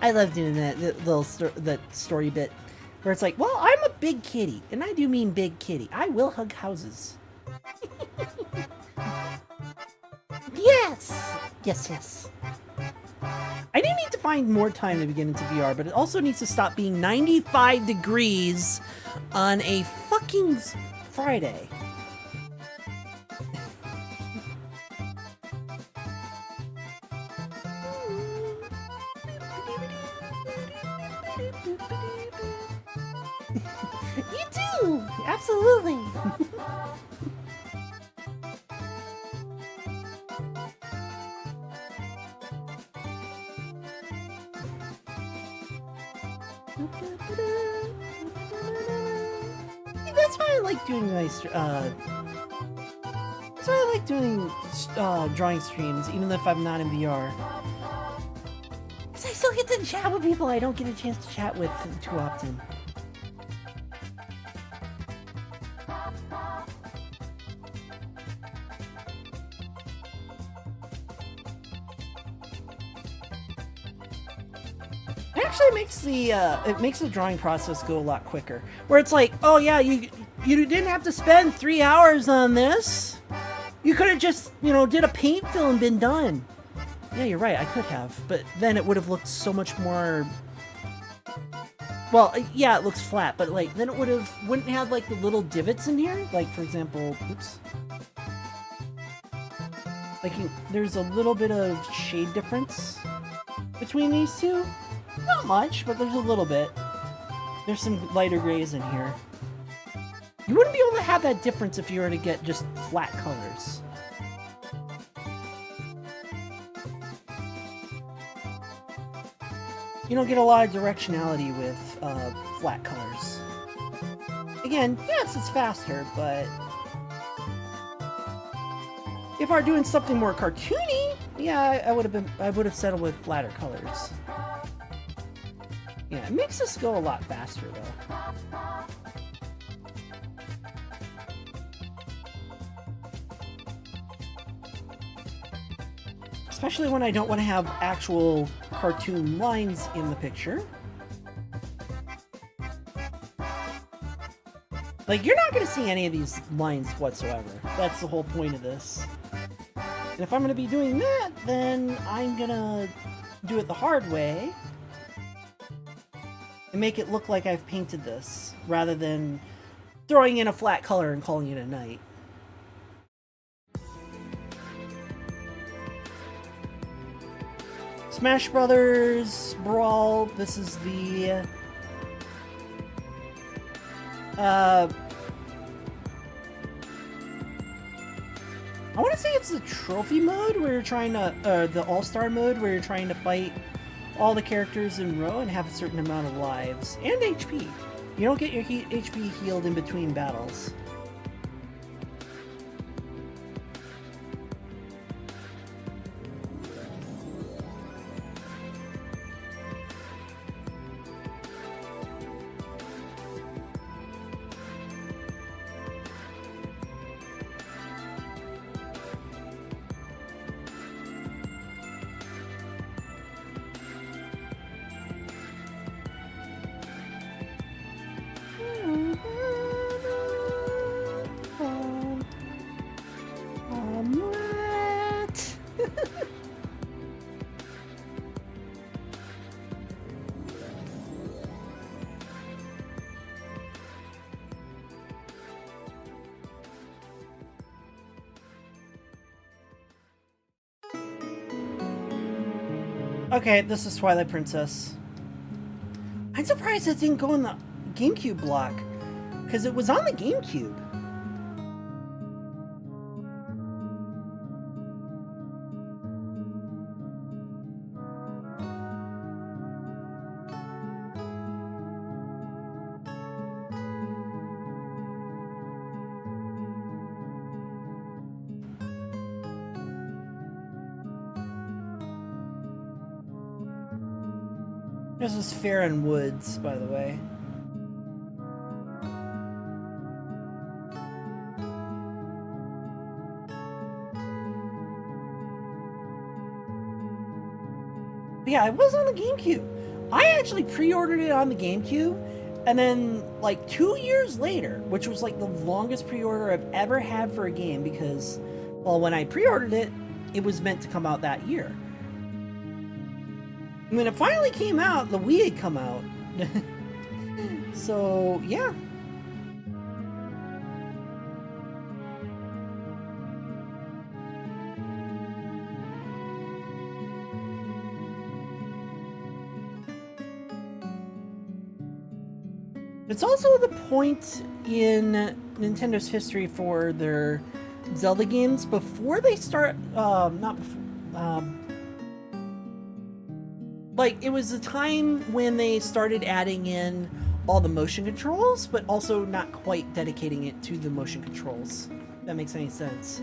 I love doing that little that story bit where it's like, well, I'm a big kitty, and I do mean big kitty. I will hug houses. Yes! Yes, yes. I do need to find more time to get into VR, but it also needs to stop being 95 degrees on a fucking Friday. You too! Absolutely! That's why I like doing that's why I like doing drawing streams, even if I'm not in VR. Because I still get to chat with people I don't get a chance to chat with too often. It actually makes the drawing process go a lot quicker. Where it's like, oh yeah, you didn't have to spend 3 hours on this. You could have just, did a paint fill and been done. Yeah, you're right, I could have, but then it would have looked so much more. Well, yeah, it looks flat, but like then it wouldn't have like the little divots in here. Like for example, oops. Like there's a little bit of shade difference between these two. Not much, but there's a little bit. There's some lighter grays in here. You wouldn't be able to have that difference if you were to get just flat colors. You don't get a lot of directionality with flat colors. Again, yes, it's faster, but if I were doing something more cartoony, yeah, I would have settled with flatter colors. Yeah, it makes this go a lot faster, though. Especially when I don't want to have actual cartoon lines in the picture. Like, you're not going to see any of these lines whatsoever. That's the whole point of this. And if I'm going to be doing that, then I'm going to do it the hard way. And make it look like I've painted this, rather than throwing in a flat color and calling it a night. Smash Brothers Brawl, this is the I want to say it's the trophy mode where you're trying to, the all-star mode where you're trying to fight all the characters in row and have a certain amount of lives and HP. You don't get your HP healed in between battles. Okay, this is Twilight Princess. I'm surprised it didn't go in the GameCube block, because it was on the GameCube. This is Farron Woods, by the way. Yeah, it was on the GameCube. I actually pre-ordered it on the GameCube, and then like 2 years later, which was like the longest pre-order I've ever had for a game, because, well, when I pre-ordered it, it was meant to come out that year. And when it finally came out, the Wii had come out. So, yeah. It's also the point in Nintendo's history for their Zelda games before they start, not before, like, it was a time when they started adding in all the motion controls, but also not quite dedicating it to the motion controls. If that makes any sense.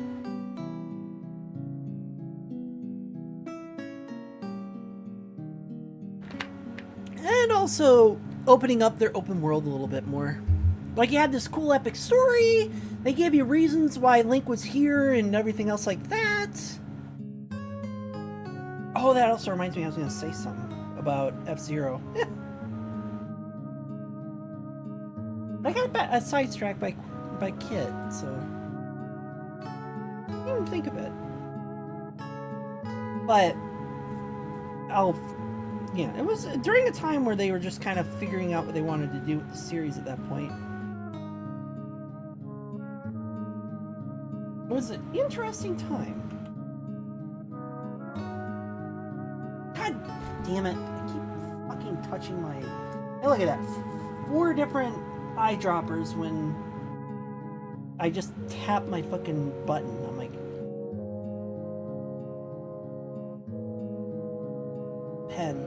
And also opening up their open world a little bit more. Like, you had this cool epic story, they gave you reasons why Link was here and everything else like that. Oh, that also reminds me I was going to say something about F-Zero. I got sidetracked by Kit, so I didn't even think of it. But yeah, it was during a time where they were just kind of figuring out what they wanted to do with the series at that point. It was an interesting time. God damn it. I keep fucking touching my... Hey, look at that. 4 different eyedroppers when I just tap my fucking button. I'm like... Pen.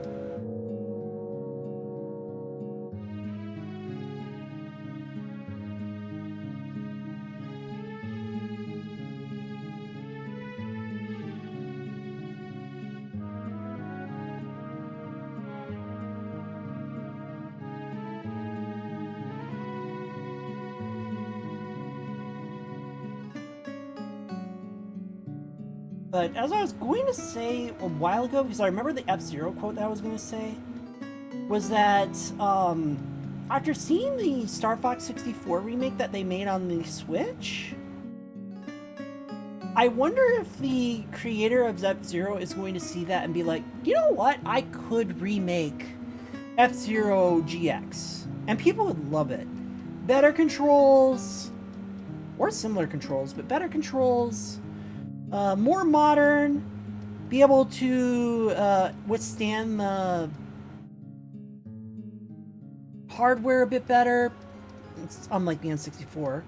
But as I was going to say a while ago, because I remember the F-Zero quote that I was going to say, was that after seeing the Star Fox 64 remake that they made on the Switch, I wonder if the creator of F-Zero is going to see that and be like, you know what, I could remake F-Zero GX, and people would love it. Better controls, or similar controls, but better controls, more modern, be able to withstand the hardware a bit better, unlike the N64.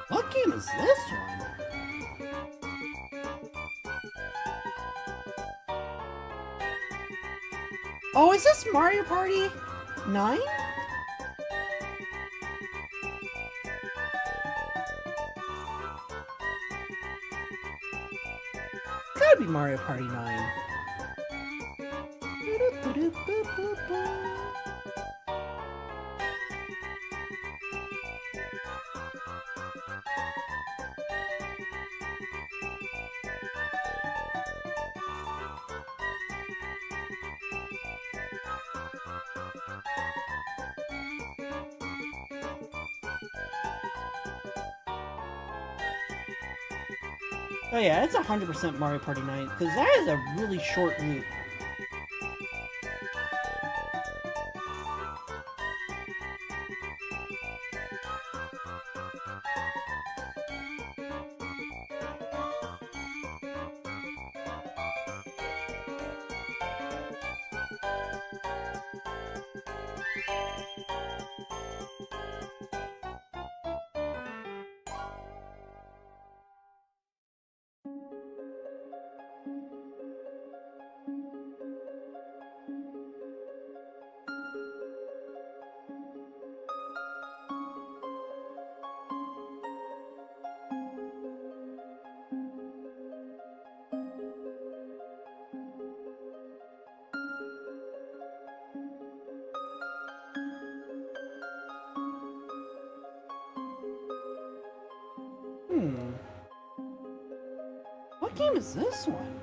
What game is this one? Oh, is this Mario Party 9? It's gotta be Mario Party 9. Oh yeah, it's 100% Mario Party 9, because that is a really short loop. What game is this one?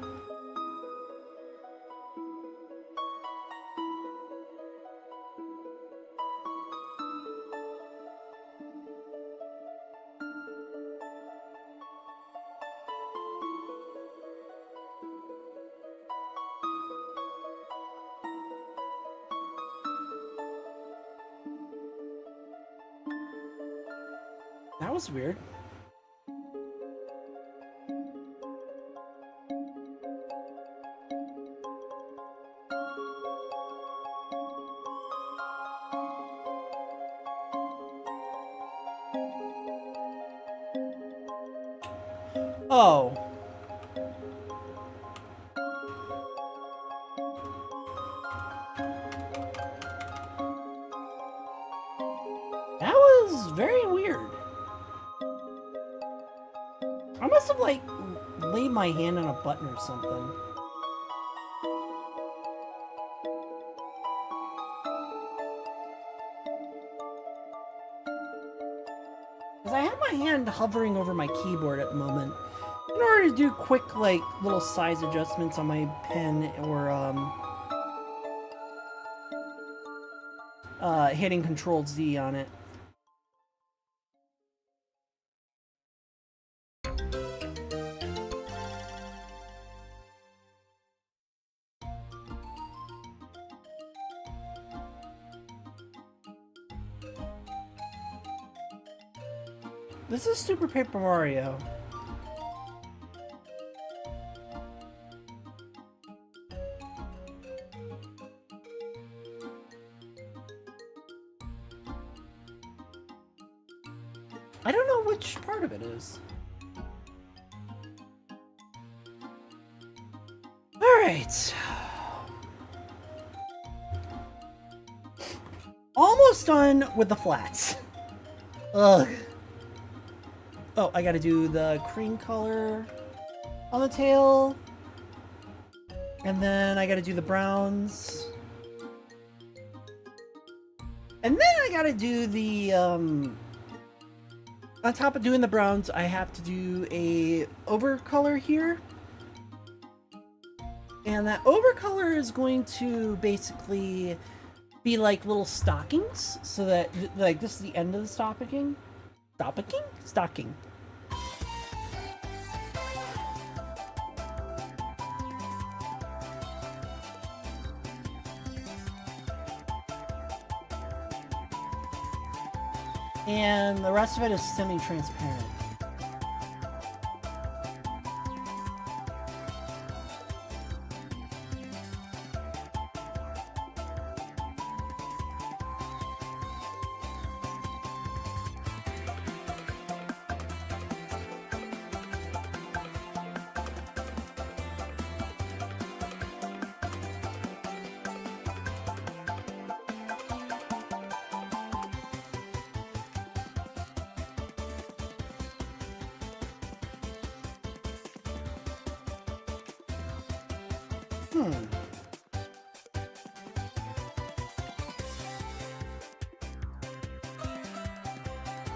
That was weird. Oh. That was very weird. I must have, like, laid my hand on a button or something. Because I have my hand hovering over my keyboard at the moment in order to do quick, like, little size adjustments on my pen or, hitting Control Z on it. This is Super Paper Mario. I don't know which part of it is. Alright. Almost done with the flats. Ugh. Oh, I gotta do the cream color on the tail. And then I gotta do the browns. And then I gotta do the, on top of doing the browns, I have to do a overcolor here. And that overcolor is going to basically be like little stockings, so that, like, this is the end of the stocking. Stocking. And the rest of it is semi-transparent.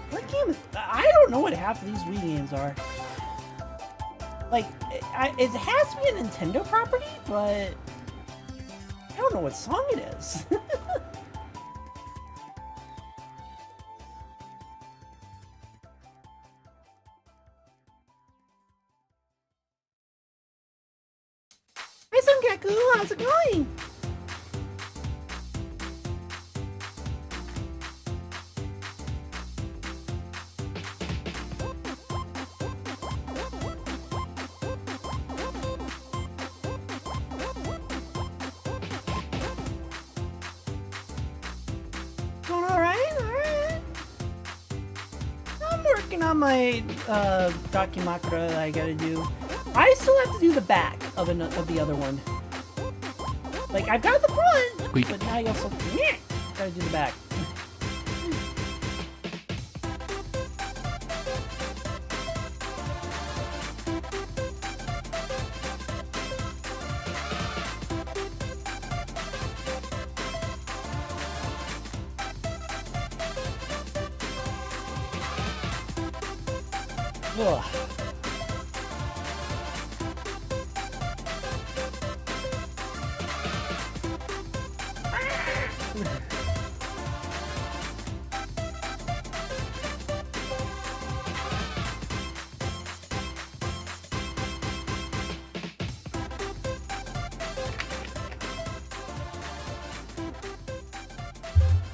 What game is... I don't know what half of these Wii games are. Like, it has to be a Nintendo property, but I don't know what song it is. Hey, Sungaku, how's it going? On my Daki Makura I gotta do. I still have to do the back of the other one. Like, I've got the front, Squeak. but now you also gotta do the back. Ugh.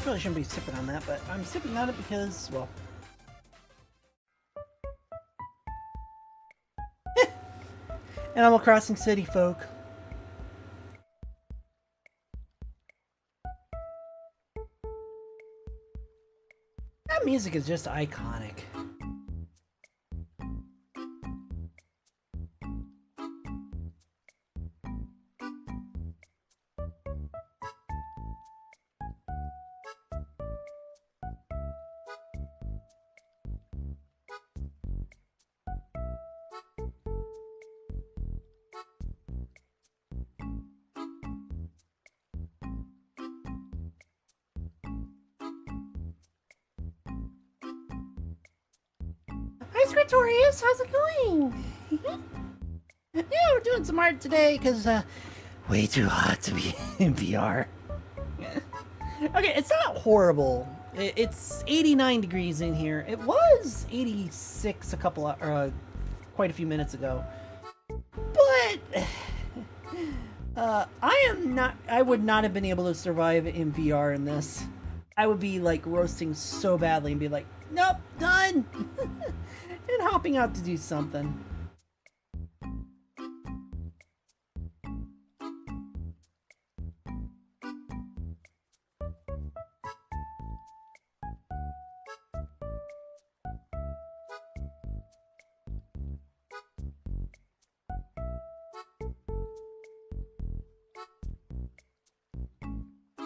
Really shouldn't be sipping on that, but I'm sipping on it because, well... Animal Crossing City folk. That music is just iconic. Hi, Scritorius, how's it going? Yeah, we're doing some art today because way too hot to be in VR. Okay, it's not horrible. It's 89 degrees in here. It was 86 quite a few minutes ago. But I would not have been able to survive in VR in this. I would be like roasting so badly and be like, nope, done. And hopping out to do something.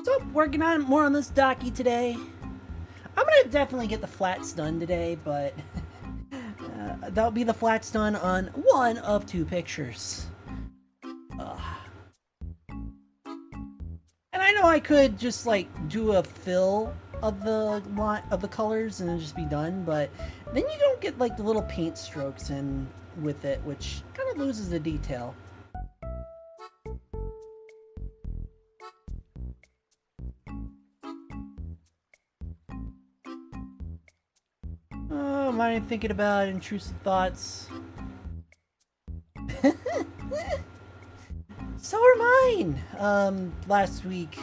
So, working on more on this Daki today. I'm gonna definitely get the flats done today, but that'll be the flats done on one of two pictures. And I know I could just like do a fill of the colors and then just be done, but then you don't get like the little paint strokes in with it, which kind of loses the detail. Oh, am I thinking about intrusive thoughts? So are mine. Last week.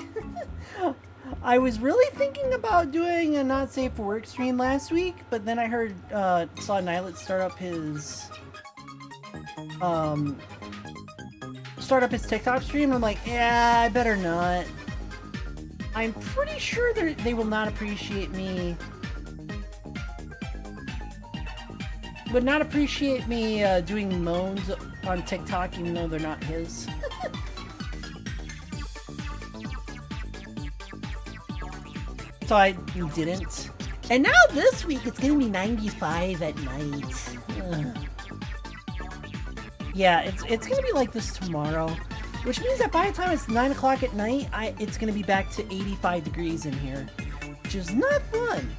I was really thinking about doing a not safe for work stream last week, but then I heard, saw Nylet start up his TikTok stream. I'm like, yeah, I better not. I'm pretty sure they will not appreciate me. Would not appreciate me doing moans on TikTok, even though they're not his. So I didn't. And now this week it's gonna be 95 at night. Ugh. Yeah, it's gonna be like this tomorrow, which means that by the time it's 9 o'clock at night, it's gonna be back to 85 degrees in here, which is not fun.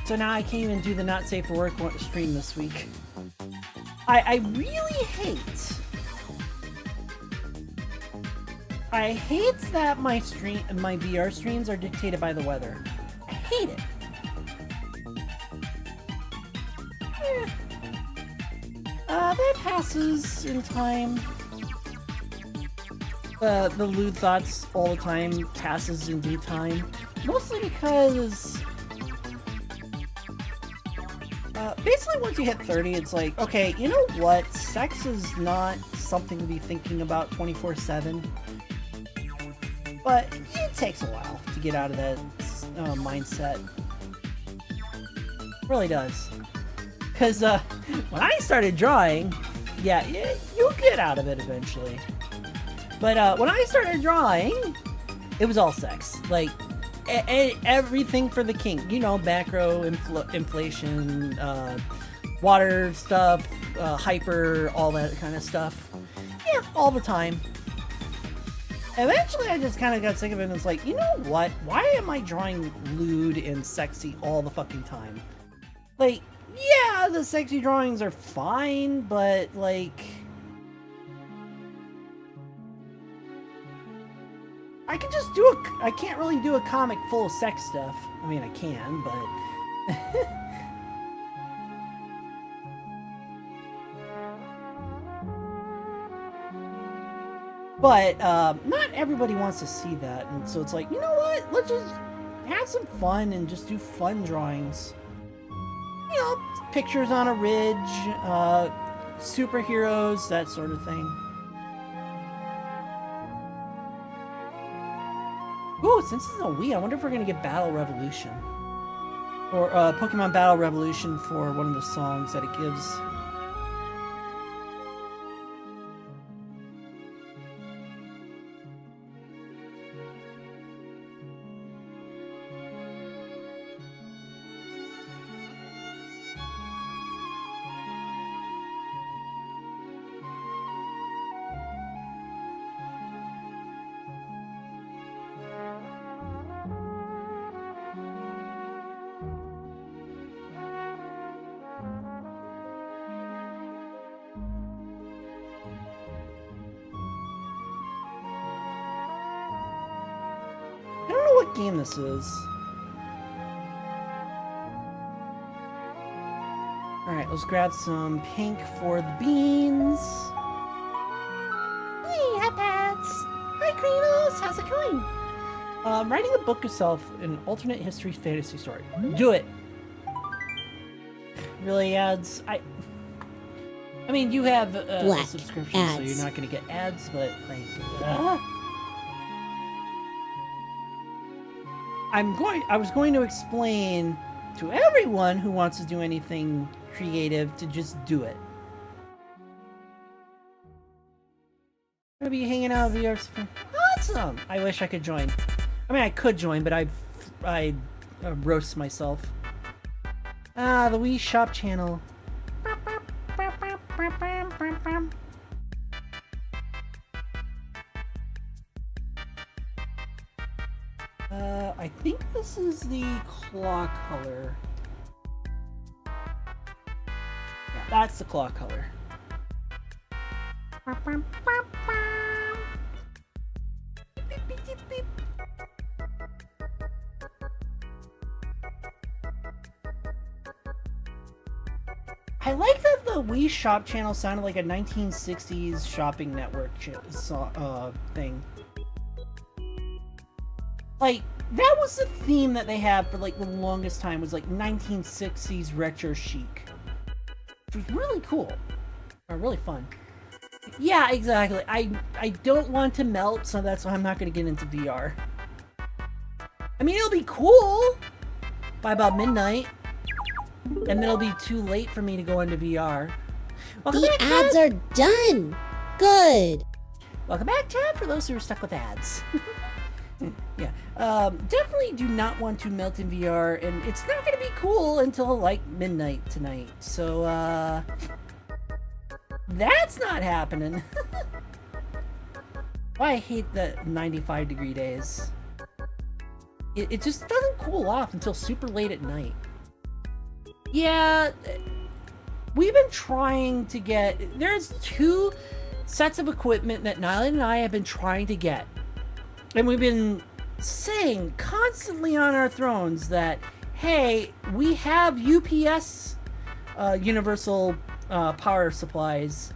So now I can't even do the not safe for work stream this week. I really hate that my VR streams are dictated by the weather. I hate it. That passes in time. The lewd thoughts all the time passes in due time. Mostly because basically once you hit 30, it's like, okay, you know what? Sex is not something to be thinking about 24/7. But it takes a while to get out of that mindset. It really does. Because when I started drawing, yeah, you'll get out of it eventually. But when I started drawing, it was all sex. Like, everything for the king. You know, macro, inflation, water stuff, hyper, all that kind of stuff. Yeah, all the time. Eventually, I just kind of got sick of it and was like, you know what? Why am I drawing lewd and sexy all the fucking time? Like, yeah, the sexy drawings are fine, but like... I can just do I can't really do a comic full of sex stuff. I mean, I can, but... But, not everybody wants to see that, and so it's like, you know what? Let's just have some fun and just do fun drawings. You know, pictures on a ridge, superheroes, that sort of thing. Ooh, since it's a Wii, I wonder if we're gonna get Battle Revolution. Or, Pokemon Battle Revolution for one of the songs that it gives. I don't know what game this is. Alright, let's grab some pink for the beans. Hey, Hepats! Hi, Kratos! How's it going? Writing a book yourself, an alternate history fantasy story. Do it! Really, ads? I mean, you have a subscription, ads. So you're not going to get ads, but like... I was going to explain to everyone who wants to do anything creative to just do it. I'm gonna be hanging out with VR. Awesome! I wish I could join. I mean, I could join, but I'd roast myself. Ah, the Wii Shop channel. I think this is the claw color. Yeah, that's the claw color. I like that the Wii Shop channel sounded like a 1960s shopping network thing. Like, that was the theme that they had for like the longest time, was like 1960s retro chic. Which was really cool. Or really fun. Yeah, exactly. I don't want to melt, so that's why I'm not going to get into VR. I mean, it'll be cool by about midnight. And then it'll be too late for me to go into VR. Welcome The back, ads Chad. are done. Good. Welcome back, Chad, for those who are stuck with ads. Yeah, definitely do not want to melt in VR, and it's not going to be cool until like midnight tonight. So, that's not happening. Why I hate the 95-degree days. It just doesn't cool off until super late at night. Yeah, we've been trying to get... There's 2 sets of equipment that Nyla and I have been trying to get. And we've been saying constantly on our thrones that, hey, we have UPS, universal power supplies,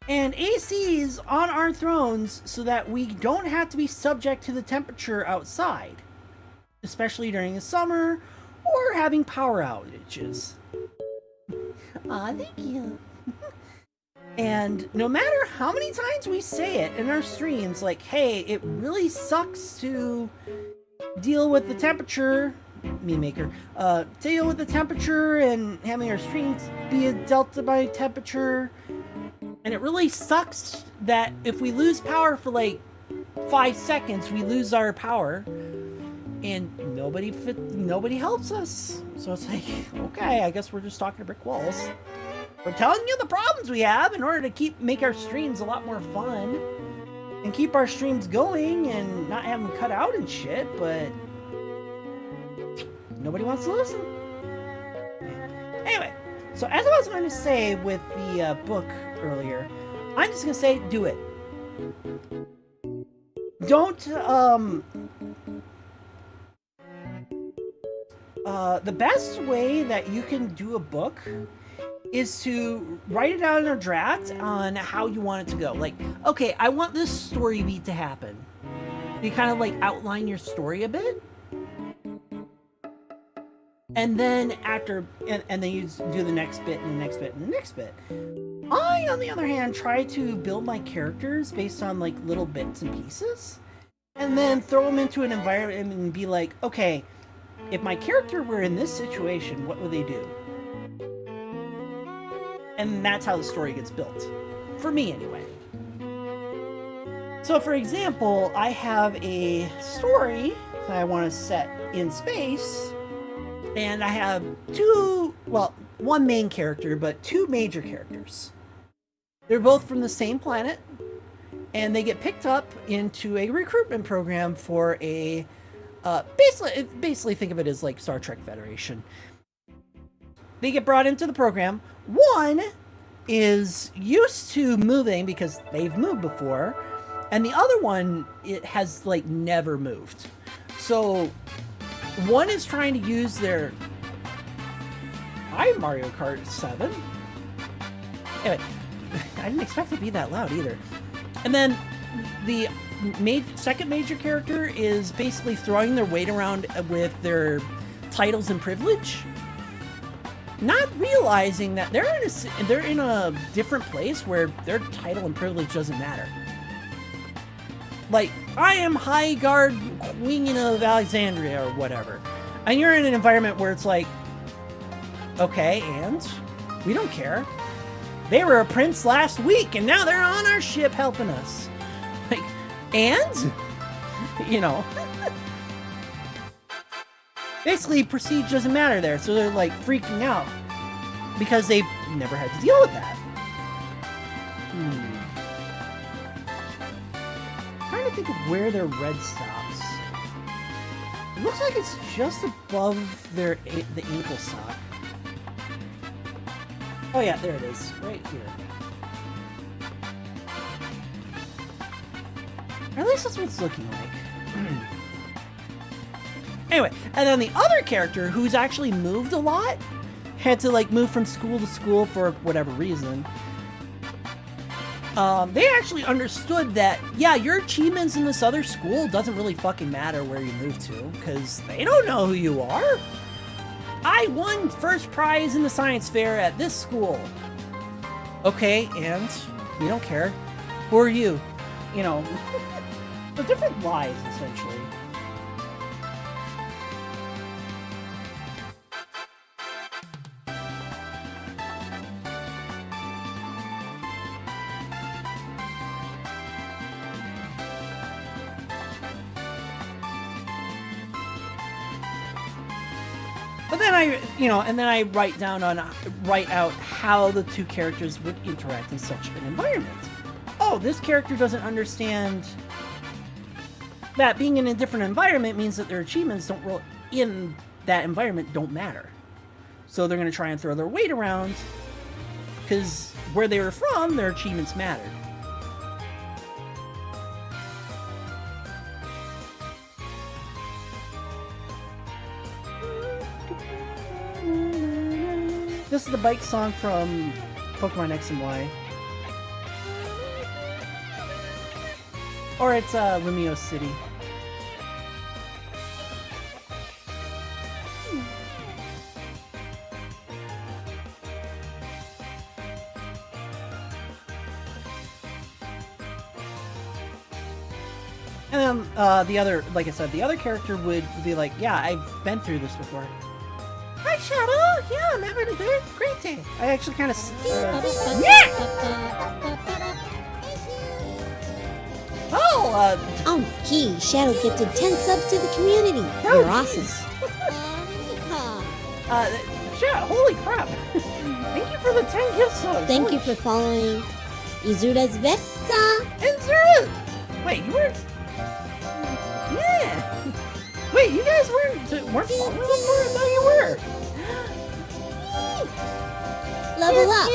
and ACs on our thrones so that we don't have to be subject to the temperature outside, especially during the summer or having power outages. Aw, thank you. And no matter how many times we say it in our streams, like, hey, it really sucks to deal with the temperature, meme maker, deal with the temperature and having our streams be a delta by temperature. And it really sucks that if we lose power for like 5 seconds, we lose our power. and nobody helps us. So it's like, okay, I guess we're just talking to brick walls. We're telling you the problems we have in order to make our streams a lot more fun and keep our streams going and not have them cut out and shit, but nobody wants to listen. Anyway, so as I was going to say with the book earlier, I'm just going to say, do it. Don't, the best way that you can do a book is to write it out in a draft on how you want it to go. Like, okay, I want this story beat to happen. You kind of like outline your story a bit. And then and then you do the next bit and the next bit and the next bit. I, on the other hand, try to build my characters based on like little bits and pieces. And then throw them into an environment and be like, okay, if my character were in this situation, what would they do? And that's how the story gets built. For me, anyway. So, for example, I have a story that I want to set in space. And I have one main character, but two major characters. They're both from the same planet. And they get picked up into a recruitment program for a... basically think of it as like Star Trek Federation. They get brought into the program. One is used to moving because they've moved before, and the other one, it has like never moved. So one is trying to use their Mario Kart 7. Anyway, I didn't expect it to be that loud either. And then the second major character is basically throwing their weight around with their titles and privilege, not realizing that they're in a different place where their title and privilege doesn't matter. Like, I am High Guard Queen of Alexandria or whatever, and you're in an environment where it's like, okay, and we don't care. They were a prince last week, and now they're on our ship helping us. Like, and? You know. Basically, prestige doesn't matter there, so they're, like, freaking out. Because they've never had to deal with that. Trying to think of where their red stops. It looks like it's just above the ankle sock. Oh yeah, there it is, right here. Or at least that's what it's looking like. Anyway, and then the other character, who's actually moved a lot, had to like move from school to school for whatever reason. They actually understood that, yeah, your achievements in this other school doesn't really fucking matter where you move to, because they don't know who you are. I won first prize in the science fair at this school. Okay, and we don't care. Who are you? You know, the different lies, essentially. But then I write out how the two characters would interact in such an environment. Oh, this character doesn't understand that being in a different environment means that their achievements in that environment don't matter. So they're going to try and throw their weight around because where they were from, their achievements mattered. This is the bike song from Pokemon X and Y. Or it's Lumio City. And then the other, like I said, the other character would be like, yeah, I've been through this before. Hi, Shadow! Yeah, I'm having a great day. I actually kind of... Oh, gee, Shadow gifted 10 subs to the community. Oh, You're awesome. Shadow, holy crap. Thank you for the 10 gift subs. Thank Holy you for following Izura's Vesta. And Zura! Wait, you weren't... Yeah! Wait, you guys weren't following them more? I thought you were! Level up.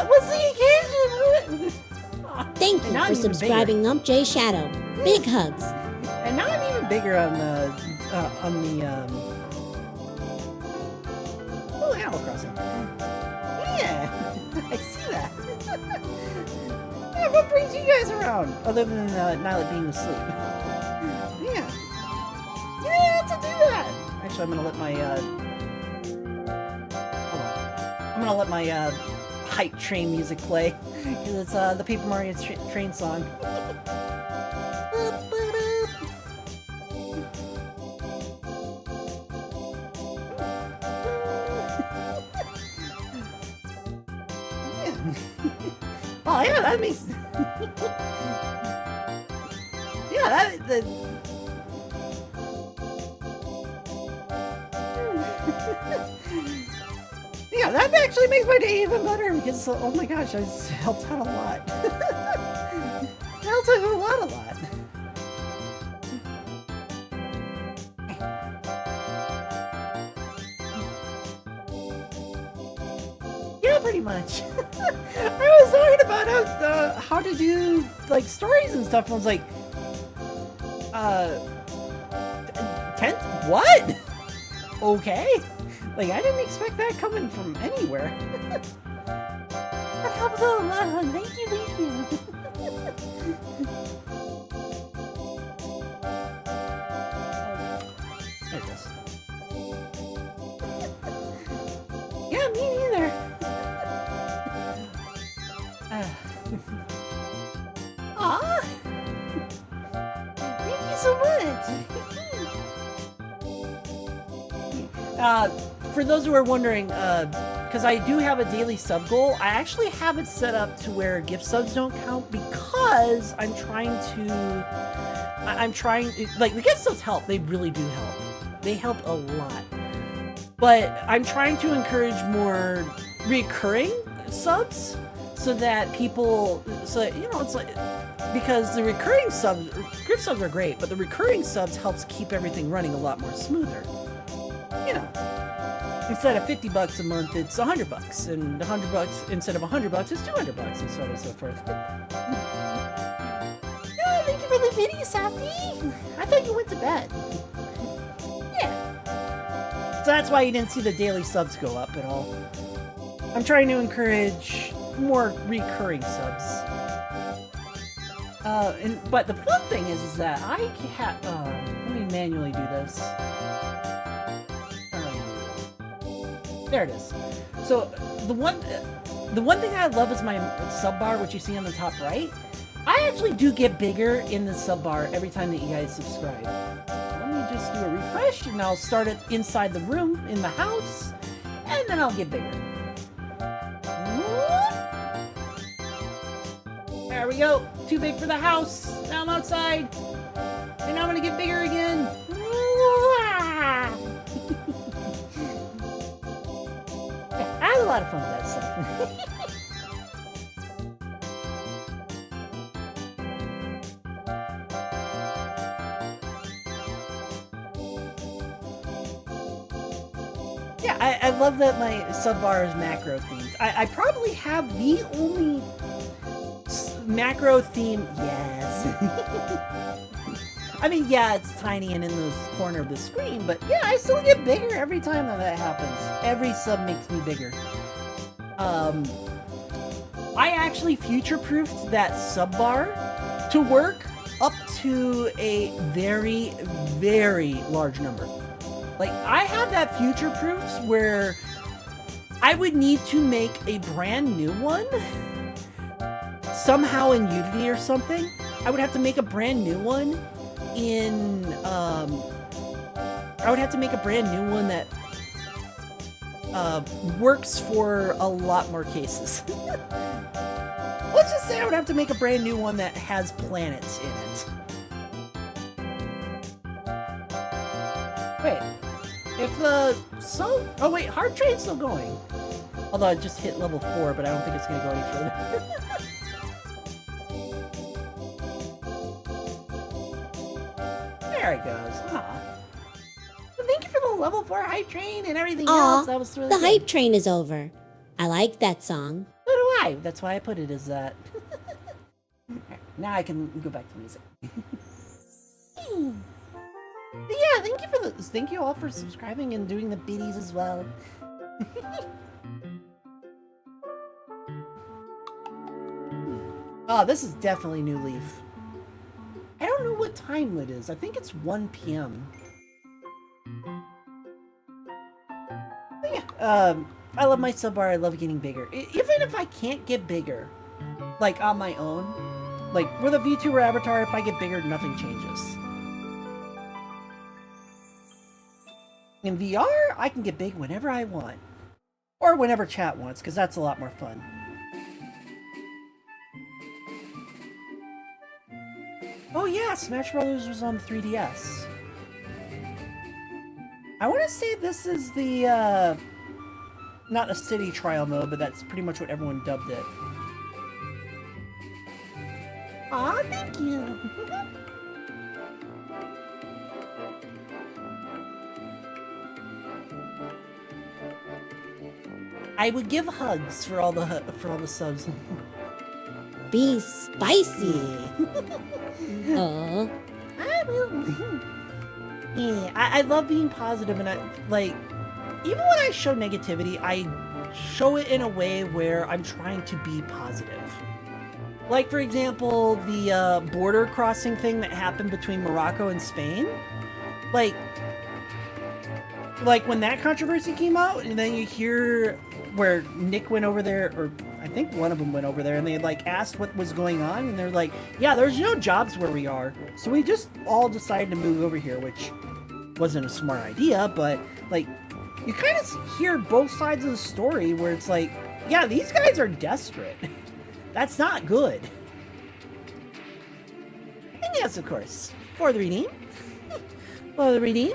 What's the occasion? Thank you Now for I'm even subscribing, Ump J Shadow. Big hugs. And now I'm even bigger on the, oh, Animal Crossing. Yeah! I see that. Yeah, what brings you guys around? Other than Nyla being asleep. Yeah. You have to do that! Actually, I'm gonna let my, hold on. I'm gonna let my, hype train music play. Because it's, the Paper Mario train song. Oh yeah, that makes. Yeah, that. Yeah, that actually makes my day even better because oh my gosh, I helped out a lot. Helped out a lot. Yeah, pretty much. I was talking about how to do like stories and stuff, and I was like, 10? What? Okay. Like I didn't expect that coming from anywhere. That helps out a lot. Thank you. There it goes. Yeah, me neither. Aw! Thank you so much! For those who are wondering, because I do have a daily sub goal, I actually have it set up to where gift subs don't count because I'm trying, like, the gift subs help. They really do help. They help a lot. But I'm trying to encourage more recurring subs so that people, it's like, because the recurring subs, gift subs are great, but the recurring subs helps keep everything running a lot more smoother. You know, instead of $50 a month, it's $100, and $100 instead of $100, it's $200, and so on and so forth. Oh, thank you for the video, Sappy. I thought you went to bed. Yeah. So that's why you didn't see the daily subs go up at all. I'm trying to encourage more recurring subs. But the fun thing is that I have, let me manually do this. There it is. So the one thing I love is my sub bar, which you see on the top right. I actually do get bigger in the sub bar every time that you guys subscribe. Let me just do a refresh, and I'll start it inside the room, in the house, and then I'll get bigger. There we go. Too big for the house. Now I'm outside. And now I'm gonna get bigger again. Yeah, I had a lot of fun with that stuff. Yeah, I love that my sub bar is macro themed. I probably have the only macro theme, yes. I mean, yeah, it's tiny and in the corner of the screen, but yeah, I still get bigger every time that happens. Every sub makes me bigger. I actually future-proofed that sub bar to work up to a very, very large number. Like, I had that future-proofed where I would need to make a brand new one somehow in Unity or something. I would have to make a brand new one I would have to make a brand new one that works for a lot more cases. Let's just say I would have to make a brand new one that has planets in it. Wait, if the oh wait, Hard Train's still going. Although I just hit level 4, but I don't think it's gonna go any further. There it goes. Aw. Well, thank you for the level 4 hype train and everything Aw, else. That was really the good. hype train is over. I like that song. So do I. That's why I put it as that. Now I can go back to music. But yeah, thank you all for subscribing and doing the biddies as well. Oh, this is definitely New Leaf. I don't know what time it is. I think it's 1 p.m. But yeah, I love my sub bar. I love getting bigger. Even if I can't get bigger, like on my own, like with a VTuber avatar, if I get bigger, nothing changes. In VR, I can get big whenever I want. Or whenever chat wants, because that's a lot more fun. Oh yeah, Smash Brothers was on the 3DS. I want to say this is the, not a city trial mode, but that's pretty much what everyone dubbed it. Aw, thank you! I would give hugs for all the subs. Be spicy. Yeah. Aw. I will. Yeah, I love being positive, and I like even when I show negativity, I show it in a way where I'm trying to be positive. Like for example, the border crossing thing that happened between Morocco and Spain. Like when that controversy came out, and then you hear where Nick went over there, or I think one of them went over there, and they like asked what was going on, and they're like, yeah, there's no jobs where we are, so we just all decided to move over here, which wasn't a smart idea, but like you kind of hear both sides of the story where it's like, yeah, these guys are desperate. That's not good. And yes, of course, for the redeem. For the redeem.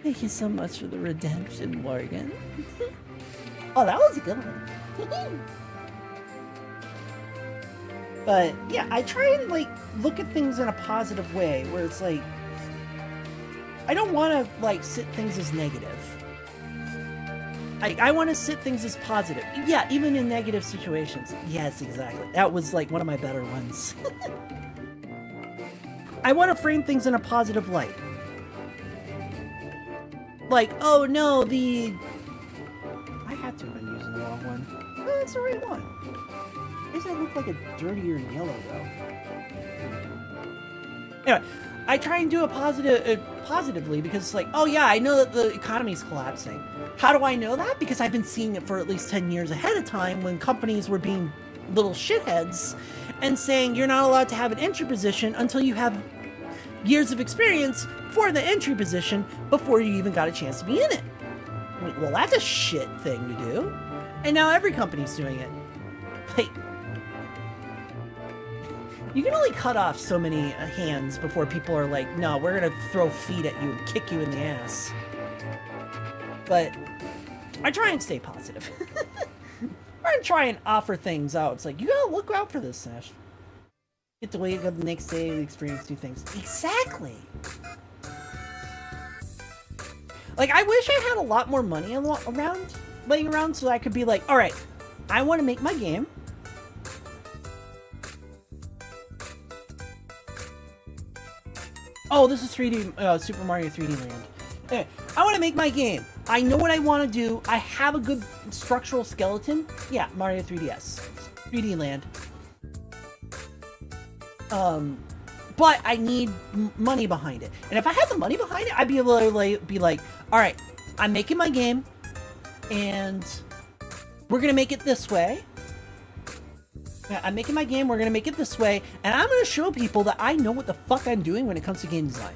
Thank you so much for the redemption, Morgan. Oh, that was a good one. But yeah, I try and like look at things in a positive way, where it's like I don't want to like sit things as negative. I want to sit things as positive. Yeah, even in negative situations. Yes, exactly. That was like one of my better ones. I want to frame things in a positive light. Like, oh no, I had to have been using the wrong one. Oh, that's the right one. Why does that look like a dirtier yellow, though? Anyway, I try and do it positively because it's like, oh yeah, I know that the economy's collapsing. How do I know that? Because I've been seeing it for at least 10 years ahead of time when companies were being little shitheads and saying you're not allowed to have an entry position until you have years of experience for the entry position before you even got a chance to be in it. Well, that's a shit thing to do. And now every company's doing it. Like, you can only cut off so many hands before people are like, no, we're gonna throw feet at you and kick you in the ass. But I try and stay positive. I try and offer things out. It's like, you gotta look out for this, Sash. Get to wake up the next day and experience new things. Exactly! Like, I wish I had a lot more money laying around so I could be like, alright, I want to make my game. Oh, this is 3D, Super Mario 3D Land. Anyway, I want to make my game. I know what I want to do. I have a good structural skeleton. Yeah, Mario 3DS. 3D Land. But I need money behind it. And if I had the money behind it, I'd be able to be like, alright, I'm making my game, and we're gonna make it this way. I'm making my game, we're gonna make it this way, and I'm gonna show people that I know what the fuck I'm doing when it comes to game design.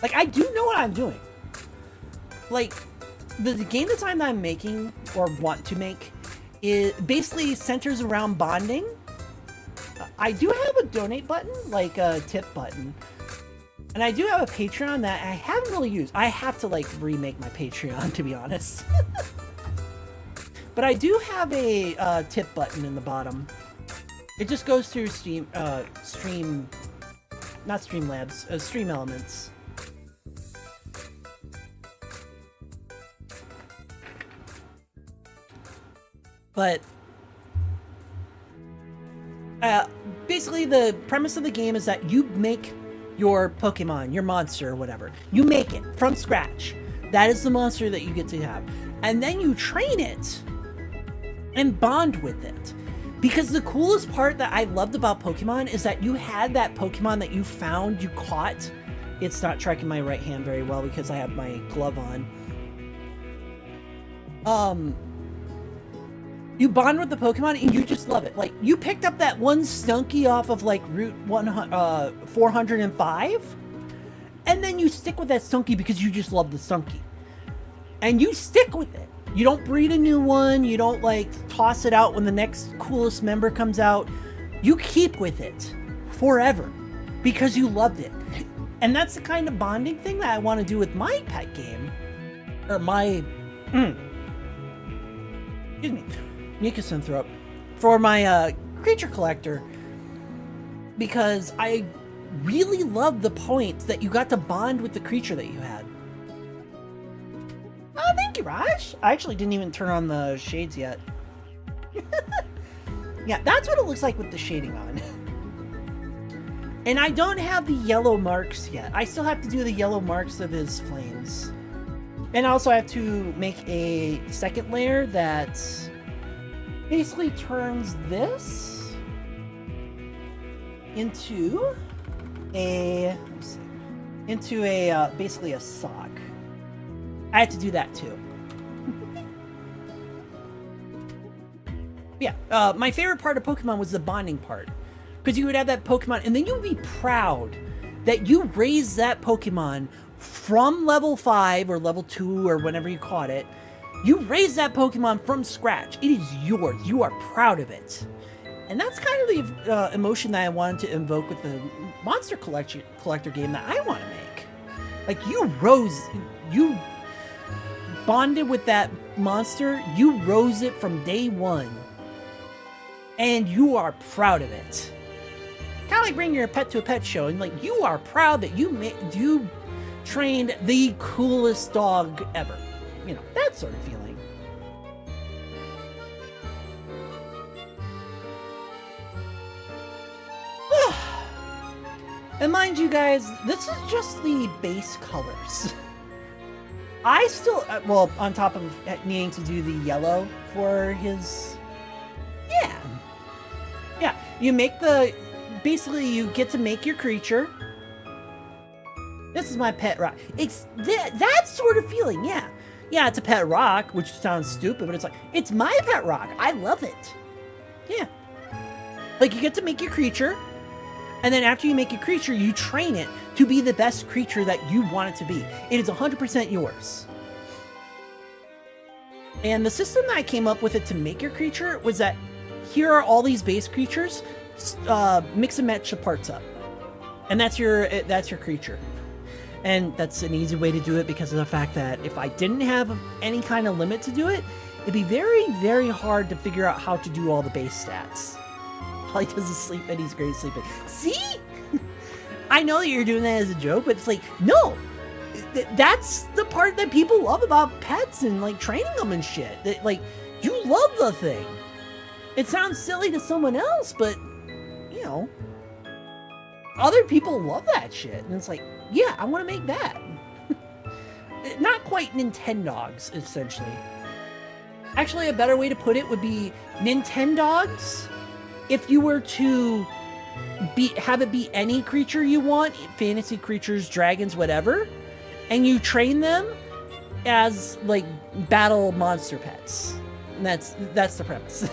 Like, I do know what I'm doing. Like, the game design that I'm making, or want to make, is basically centers around bonding. I do have a donate button, like a tip button. And I do have a Patreon that I haven't really used. I have to, like, remake my Patreon, to be honest. But I do have a tip button in the bottom. It just goes through Stream Elements. But basically the premise of the game is that you make your Pokemon, your monster or whatever. You make it from scratch. That is the monster that you get to have. And then you train it and bond with it. Because the coolest part that I loved about Pokemon is that you had that Pokemon that you found, you caught. It's not tracking my right hand very well because I have my glove on. You bond with the Pokemon and you just love it. Like, you picked up that one Stunky off of, like, Route 405, and then you stick with that Stunky because you just love the Stunky. And you stick with it. You don't breed a new one. You don't, like, toss it out when the next coolest member comes out. You keep with it forever because you loved it. And that's the kind of bonding thing that I want to do with my pet game. Or my... excuse me. Mucus throat. For my creature collector. Because I really love the point that you got to bond with the creature that you had. Oh, thank you, Raj. I actually didn't even turn on the shades yet. Yeah, that's what it looks like with the shading on. And I don't have the yellow marks yet. I still have to do the yellow marks of his flames. And also I have to make a second layer that basically turns this into a, basically a sock. I had to do that too. Yeah, my favorite part of Pokemon was the bonding part. Because you would have that Pokemon, and then you would be proud that you raised that Pokemon from level 5 or level 2 or whenever you caught it. You raised that Pokemon from scratch. It is yours. You are proud of it. And that's kind of the emotion that I wanted to invoke with the monster collector game that I want to make. Like, you bonded with that monster. You rose it from day one. And you are proud of it. Kind of like bringing your pet to a pet show, and like, you are proud that you trained the coolest dog ever. You know, that sort of feeling. And mind you guys, this is just the base colors. I still, well, on top of needing to do the yellow for his, yeah, you make basically you get to make your creature. This is my pet rock. It's that sort of feeling, yeah. Yeah, it's a pet rock, which sounds stupid, but it's like, it's my pet rock. I love it. Yeah. Like, you get to make your creature, and then after you make your creature, you train it to be the best creature that you want it to be. It is 100% yours. And the system that I came up with it to make your creature was that here are all these base creatures, mix and match the parts up. And that's your creature. And that's an easy way to do it because of the fact that if I didn't have any kind of limit to do it, it'd be very, very hard to figure out how to do all the base stats. Probably doesn't sleep and he's great sleeping. See? I know that you're doing that as a joke, but it's like, no. That's the part that people love about pets and like training them and shit. That, like, you love the thing. It sounds silly to someone else, but, you know, other people love that shit. And it's like, yeah, I want to make that. Not quite Nintendogs, essentially. Actually, a better way to put it would be Nintendogs. If you were to have it be any creature you want, fantasy creatures, dragons, whatever, and you train them as, like, battle monster pets. And that's the premise.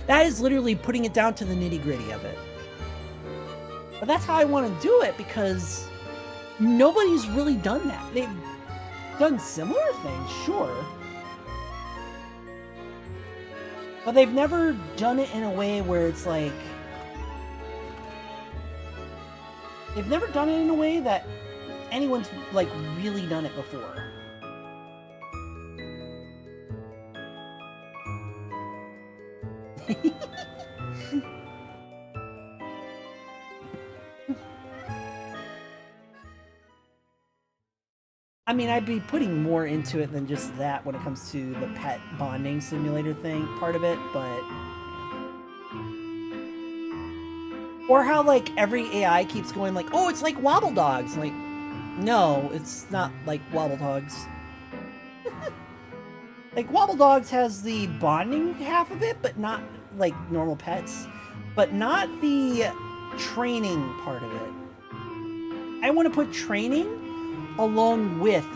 That is literally putting it down to the nitty-gritty of it. But that's how I want to do it, because nobody's really done that. They've done similar things, sure. But they've never done it in a way where it's like... They've never done it in a way that anyone's, like, really done it before. I mean, I'd be putting more into it than just that when it comes to the pet bonding simulator thing, part of it, but... Or how, like, every AI keeps going like, oh, it's like Wobble Dogs. Like, no, it's not like Wobble Dogs. Like, Wobble Dogs has the bonding half of it, but not, like, normal pets. But not the training part of it. I want to put training along with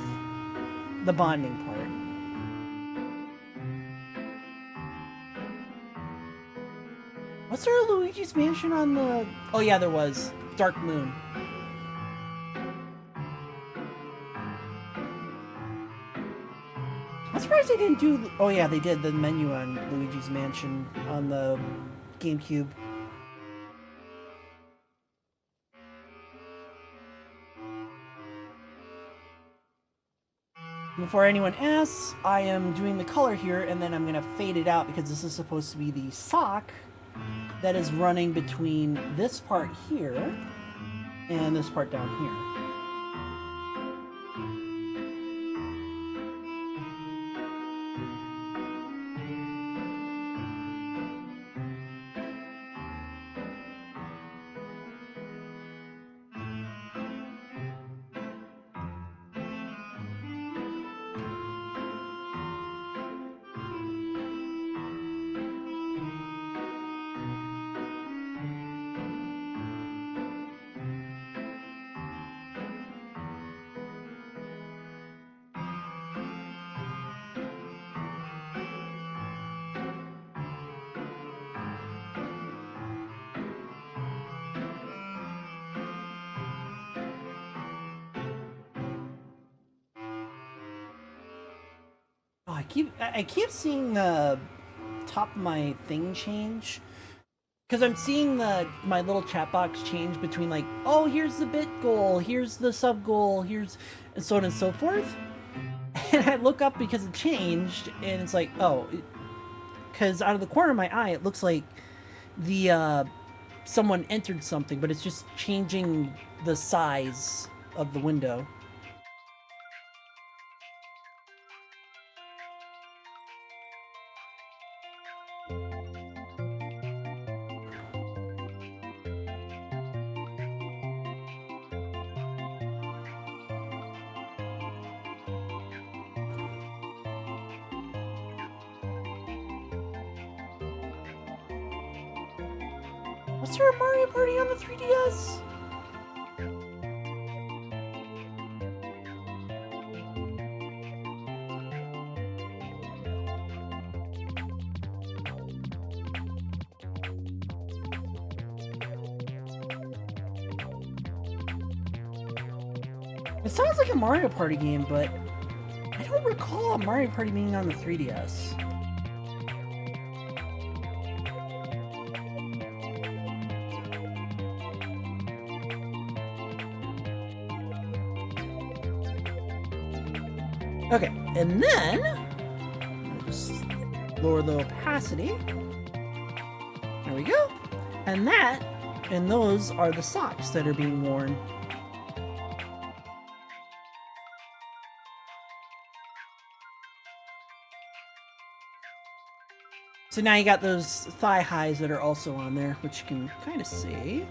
the bonding part. Was there a Luigi's Mansion on the... Oh yeah, there was. Dark Moon. I'm surprised they didn't do... Oh yeah, they did the menu on Luigi's Mansion on the GameCube. Before anyone asks, I am doing the color here, and then I'm going to fade it out because this is supposed to be the sock that is running between this part here and this part down here. Oh, I keep seeing the top of my thing change. Because I'm seeing my little chat box change between like, oh, here's the bit goal, here's the sub goal, here's... and so on and so forth. And I look up because it changed, and it's like, oh... Because out of the corner of my eye, it looks like the, someone entered something, but it's just changing the size of the window. Was there a Mario Party on the 3DS? It sounds like a Mario Party game, but I don't recall a Mario Party being on the 3DS. Okay, and then I'll just lower the opacity. There we go. And those are the socks that are being worn. So now you got those thigh highs that are also on there, which you can kind of see.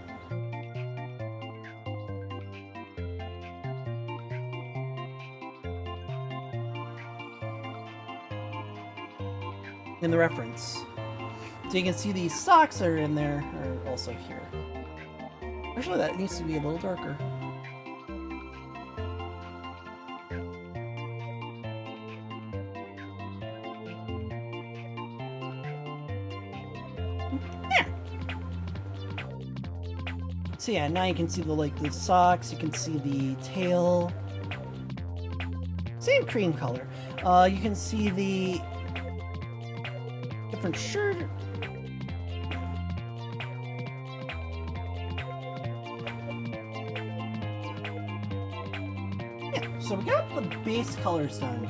In the reference. So you can see these socks that are in there are also here. Actually, that needs to be a little darker. So yeah, now you can see the socks, you can see the tail. Same cream color. You can see the different shirt. Yeah, so we got the base colors done.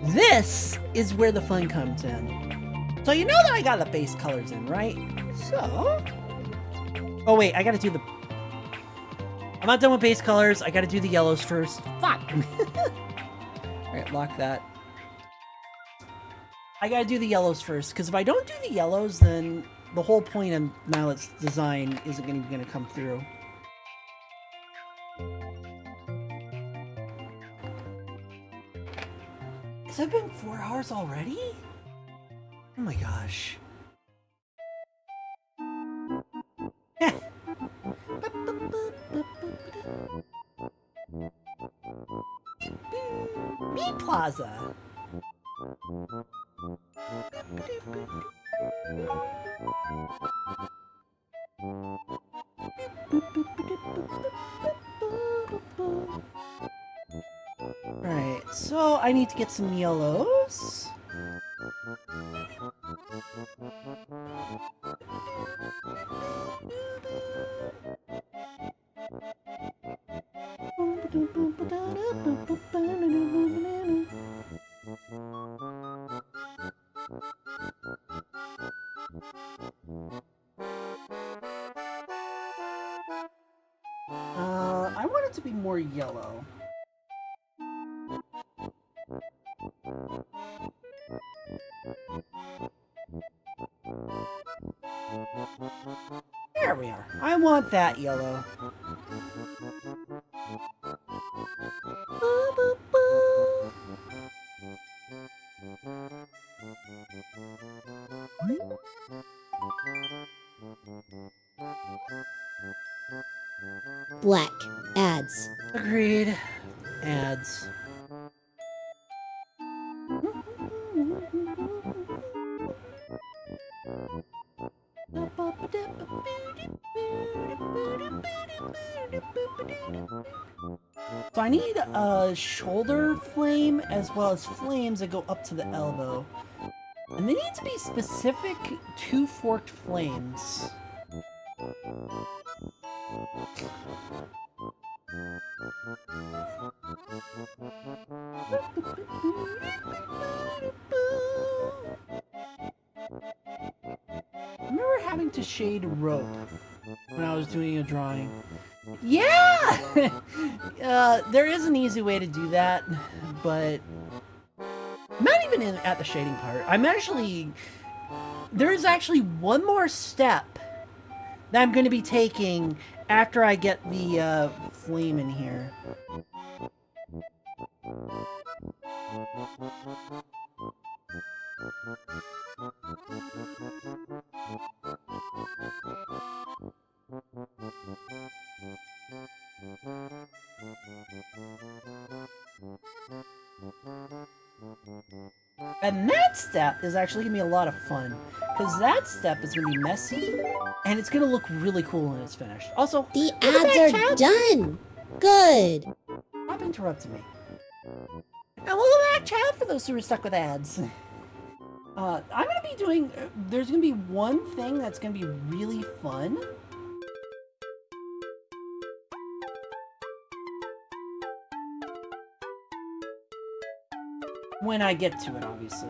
This is where the fun comes in. So you know that I got the base colors in, right? So... Oh wait, I gotta do the... I'm not done with base colors. I gotta do the yellows first. Fuck! Alright, lock that. I gotta do the yellows first, because if I don't do the yellows, then the whole point of Mallet's design isn't gonna come through. Has it been 4 hours already? Oh my gosh. Bee Plaza. Right, so I need to get some yellows. I want it to be more yellow. There we are. I want that yellow. Black. Ads. Agreed. Ads. So I need a shoulder flame as well as flames that go up to the elbow. And they need to be specific 2 forked flames. I remember having to shade rope when I was doing a drawing. Yeah! There is an easy way to do that, but I'm not even at the shading part. There's actually one more step that I'm going to be taking after I get the flame in here. And that step is actually going to be a lot of fun, because that step is going to be messy, and it's going to look really cool when it's finished. Also, The ads are done. Good. Stop interrupting me. And welcome back, chat, for those who are stuck with ads. I'm going to be doing... there's going to be one thing that's going to be really fun. When I get to it, obviously.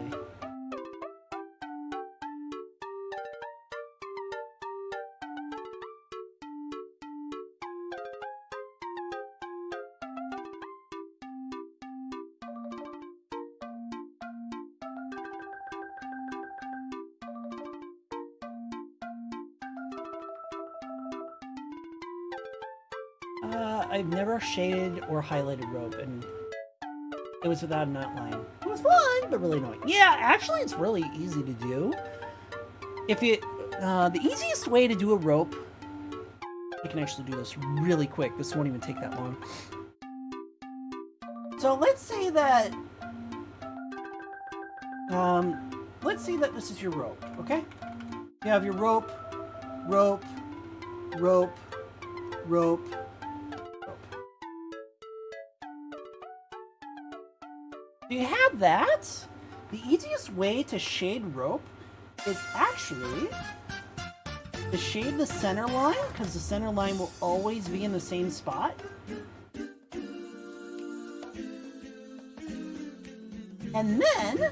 I've never shaded or highlighted rope, and it was without an outline. It was fun, but really annoying. Yeah, actually, it's really easy to do. If you, the easiest way to do a rope, I can actually do this really quick. This won't even take that long. So let's say that, this is your rope, okay? You have your rope, rope, rope, rope, rope. Do you have that? The easiest way to shade rope is actually to shade the center line, because the center line will always be in the same spot. And then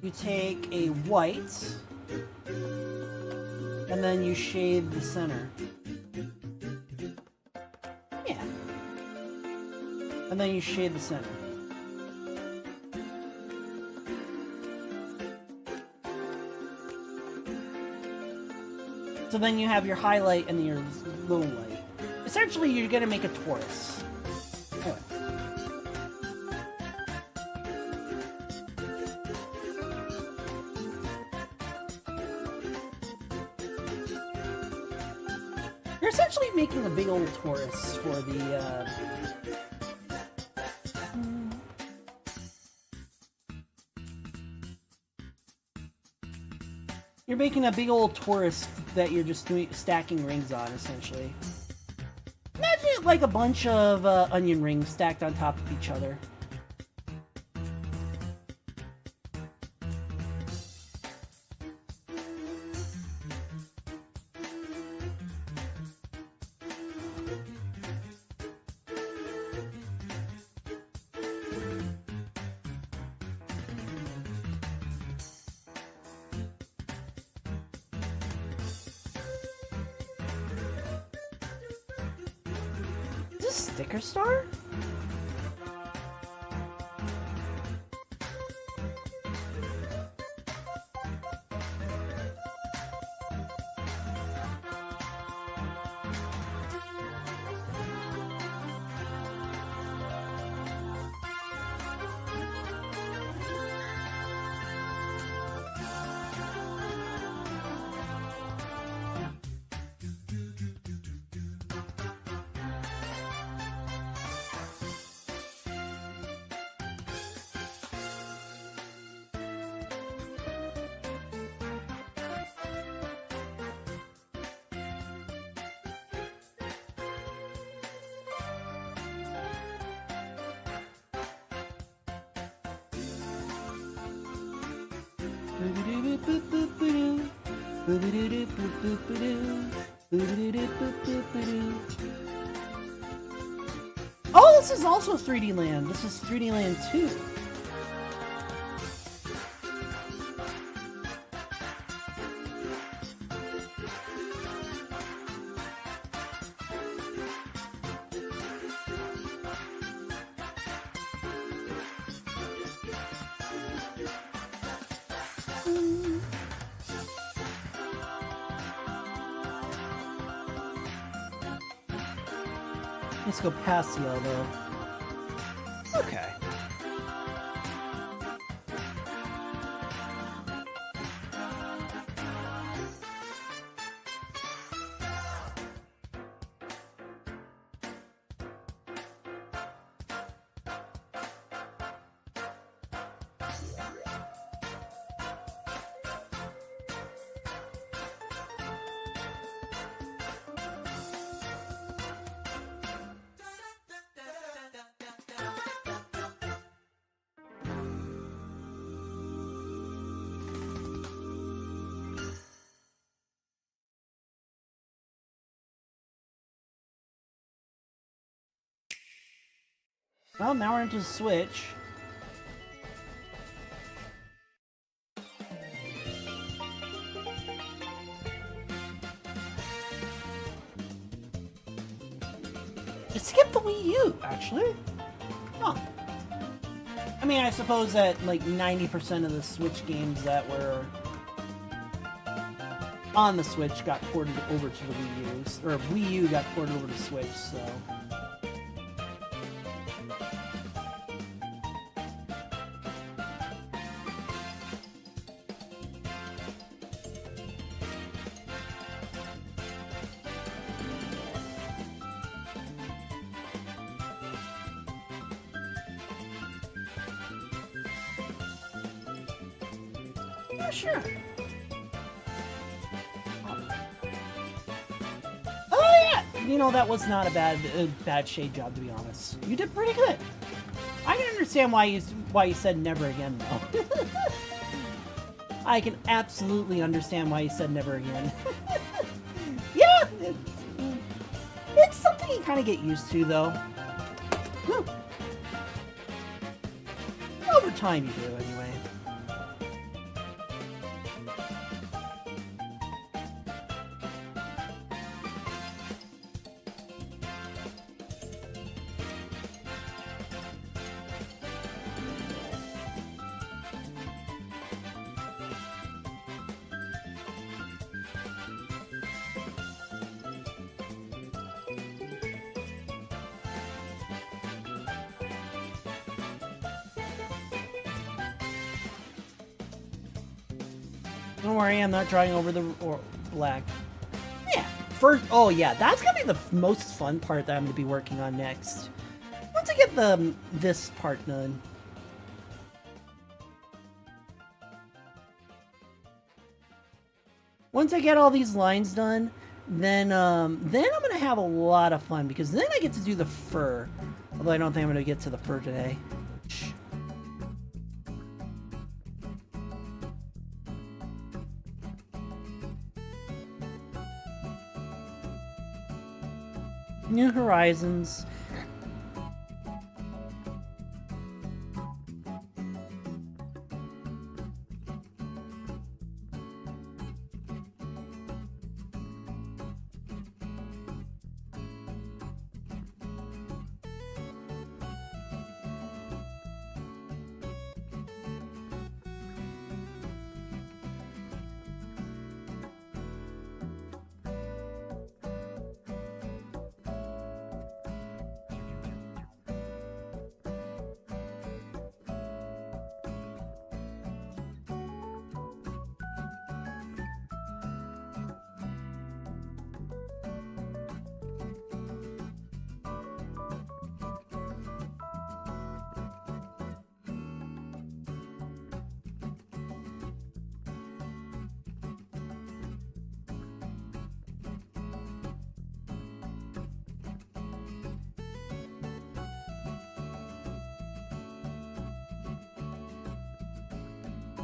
you take a white and then you shade the center. Yeah. And then you shade the center. So then you have your highlight and your low light. Essentially, you're gonna make a torus. Anyway. You're essentially making a big old torus for the, You're making a big old torus that you're just stacking rings on, essentially. Imagine it like a bunch of onion rings stacked on top of each other. Is this Sticker Star? Oh, this is also 3D Land. This is 3D Land 2. Let's go past the elbow. Okay. Well, now we're into the Switch. It skipped the Wii U, actually. Huh. I mean, I suppose that like 90% of the Switch games that were on the Switch got ported over to the Wii U's, or Wii U got ported over to Switch, so... Yeah, sure. Oh you know, that was not a bad shade job, to be honest. You did pretty good. I can understand why you said never again, though. I can absolutely understand why you said never again. Yeah, it's something you kind of get used to, though. Woo. Over time, you do, anyway. Don't worry, I'm not drawing over the black. Yeah, first. Oh yeah, that's gonna be the most fun part that I'm gonna be working on next. Once I get this part done. Once I get all these lines done, then I'm gonna have a lot of fun because then I get to do the fur. Although I don't think I'm gonna get to the fur today. New Horizons.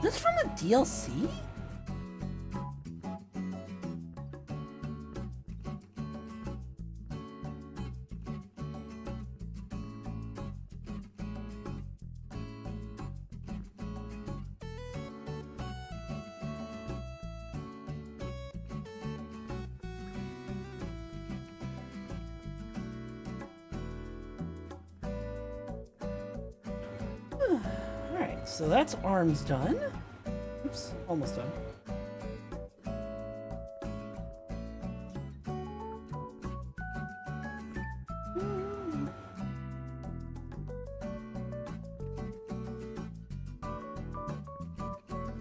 This from a DLC? Alright, so that's arms done. Oops, almost done.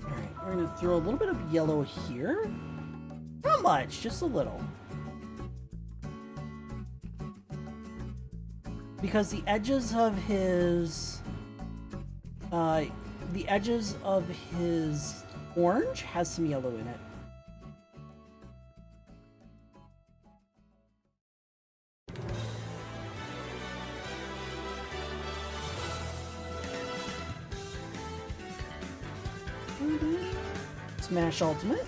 Alright, we're gonna throw a little bit of yellow here. Not much, just a little. Because the edges of his orange has some yellow in it. Smash Ultimate.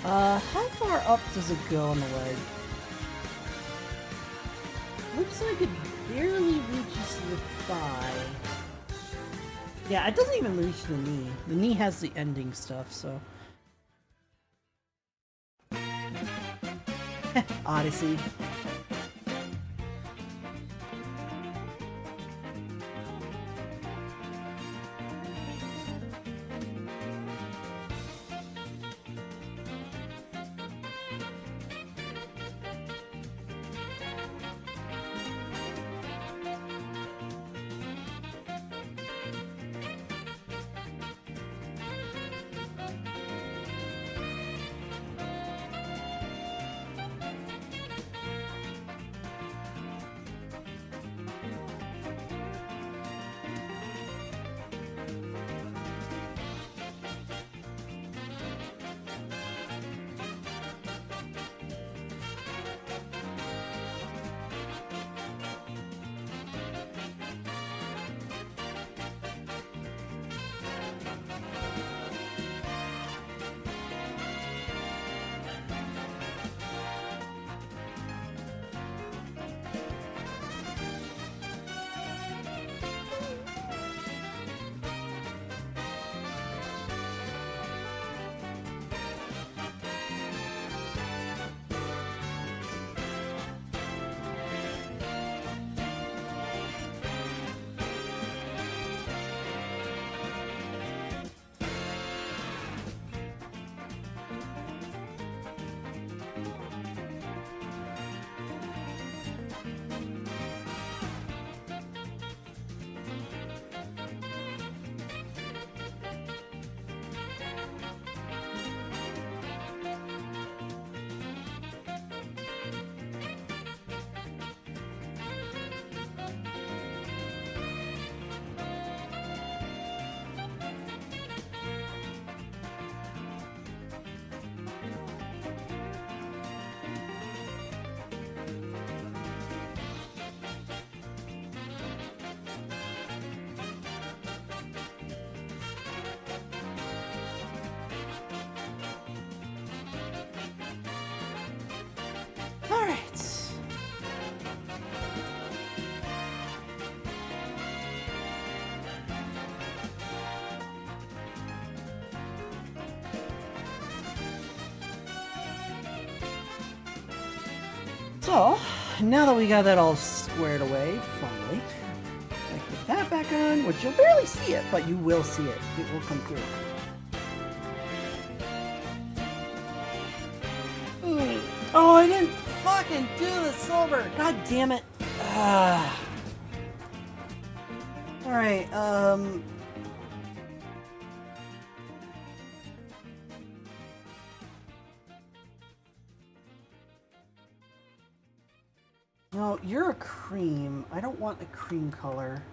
How far up does it go on the leg? Looks like it barely reaches the thigh. Yeah, it doesn't even reach the knee. The knee has the ending stuff, so. Odyssey. Alright. So, now that we got that all squared away, finally, I put that back on, which you'll barely see it, but you will see it. It will come through. Oh, I didn't fucking do the silver! God damn it! Alright, no, you're a cream. I don't want a cream color.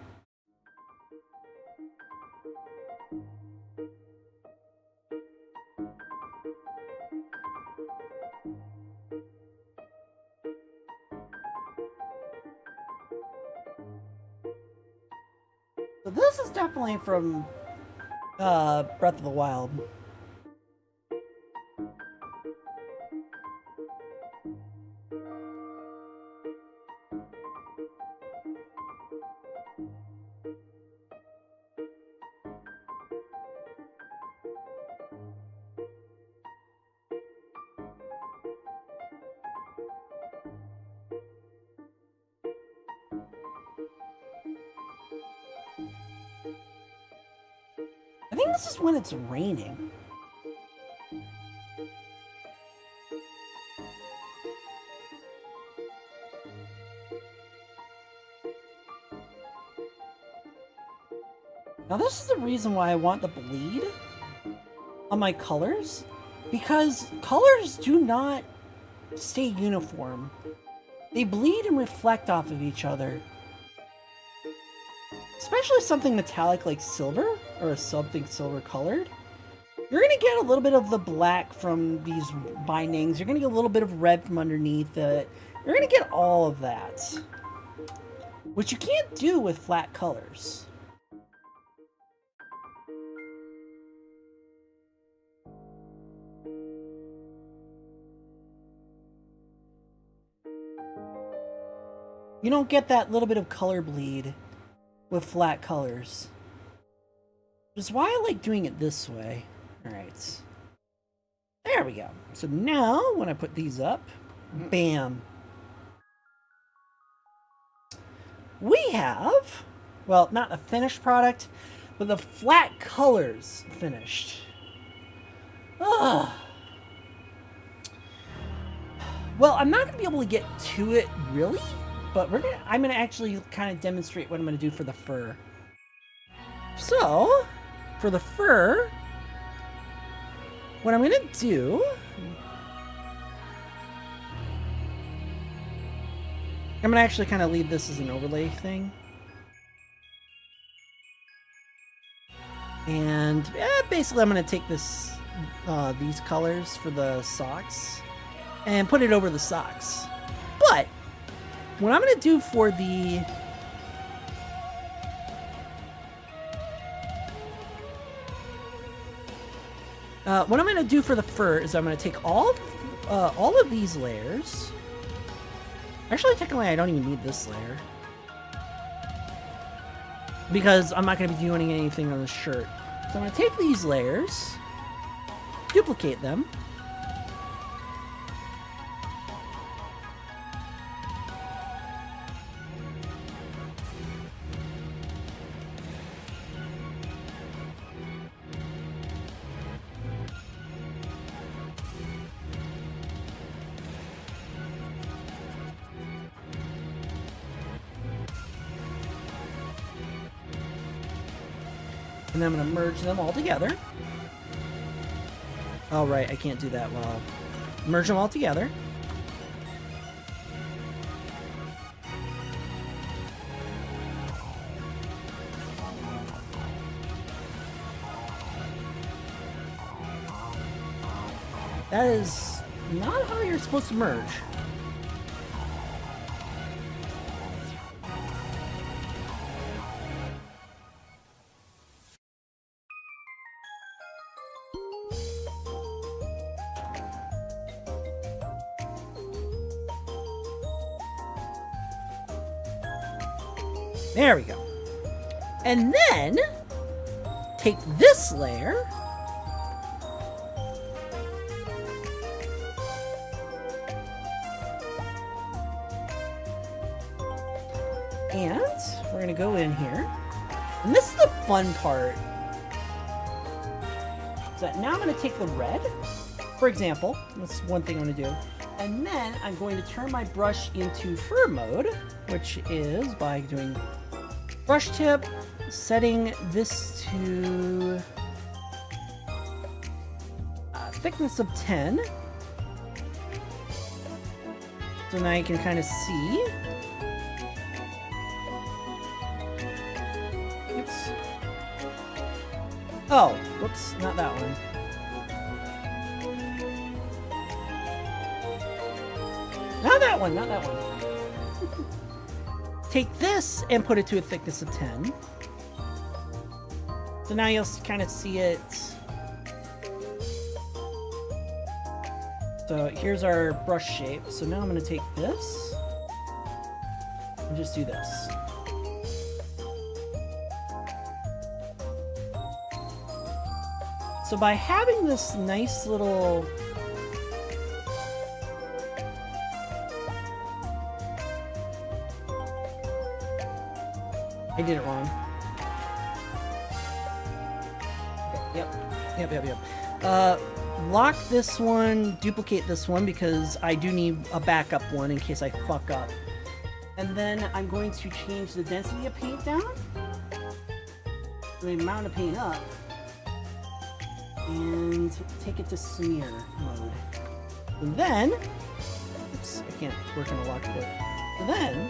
So this is definitely from Breath of the Wild. I think this is when it's raining. Now this is the reason why I want the bleed on my colors, because colors do not stay uniform. They bleed and reflect off of each other. Especially something metallic like silver, or something silver colored. You're going to get a little bit of the black from these bindings. You're going to get a little bit of red from underneath it. You're going to get all of that. Which you can't do with flat colors. You don't get that little bit of color bleed with flat colors. Which is why I like doing it this way. Alright. There we go. So now, when I put these up, bam. We have, well, not a finished product, but the flat colors finished. Ugh. Well, I'm not going to be able to get to it, really, but I'm going to actually kind of demonstrate what I'm going to do for the fur. So, for the fur, what I'm going to do... I'm going to actually kind of leave this as an overlay thing. And basically I'm going to take this, these colors for the socks and put it over the socks. But what I'm going to do for the... what I'm going to do for the fur is I'm going to take all of these layers. Actually, technically, I don't even need this layer. Because I'm not going to be doing anything on the shirt. So I'm going to take these layers, duplicate them. And then I'm going to merge them all together. Oh, right, I can't do that well. Merge them all together. That is not how you're supposed to merge. There we go. And then take this layer and we're going to go in here. And this is the fun part. So now I'm going to take the red, for example. That's one thing I'm going to do. And then I'm going to turn my brush into fur mode, which is by doing brush tip, setting this to thickness of 10. So now you can kind of see. Oops. Oh, whoops, not that one. Not that one, not that one. Take this and put it to a thickness of 10. So now you'll kind of see it. So here's our brush shape. So now I'm going to take this and just do this. So by having this nice little I did it wrong. Okay, yep. Lock this one, duplicate this one because I do need a backup one in case I fuck up. And then I'm going to change the density of paint down, the amount of paint up, and take it to smear mode. And then, oops, I can't work on a lock bit. And then,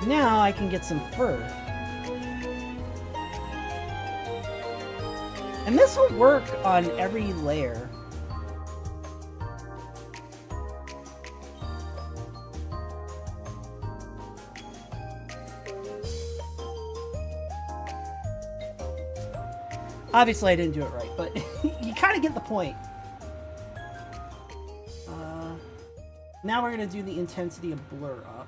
now I can get some fur. And this will work on every layer. Obviously I didn't do it right, but you kind of get the point. Now we're going to do the intensity of blur up.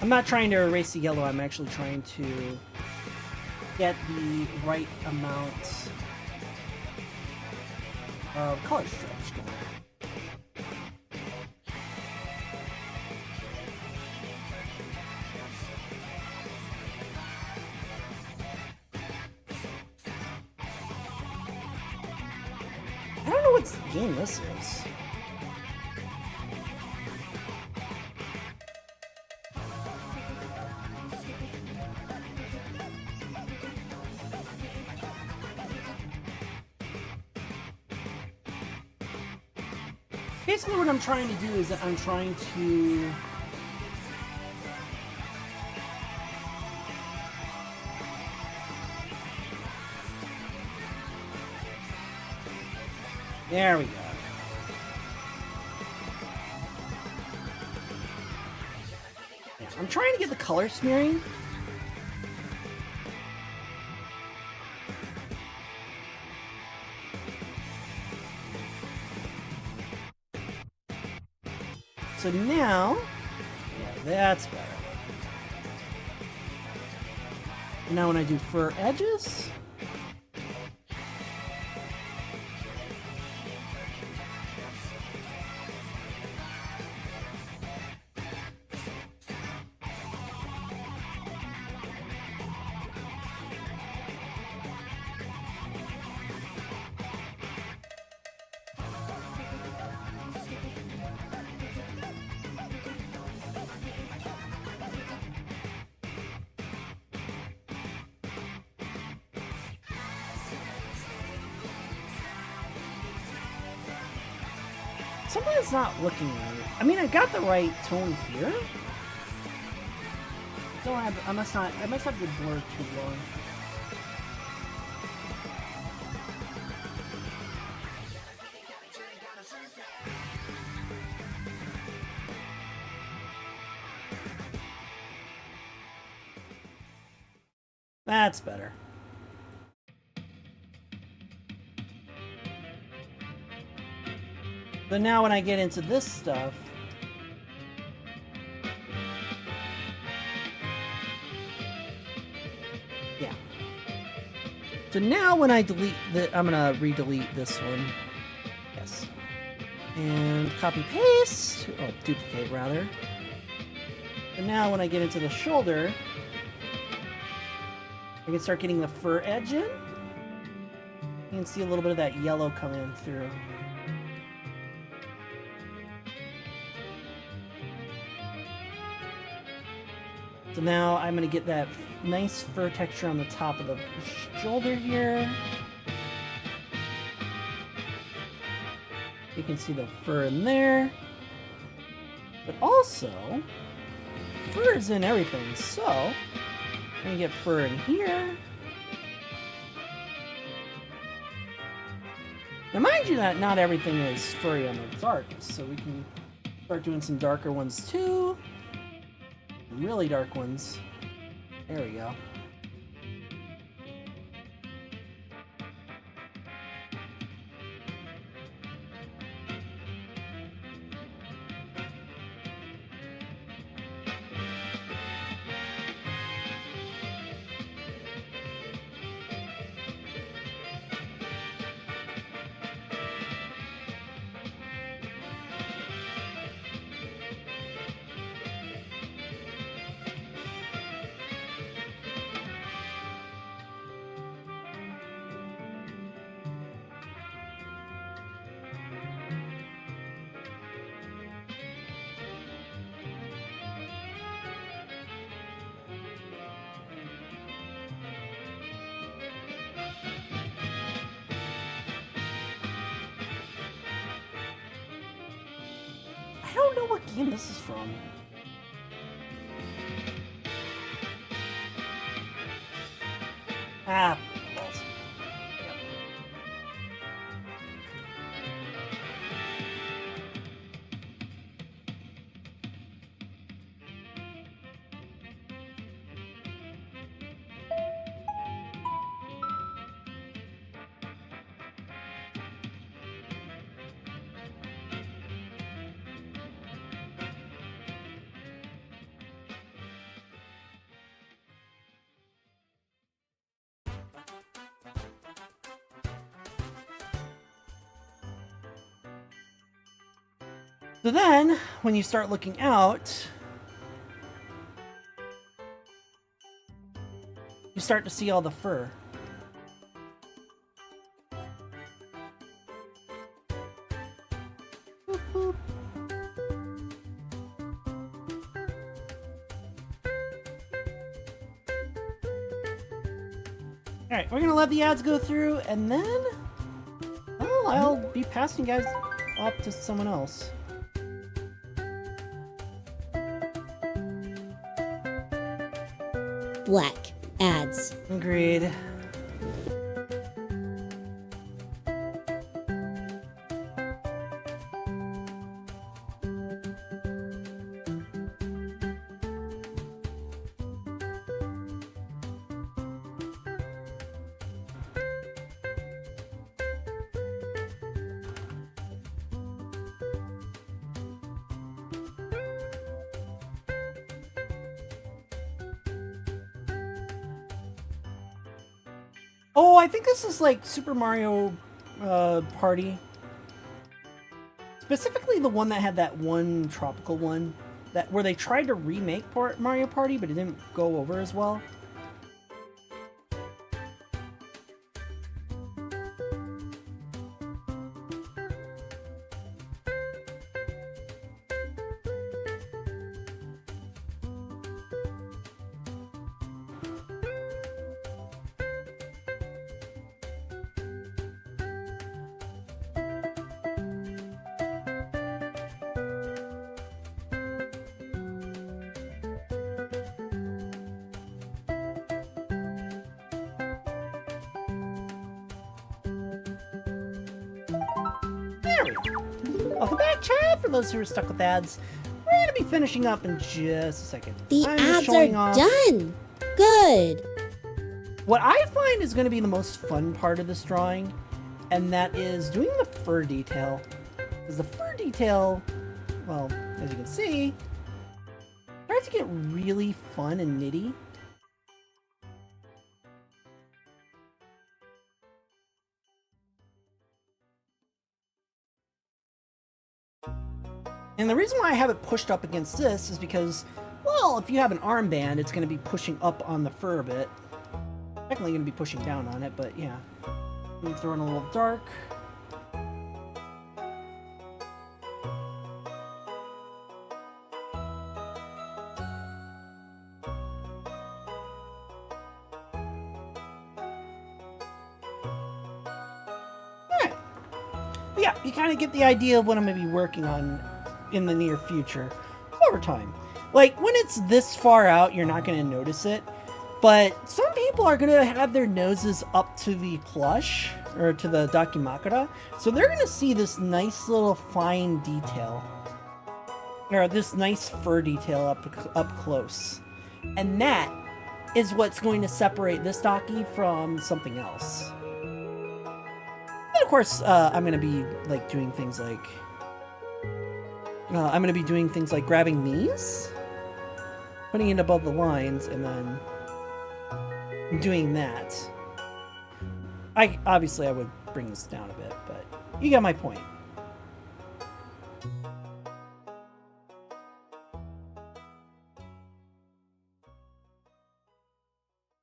I'm not trying to erase the yellow, I'm actually trying to get the right amount of color stripes going. I don't know what game this is. Basically what I'm trying to do is that I'm trying to there we go. Yeah, I'm trying to get the color smearing. So now, yeah, that's better. And now when I do fur edges, something that's not looking right. I mean, I got the right tone here. Don't have. I must not. I must have the blur too low. That's better. But now when I get into this stuff, yeah. So now when I delete the, I'm gonna re-delete this one. Yes. And copy paste, or duplicate rather. And now when I get into the shoulder, I can start getting the fur edge in. You can see a little bit of that yellow coming through. So now I'm going to get that nice fur texture on the top of the shoulder here. You can see the fur in there. But also, fur is in everything, so I'm going to get fur in here. Now mind you that not everything is furry on the darkest, so we can start doing some darker ones too. Really dark ones. There we go. I don't know what game this is from. Ah, balls. Yep. So then, when you start looking out, you start to see all the fur. Boop, boop. Alright, we're gonna let the ads go through, and then... well, I'll be passing you guys off to someone else. Black ads. Agreed. Oh, I think this is like Super Mario Party. Specifically the one that had that one tropical one. That where they tried to remake Mario Party, but it didn't go over as well. There we go. Welcome back, chat. For those who are stuck with ads, we're going to be finishing up in just a second. The I'm just ads showing are off done. Good. what I find is going to be the most fun part of this drawing, and that is doing the fur detail. Because the fur detail, well, as you can see, starts to get really fun and nitty. And the reason why I have it pushed up against this is because, well, if you have an armband, it's going to be pushing up on the fur a bit. Technically going to be pushing down on it, but yeah. Let me throw in a little dark. Alright. But yeah, you kind of get the idea of what I'm going to be working on in the near future over time. Like, when it's this far out, you're not going to notice it. But some people are going to have their noses up to the plush, or to the Dakimakura. So they're going to see this nice little fine detail. Or this nice fur detail up close. And that is what's going to separate this Daki from something else. And of course, I'm going to be like doing things like... I'm going to be doing things like grabbing these, putting it above the lines, and then doing that. Obviously I would bring this down a bit, but you got my point.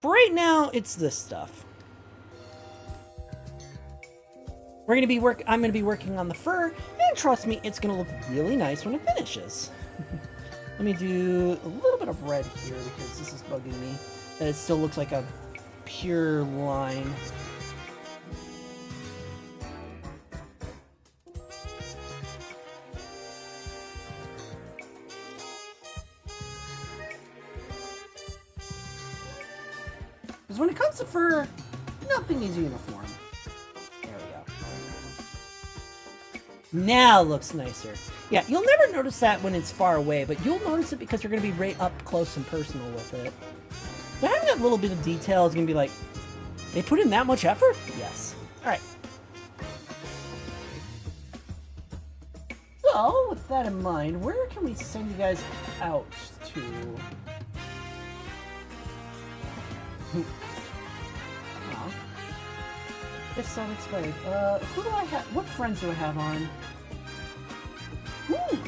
For right now, it's this stuff. I'm going to be working on the fur, and trust me, it's going to look really nice when it finishes. Let me do a little bit of red here because this is bugging me. That it still looks like a pure line. Because when it comes to fur, nothing is uniform. There we go. Now it looks nicer. Yeah, you'll never notice that when it's far away, but you'll notice it because you're going to be right up close and personal with it. But having that little bit of detail is going to be like, they put in that much effort? Yes. Alright. So, with that in mind, where can we send you guys out to? Oh. It's Sonic Spike. Who do I have? What friends do I have on? Ooh!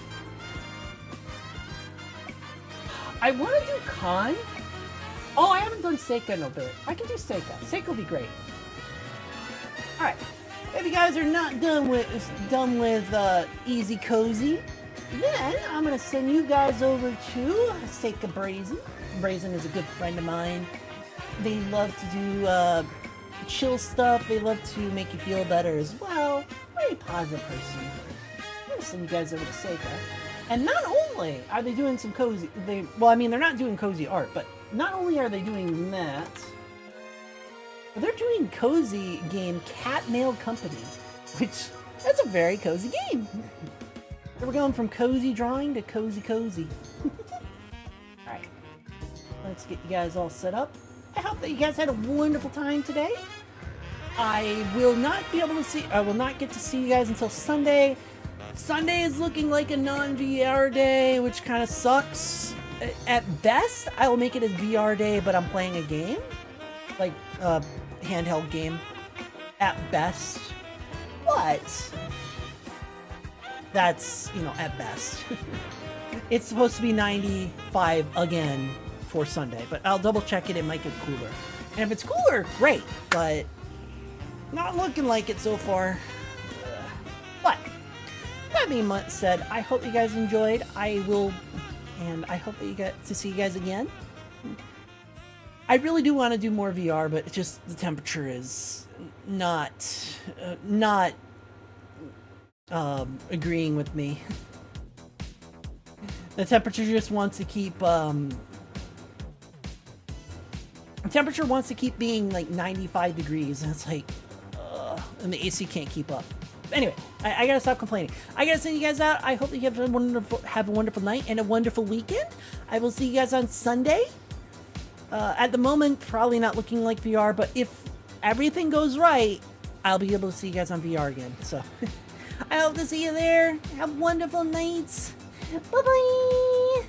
I want to do Khan. Oh, I haven't done Seika in a bit. I can do Seika. Seika will be great. All right. If you guys are not done with Easy Cozy, then I'm gonna send you guys over to Seika Brazen. Brazen is a good friend of mine. They love to do chill stuff. They love to make you feel better as well. Very positive person. I'm gonna send you guys over to Seika. And not only are they doing some cozy, they're not doing cozy art, but not only are they doing that, but they're doing cozy game Cat Mail Company, which that's a very cozy game. So we're going from cozy drawing to cozy. Alright, let's get you guys all set up. I hope that you guys had a wonderful time today. I will not get to see you guys until Sunday. Sunday is looking like a non-VR day, which kind of sucks. At best, I will make it a VR day, but I'm playing a game. Like a handheld game. At best. But that's, at best. It's supposed to be 95 again for Sunday, but I'll double check it. It might get cooler. And if it's cooler, great, but not looking like it so far. But that being said, I hope you guys enjoyed. I hope that you get to see you guys again. I really do want to do more VR, but it's just the temperature is not agreeing with me. The temperature just wants to keep being like 95 degrees, and it's like, and the AC can't keep up. Anyway, I gotta stop complaining. I gotta send you guys out. I hope that you have a wonderful night and a wonderful weekend. I will see you guys on Sunday. At the moment, probably not looking like VR, but if everything goes right, I'll be able to see you guys on VR again. So, I hope to see you there. Have wonderful nights. Bye-bye.